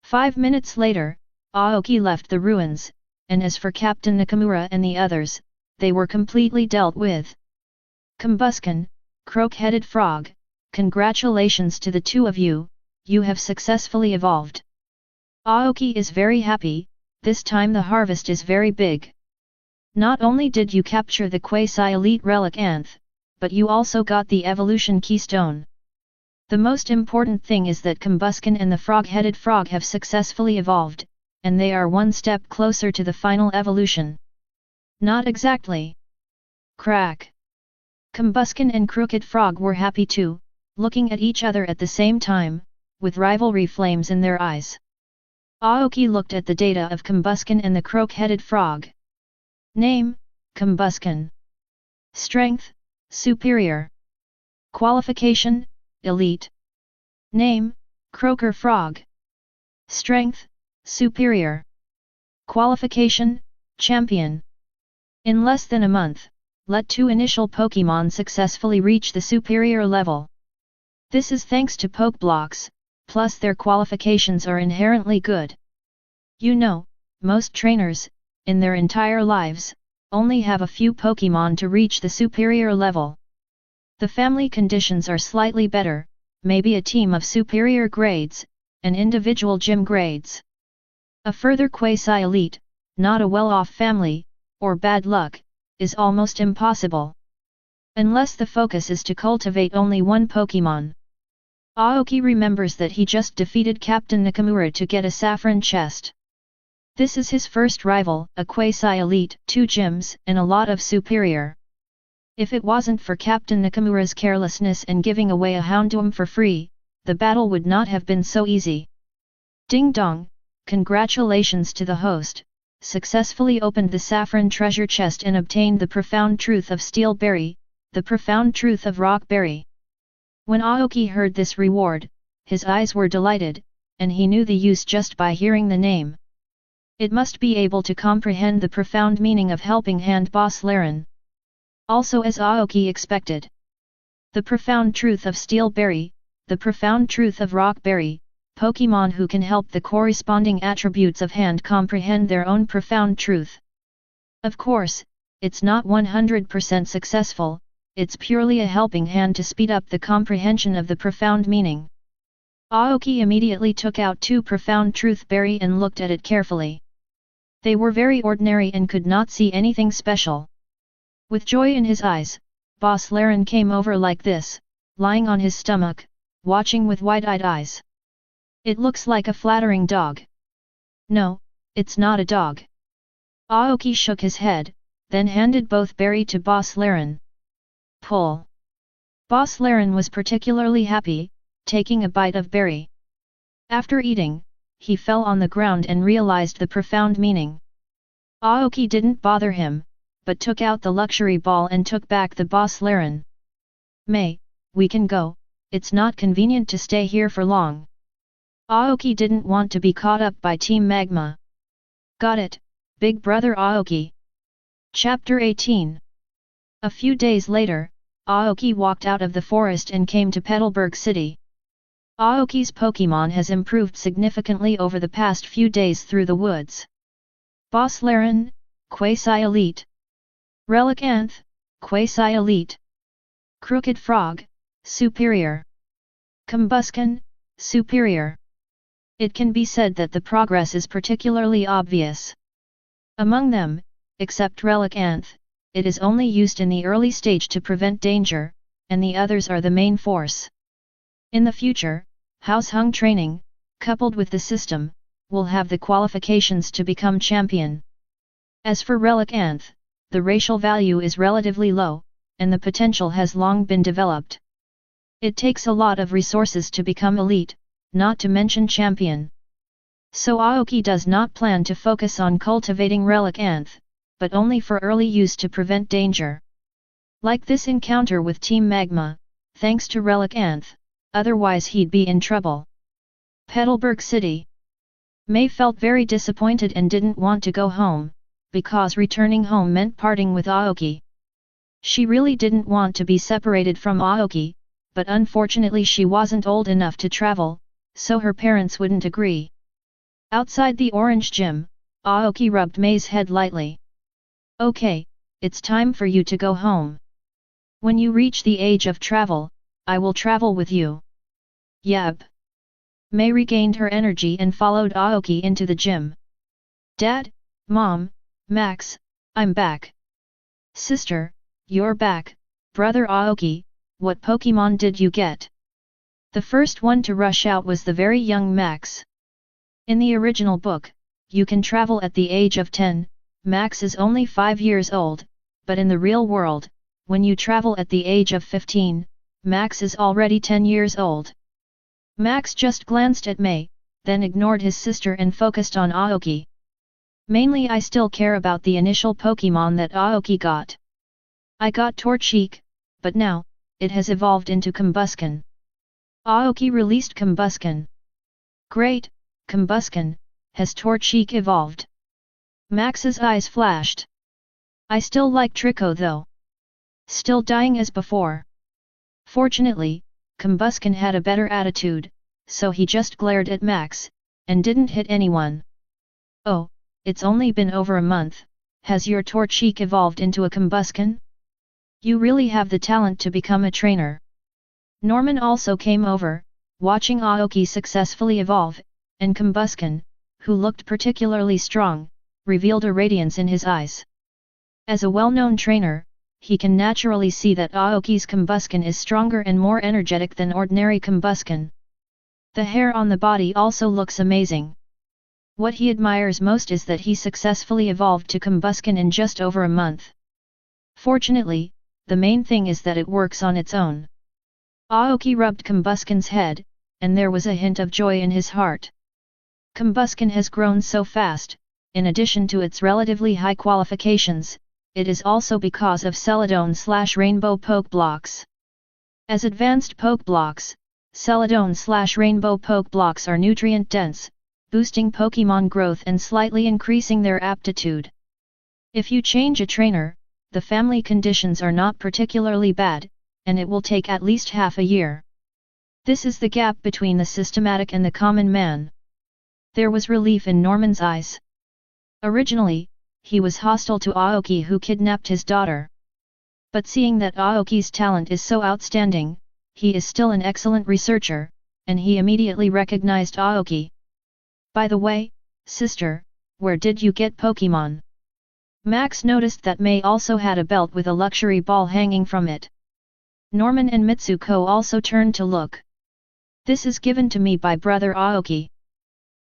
5 minutes later, Aoki left the ruins, and as for Captain Nakamura and the others, they were completely dealt with. Combuskin, Croak-Headed Frog, congratulations to the two of you, you have successfully evolved. Aoki is very happy, this time the harvest is very big. Not only did you capture the quasi-elite Relic Anth, but you also got the evolution keystone. The most important thing is that Combuskin and the frog-headed frog have successfully evolved, and they are one step closer to the final evolution. Not exactly. Crack. Combuskin and Crooked Frog were happy too, looking at each other at the same time, with rivalry flames in their eyes. Aoki looked at the data of Combuskin and the Croak-Headed Frog. Name, Combuskin. Strength, Superior. Qualification, Elite. Name, Croaker Frog. Strength, Superior. Qualification, Champion. In less than a month, let 2 initial Pokémon successfully reach the superior level. This is thanks to Poke Blocks, plus their qualifications are inherently good. You know, most trainers, in their entire lives, only have a few Pokémon to reach the superior level. The family conditions are slightly better, maybe a team of superior grades, and individual gym grades. A further quasi-elite, not a well-off family, or bad luck, is almost impossible. Unless the focus is to cultivate only one Pokémon. Aoki remembers that he just defeated Captain Nakamura to get a saffron chest. This is his first rival, a quasi-elite, 2 gyms, and a lot of superior. If it wasn't for Captain Nakamura's carelessness and giving away a Houndoom for free, the battle would not have been so easy. Ding dong, congratulations to the host, successfully opened the saffron treasure chest and obtained the profound truth of Steel Berry, the profound truth of Rock Berry. When Aoki heard this reward, his eyes were delighted, and he knew the use just by hearing the name. It must be able to comprehend the profound meaning of Helping Hand Boss Laren. Also as Aoki expected. The profound truth of Steel Berry, the profound truth of Rock Berry, Pokémon who can help the corresponding attributes of hand comprehend their own profound truth. Of course, it's not 100% successful, it's purely a helping hand to speed up the comprehension of the profound meaning. Aoki immediately took out 2 profound truth berry and looked at it carefully. They were very ordinary and could not see anything special. With joy in his eyes, Boss Laren came over like this, lying on his stomach, watching with wide-eyed eyes. It looks like a flattering dog. No, it's not a dog. Aoki shook his head, then handed both berry to Boss Laren. Pull. Boss Laren was particularly happy, taking a bite of berry. After eating, he fell on the ground and realized the profound meaning. Aoki didn't bother him, but took out the luxury ball and took back the Boss Laren. May, we can go, it's not convenient to stay here for long. Aoki didn't want to be caught up by Team Magma. Got it, big brother Aoki. Chapter 18. A few days later, Aoki walked out of the forest and came to Petalburg City. Aoki's Pokémon has improved significantly over the past few days through the woods. Boss Laren, Quasi-Elite. Relicanth, Quasi-Elite. Crooked Frog, Superior. Combuskin, Superior. It can be said that the progress is particularly obvious. Among them, except Relicanth, it is only used in the early stage to prevent danger, and the others are the main force. In the future, House Hung training, coupled with the system, will have the qualifications to become champion. As for Relicanth, the racial value is relatively low, and the potential has long been developed. It takes a lot of resources to become elite, not to mention champion. So Aoki does not plan to focus on cultivating Relicanth, but only for early use to prevent danger. Like this encounter with Team Magma, thanks to Relicanth, otherwise he'd be in trouble. Petalburg City. May felt very disappointed and didn't want to go home, because returning home meant parting with Aoki. She really didn't want to be separated from Aoki, but unfortunately she wasn't old enough to travel, so her parents wouldn't agree. Outside the orange gym, Aoki rubbed May's head lightly. Okay, it's time for you to go home. When you reach the age of travel, I will travel with you. Yep. May regained her energy and followed Aoki into the gym. Dad, Mom, Max, I'm back. Sister, you're back. Brother Aoki, what Pokémon did you get? The first one to rush out was the very young Max. In the original book, you can travel at the age of 10, Max is only 5 years old, but in the real world, when you travel at the age of 15, Max is already 10 years old. Max just glanced at May, then ignored his sister and focused on Aoki. Mainly I still care about the initial Pokémon that Aoki got. I got Torchic, but now, it has evolved into Combuskin. Aoki released Combuskin. Great, Combuskin, has Torchic evolved? Max's eyes flashed. I still like Trico though. still dying as before. Fortunately, Combusken had a better attitude, so he just glared at Max, and didn't hit anyone. Oh, it's only been over a month, has your Torchic evolved into a Combusken? You really have the talent to become a trainer. Norman also came over, watching Aoki successfully evolve, and Combusken, who looked particularly strong, revealed a radiance in his eyes. As a well-known trainer, he can naturally see that Aoki's Combusken is stronger and more energetic than ordinary Combusken. The hair on the body also looks amazing. What he admires most is that he successfully evolved to Combusken in just over a month. Fortunately, the main thing is that it works on its own. Aoki rubbed Combusken's head, and there was a hint of joy in his heart. Combusken has grown so fast, in addition to its relatively high qualifications, it is also because of Celadon/Rainbow Poke Blocks. As advanced Poke Blocks, Celadon/Rainbow Poke Blocks are nutrient-dense, boosting Pokémon growth and slightly increasing their aptitude. If you change a trainer, the family conditions are not particularly bad, and it will take at least half a year. This is the gap between the systematic and the common man. There was relief in Norman's eyes. Originally, he was hostile to Aoki who kidnapped his daughter. But seeing that Aoki's talent is so outstanding, he is still an excellent researcher, and he immediately recognized Aoki. By the way, sister, where did you get Pokémon? Max noticed that Mei also had a belt with a luxury ball hanging from it. Norman and Mitsuko also turned to look. This is given to me by brother Aoki.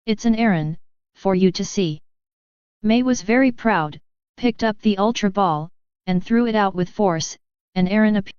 It's an errand, for you to see. Mei was very proud, picked up the Ultra Ball, and threw it out with force, and Aaron appeared.